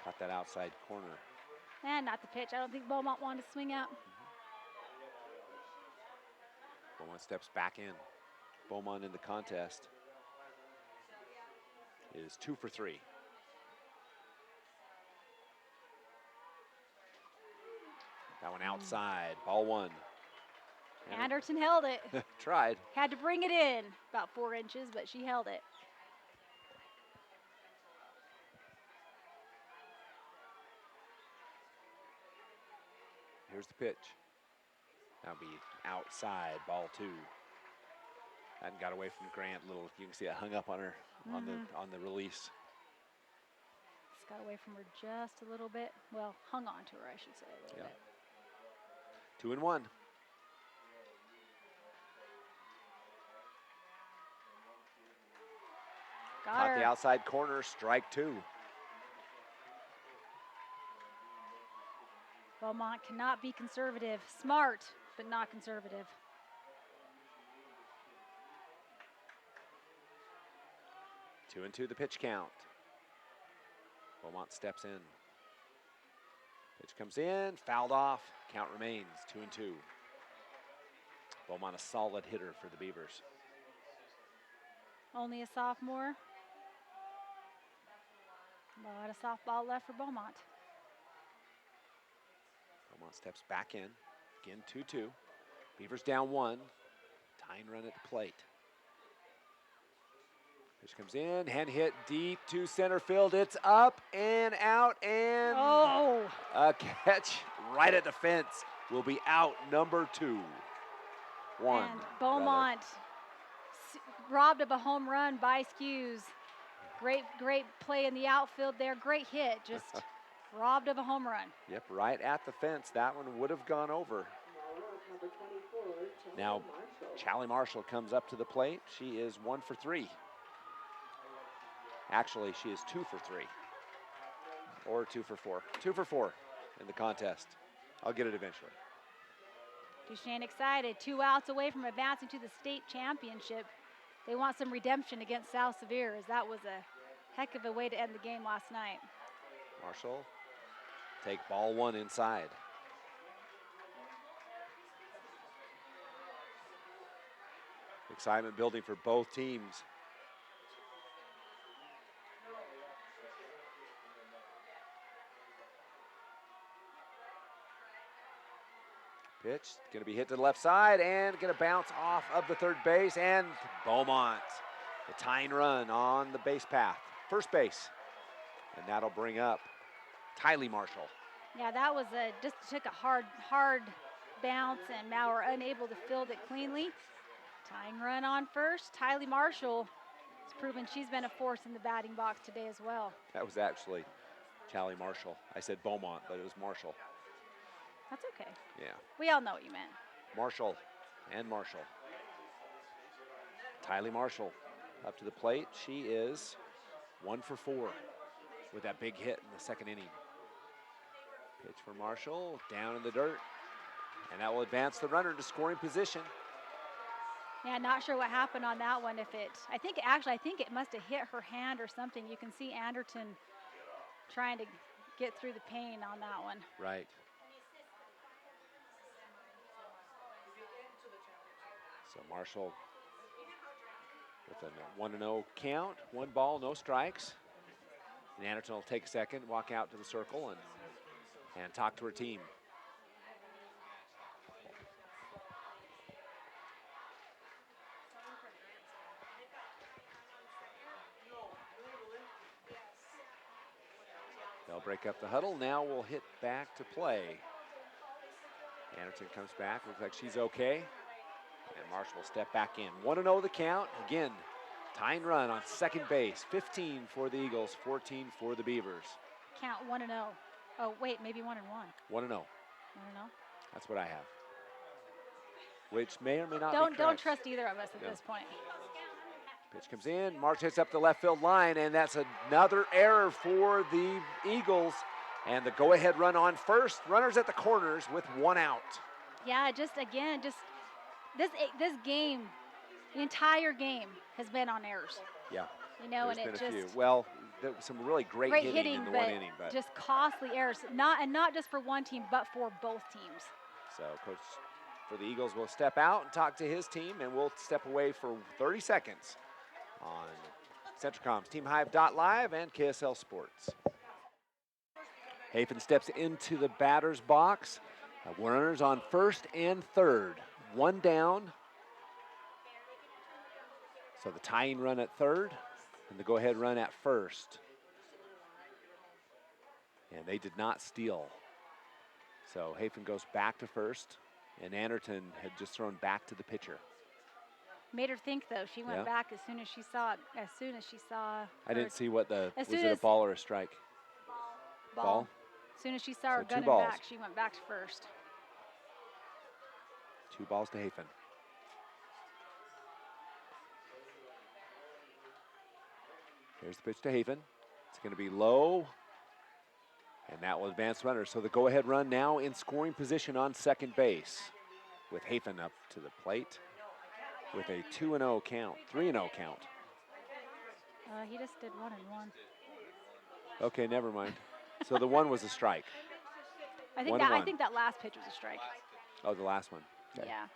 S1: Caught that outside corner.
S2: And not the pitch. I don't think Beaumont wanted to swing out.
S1: Beaumont steps back in. Beaumont in the contest is 2 for 3. That one outside, ball 1.
S2: Anderton held it.
S1: Tried.
S2: Had to bring it in about 4 inches, but she held it.
S1: Here's the pitch. That'll be outside, ball 2. Hadn't got away from Grant. You can see it hung up on her on the release.
S2: Just got away from her just a little bit. Well, hung on to her, I should say, a little bit.
S1: 2 and 1. Caught the outside corner, strike 2.
S2: Beaumont cannot be conservative. Smart, but not conservative.
S1: Two and 2 the pitch count. Beaumont steps in. Pitch comes in, fouled off. Count remains 2 and 2. Beaumont a solid hitter for the Beavers.
S2: Only a sophomore. A lot of softball left for Beaumont.
S1: Beaumont steps back in. Again, 2-2. Beavers down 1. Tying run at the plate. Pitch comes in, hand hit deep to center field. It's up and out, and a catch right at the fence. Will be out, number 2. 1.
S2: And Beaumont robbed of a home run by 𝗎𝗍. Great play in the outfield there. Great hit, just robbed of a home run.
S1: Yep, right at the fence. That one would have gone over. Now, Charlie Marshall comes up to the plate. She is 1 for 3. Actually, she is 2 for 3. Or 2 for 4. 2 for 4 in the contest. I'll get it eventually.
S2: Duchesne excited. 2 outs away from advancing to the state championship. They want some redemption against South Severe, as that was a heck of a way to end the game last night.
S1: Marshall take ball 1 inside. Excitement building for both teams. Pitch going to be hit to the left side and going to bounce off of the third base, and Beaumont, the tying run on the base path, first base. And that'll bring up 𝗦𝗨𝗧𝗔𝗟𝗍.
S2: Yeah, that was just took a hard bounce, and Maurer unable to field it cleanly. Tying run on first. 𝗦𝗨𝗧𝗔𝗟𝗍 has proven she's been a force in the batting box today as well.
S1: That was actually 𝗦𝗨𝗧𝗔𝗟𝗍. I said Beaumont, but it was Marshall.
S2: That's okay.
S1: Yeah.
S2: We all know what you meant.
S1: Marshall and Marshall. 𝗦𝗨𝗧𝗔𝗟𝗍 up to the plate. She is 1 for 4 with that big hit in the second inning. Pitch for Marshall, down in the dirt. And that will advance the runner to scoring position.
S2: Yeah, not sure what happened on that one. I think it must have hit her hand or something. You can see Anderton trying to get through the pain on that one.
S1: Right. So Marshall with a 1-0 count, 1 ball, no strikes. And Anderton will take a second, walk out to the circle and talk to her team. They'll break up the huddle. Now we'll hit back to play. Anderton comes back, looks like she's okay. And Marshall will step back in. 1-0 the count. Again, tying run on second base. 15 for the Eagles, 14 for the Beavers.
S2: Count 1-0. Oh, wait, maybe 1-1.
S1: 1-0.
S2: 1-0.
S1: That's what I have. Which may or may not be
S2: Don't trust either of us at this point.
S1: Pitch comes in, March hits up the left field line, and that's another error for the Eagles. And the go-ahead run on first. Runners at the corners with 1 out.
S2: Yeah, this game, the entire game has been on errors.
S1: Yeah.
S2: You know,
S1: There's
S2: and
S1: been
S2: it
S1: a
S2: just
S1: few. Well, there was some really great hitting in the one inning, but
S2: just costly errors. Not just for one team, but for both teams.
S1: So Coach for the Eagles will step out and talk to his team, and we'll step away for 30 seconds on Centricom's TeamHive.live and KSL Sports. Hafen steps into the batter's box. Runners on first and third. 1 down. So the tying run at third and the go-ahead run at first. And they did not steal. So Hafen goes back to first, and Anderton had just thrown back to the pitcher.
S2: Made her think, though. She went back as soon as she saw.
S1: I didn't see what was it a
S2: as
S1: ball or a strike? Ball.
S2: As soon as she saw her
S1: So 2
S2: gunning
S1: balls.
S2: back, she went back to first.
S1: 2 balls to Hafen. Here's the pitch to Hafen. It's going to be low, and that will advance runner. So the go-ahead run now in scoring position on second base with Hafen up to the plate with a 2-0 count, 3-0 count.
S2: He just did 1-1.
S1: Okay, never mind. So the 1 was a strike.
S2: I think that last pitch was a strike.
S1: Oh, the last one. Okay.
S2: Yeah.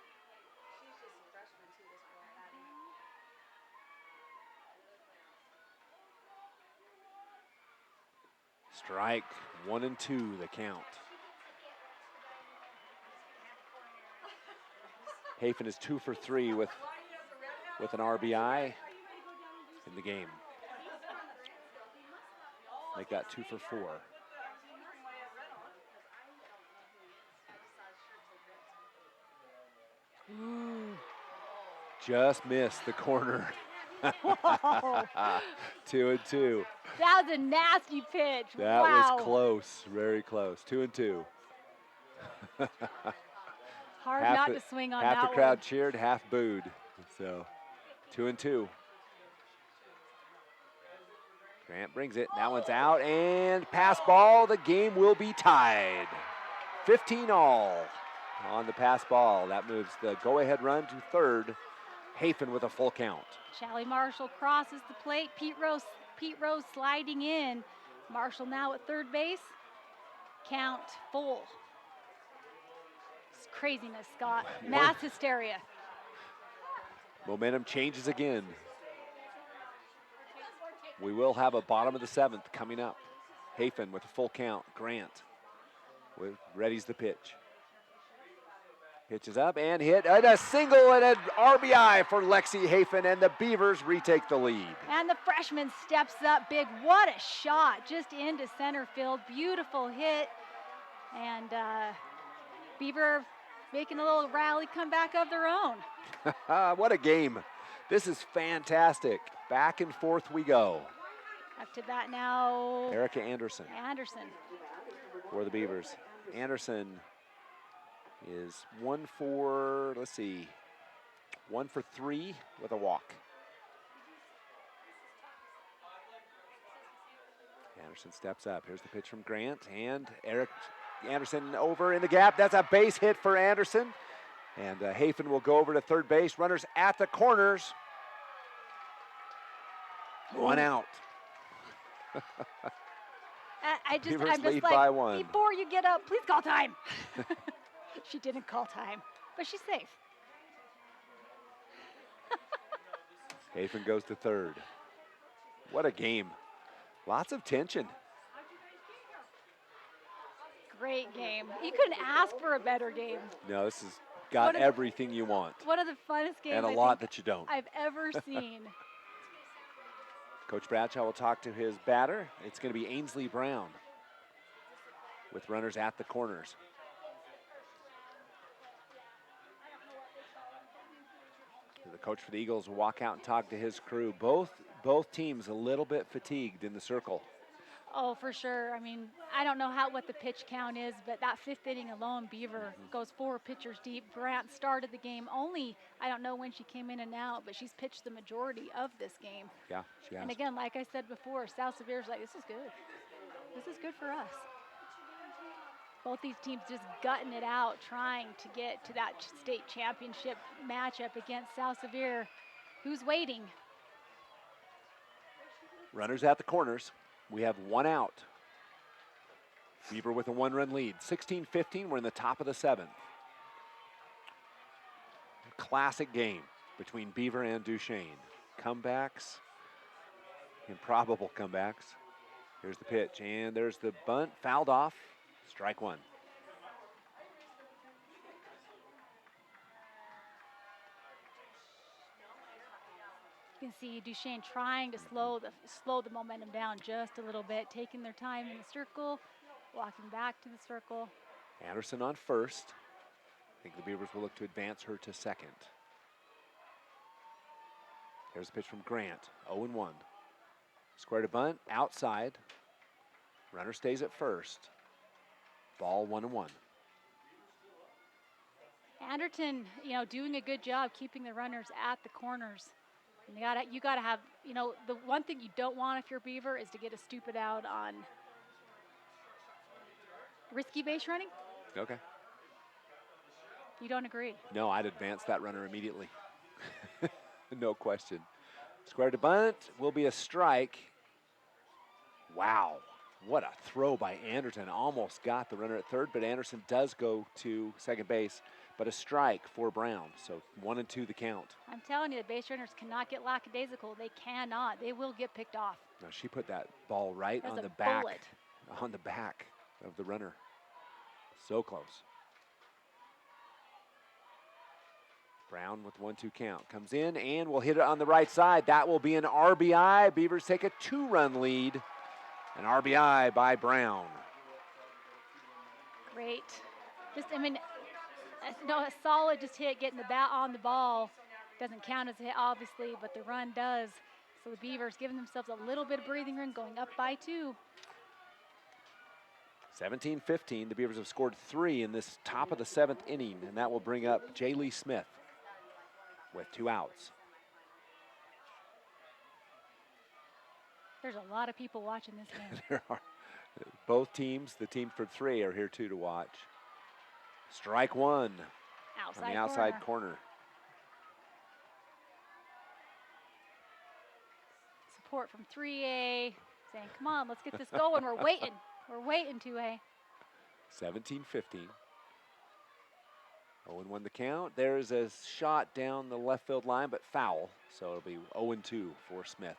S1: Strike 1 and 2, the count. Hafen is 2 for 3 with an RBI in the game. They got 2 for 4. Just missed the corner.
S2: Whoa.
S1: 2 and 2.
S2: That was a nasty pitch.
S1: That
S2: wow.
S1: was close, very close. 2 and 2.
S2: Hard not to swing on that one.
S1: Half the crowd cheered, half booed. So 2 and 2. Grant brings it. That one's out and pass ball. The game will be tied. 15 all on the pass ball. That moves the go-ahead run to third. Hafen with a full count.
S2: Shelly Marshall crosses the plate. Pete Rose sliding in. Marshall now at third base. Count full. It's craziness, Scott. Mass hysteria.
S1: Momentum changes again. We will have a bottom of the 7th coming up. Hafen with a full count. Grant readies the pitch. Pitches up and hit, and a single and an RBI for 𝗦𝗧𝗧𝗧𝗧𝗧, and the Beavers retake the lead.
S2: And the freshman steps up big. What a shot, just into center field. Beautiful hit. And Beaver making a little rally comeback of their own.
S1: What a game. This is fantastic. Back and forth we go.
S2: Up to bat now.
S1: Erica Anderson
S2: Anderson.
S1: for the Beavers. Anderson is 1 for 3 with a walk. Anderson steps up. Here's the pitch from Grant, and Eric Anderson over in the gap. That's a base hit for Anderson. And Hafen will go over to third base. Runners at the corners. 1 out.
S2: I'm
S1: Beavers
S2: just
S1: lead
S2: like,
S1: by 1.
S2: before you get up, please call time. She didn't call time, but she's safe.
S1: Hafen goes to third. What a game. Lots of tension.
S2: Great game. You couldn't ask for a better game.
S1: No, this has got everything you want.
S2: One of the funnest games
S1: And a
S2: I
S1: lot
S2: think
S1: that you don't.
S2: I've ever seen.
S1: Coach Bradshaw will talk to his batter. It's going to be Ainsley Brown with runners at the corners. The coach for the Eagles will walk out and talk to his crew. Both teams a little bit fatigued in the circle.
S2: Oh, for sure. I mean, I don't know what the pitch count is, but that 5th inning alone, Beaver goes 4 pitchers deep. Grant started the game only, I don't know when she came in and out, but she's pitched the majority of this game.
S1: Yeah, she has.
S2: And again, like I said before, 𝗏𝗏𝗃𝗏's like, this is good. This is good for us. Both these teams just gutting it out, trying to get to that state championship matchup against 𝗏𝗏𝗃𝗏, who's waiting.
S1: Runners at the corners. We have 1 out. Beaver with a 1-run lead. 16-15, we're in the top of the 7th. Classic game between Beaver and Duchesne. Comebacks, improbable comebacks. Here's the pitch, and there's the bunt, fouled off. Strike 1.
S2: You can see Duchesne trying to slow the momentum down just a little bit, taking their time in the circle, walking back to the circle.
S1: Anderson on first. I think the Beavers will look to advance her to second. Here's the pitch from Grant, 0-1. Square to bunt, outside. Runner stays at first. Ball 1-1.
S2: Anderton, doing a good job keeping the runners at the corners. And you gotta have, the one thing you don't want if you're Beaver is to get a stupid out on risky base running.
S1: Okay.
S2: You don't agree?
S1: No, I'd advance that runner immediately. No question. Square to bunt will be a strike. Wow, what a throw by Anderson. Almost got the runner at third, but Anderson does go to second base. But a strike for Brown, so 1-2 the count.
S2: I'm telling you, the base runners cannot get lackadaisical. They cannot. They will get picked off.
S1: Now she put that ball right
S2: That's
S1: on
S2: a
S1: the back,
S2: bullet.
S1: on the back of the runner. So close. Brown with 1-2 count. Comes in and will hit it on the right side. That will be an RBI. Beavers take a 2-run lead. An RBI by Brown.
S2: Great. A solid just hit, getting the bat on the ball. Doesn't count as a hit, obviously, but the run does. So the Beavers giving themselves a little bit of breathing room, going up by 2.
S1: 17-15, the Beavers have scored 3 in this top of the 7th inning, and that will bring up 𝗟𝗟 Smith with 2 outs.
S2: There's a lot of people watching this game.
S1: There are. Both teams, the team for 3 are here too to watch. Strike 1 on the outside corner.
S2: Support from 3A saying, come on, let's get this going. We're waiting. We're waiting, 2A.
S1: 17-15. 0-1 the count. There's a shot down the left field line, but foul. So it'll be 0-2 for Smith.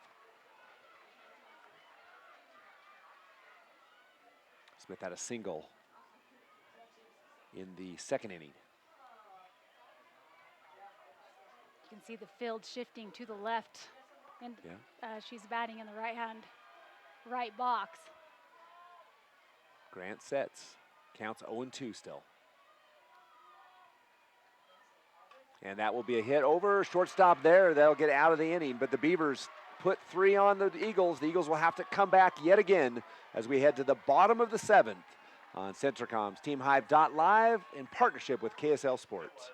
S1: Smith had a single in the 2nd inning.
S2: You can see the field shifting to the left, and she's batting in the right box.
S1: Grant sets. Counts 0-2 still. And that will be a hit over. Shortstop there. They'll get out of the inning. But the Beavers put 3 on the Eagles. The Eagles will have to come back yet again as we head to the bottom of the 7th on Centricom's TeamHive.live in partnership with KSL Sports.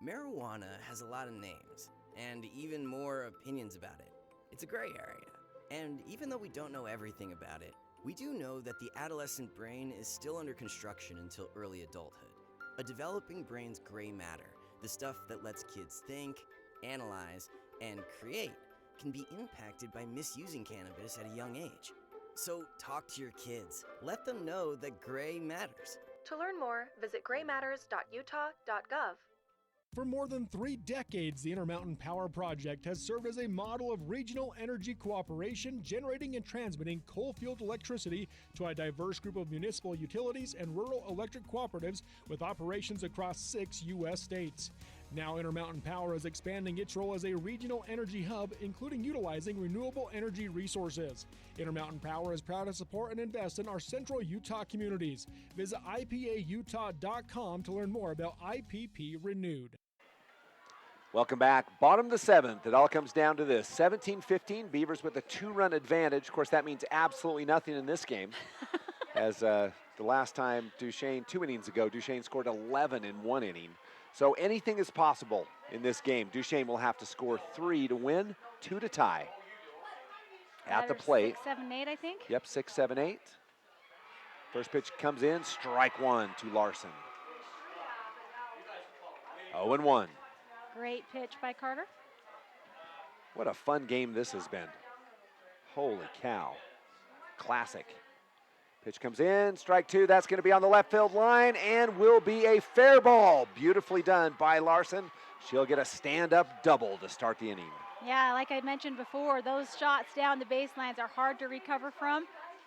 S6: Marijuana has a lot of names and even more opinions about it. It's a gray area. And even though we don't know everything about it, we do know that the adolescent brain is still under construction until early adulthood. A developing brain's gray matter, the stuff that lets kids think, analyze, and create, can be impacted by misusing cannabis at a young age. So talk to your kids. Let them know that gray matters.
S7: To learn more, visit graymatters.utah.gov.
S4: For more than 3 decades, the Intermountain Power Project has served as a model of regional energy cooperation, generating and transmitting coal-fueled electricity to a diverse group of municipal utilities and rural electric cooperatives with operations across 6 U.S. states. Now Intermountain Power is expanding its role as a regional energy hub, including utilizing renewable energy resources. Intermountain Power is proud to support and invest in our central Utah communities. Visit ipautah.com to learn more about IPP Renewed.
S1: Welcome back. Bottom of the 7th. It all comes down to this. 17-15, Beavers with a 2-run advantage. Of course, that means absolutely nothing in this game. As the last time Duchesne, 2 innings ago, Duchesne scored 11 in 1 inning. So anything is possible in this game. Duchesne will have to score 3 to win, 2 to tie. At the plate.
S2: 6, 7, 8, I think.
S1: Yep, 6, 7, 8. First pitch comes in, strike 1 to Larson. 0-1.
S2: Great pitch by Carter.
S1: What a fun game this has been. Holy cow. Classic. Pitch comes in, strike 2. That's going to be on the left field line and will be a fair ball. Beautifully done by Larson. She'll get a stand-up double to start the inning.
S2: Yeah, like I mentioned before, those shots down the baselines are hard to recover from.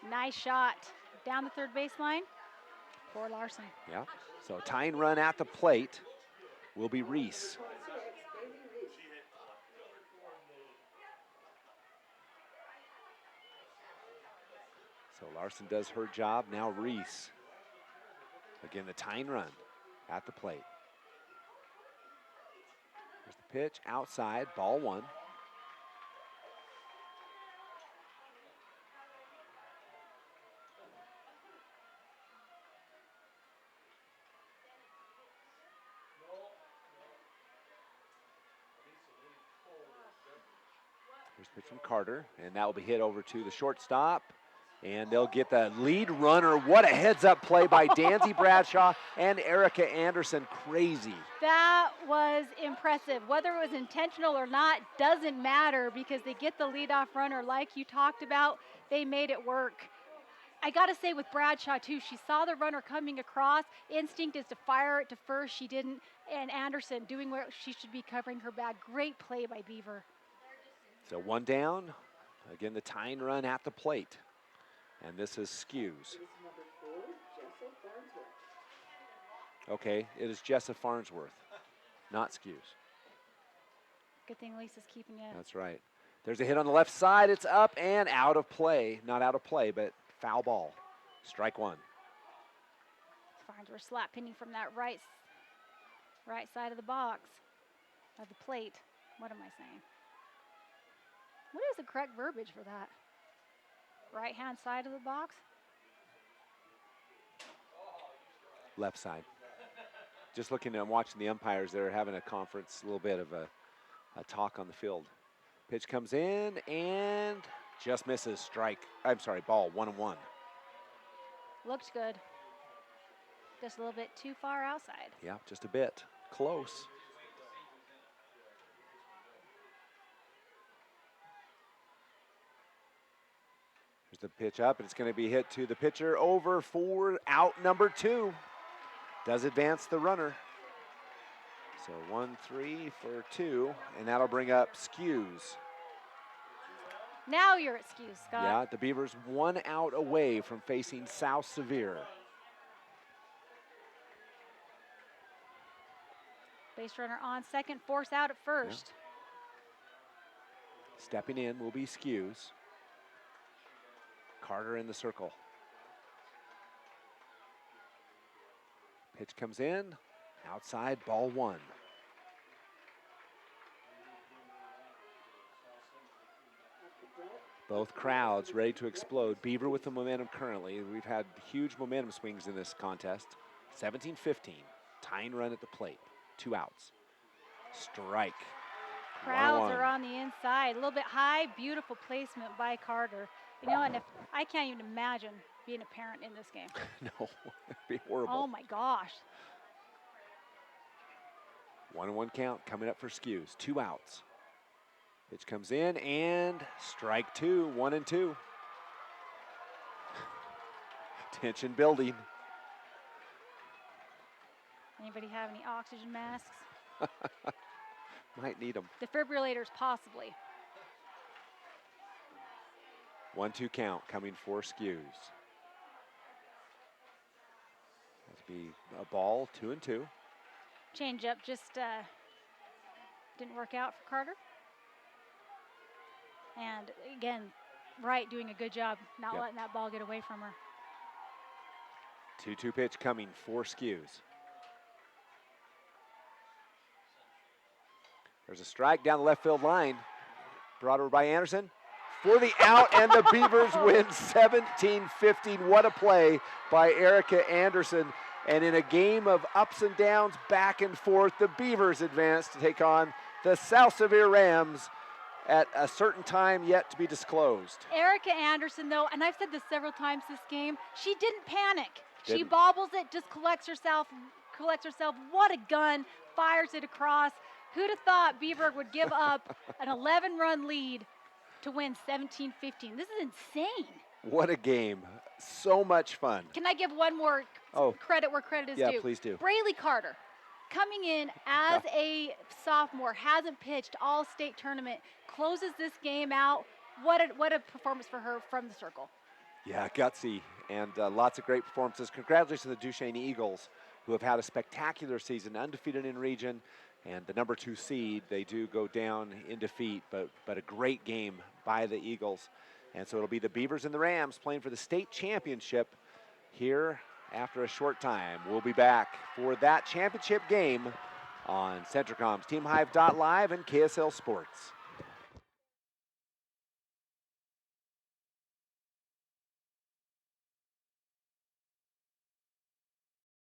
S2: Nice shot down the third baseline for Larson.
S1: Yeah, so tying run at the plate will be Reese. So Larson does her job. Now Reese. Again, the tying run at the plate. Here's the pitch outside, ball 1. Here's the pitch from Carter, and that will be hit over to the shortstop. And they'll get the lead runner. What a heads-up play by Danzy Bradshaw and Erica Anderson. Crazy.
S2: That was impressive. Whether it was intentional or not doesn't matter because they get the leadoff runner like you talked about. They made it work. I got to say with Bradshaw, too, she saw the runner coming across. Instinct is to fire it to first. She didn't. And Anderson doing what she should be, covering her bag. Great play by Beaver.
S1: So 1 down. Again, the tying run at the plate. And this is Skews. Okay, it is Jessa Farnsworth, not Skews.
S2: Good thing Lisa's keeping it.
S1: That's right. There's a hit on the left side. It's up and out of play. Not out of play, but foul ball. Strike 1.
S2: Farnsworth slap pinning from that right side of the box, of the plate. What am I saying? What is the correct verbiage for that? Right-hand side of the box?
S1: Left side. Just looking and watching the umpires, they're having a conference, a little bit of a talk on the field. Pitch comes in and just misses. Ball 1-1.
S2: Looked good. Just a little bit too far outside.
S1: Yeah, just a bit. Close. Here's the pitch up, and it's going to be hit to the pitcher over for out number 2. Does advance the runner. So 1-3 for 2, and that'll bring up Skews.
S2: Now you're at Skews, Scott.
S1: Yeah, the Beavers 1 out away from facing South Sevier.
S2: Base runner on second, force out at first.
S1: Stepping in will be 𝗬𝗎𝗍𝗍. Carter in the circle. Pitch comes in, outside, ball 1. Both crowds ready to explode. Beaver with the momentum currently. We've had huge momentum swings in this contest. 17-15, tying run at the plate. 2 outs. Strike.
S2: Crowds are on the inside, a little bit high, beautiful placement by Carter. You know, and if I can't even imagine being a parent in this game.
S1: No, it'd be horrible.
S2: Oh my gosh.
S1: 1-1 count coming up for 𝗬𝗎𝗍. 2 outs. Pitch comes in and strike 2, 1-2. Tension building.
S2: Anybody have any oxygen masks?
S1: Might need them.
S2: Defibrillators possibly.
S1: 1-2 count coming for 𝗬𝗎𝗍. That'll be a ball, 2-2.
S2: Change up just didn't work out for Carter. And again, Wright doing a good job not letting that ball get away from her.
S1: 2-2 pitch coming for 𝗬𝗎𝗍. There's a strike down the left field line. Brought over by Anderson for the out, and the Beavers win 17-15. What a play by Erica Anderson. And in a game of ups and downs, back and forth, the Beavers advance to take on the 𝗏𝗏𝗎𝗓 at a certain time yet to be disclosed.
S2: Erica Anderson, though, and I've said this several times this game, she didn't panic. She
S1: Didn't.
S2: bobbles it, just collects herself. What a gun, fires it across. Who'd have thought Beaver would give up an 11-run lead to win 17-15? This is insane.
S1: What a game. So much fun.
S2: Can I give one more credit where credit is due?
S1: Yeah, please do.
S2: Braylee Carter, coming in as a sophomore, hasn't pitched all state tournament, closes this game out. What a performance for her from the circle.
S1: Yeah, gutsy, and lots of great performances. Congratulations to the Duchesne Eagles, who have had a spectacular season, undefeated in region, and the number 2 seed. They do go down in defeat, but a great game by the Eagles. And so it'll be the Beavers and the Rams playing for the state championship here after a short time. We'll be back for that championship game on Centricom's TeamHive.live and KSL Sports.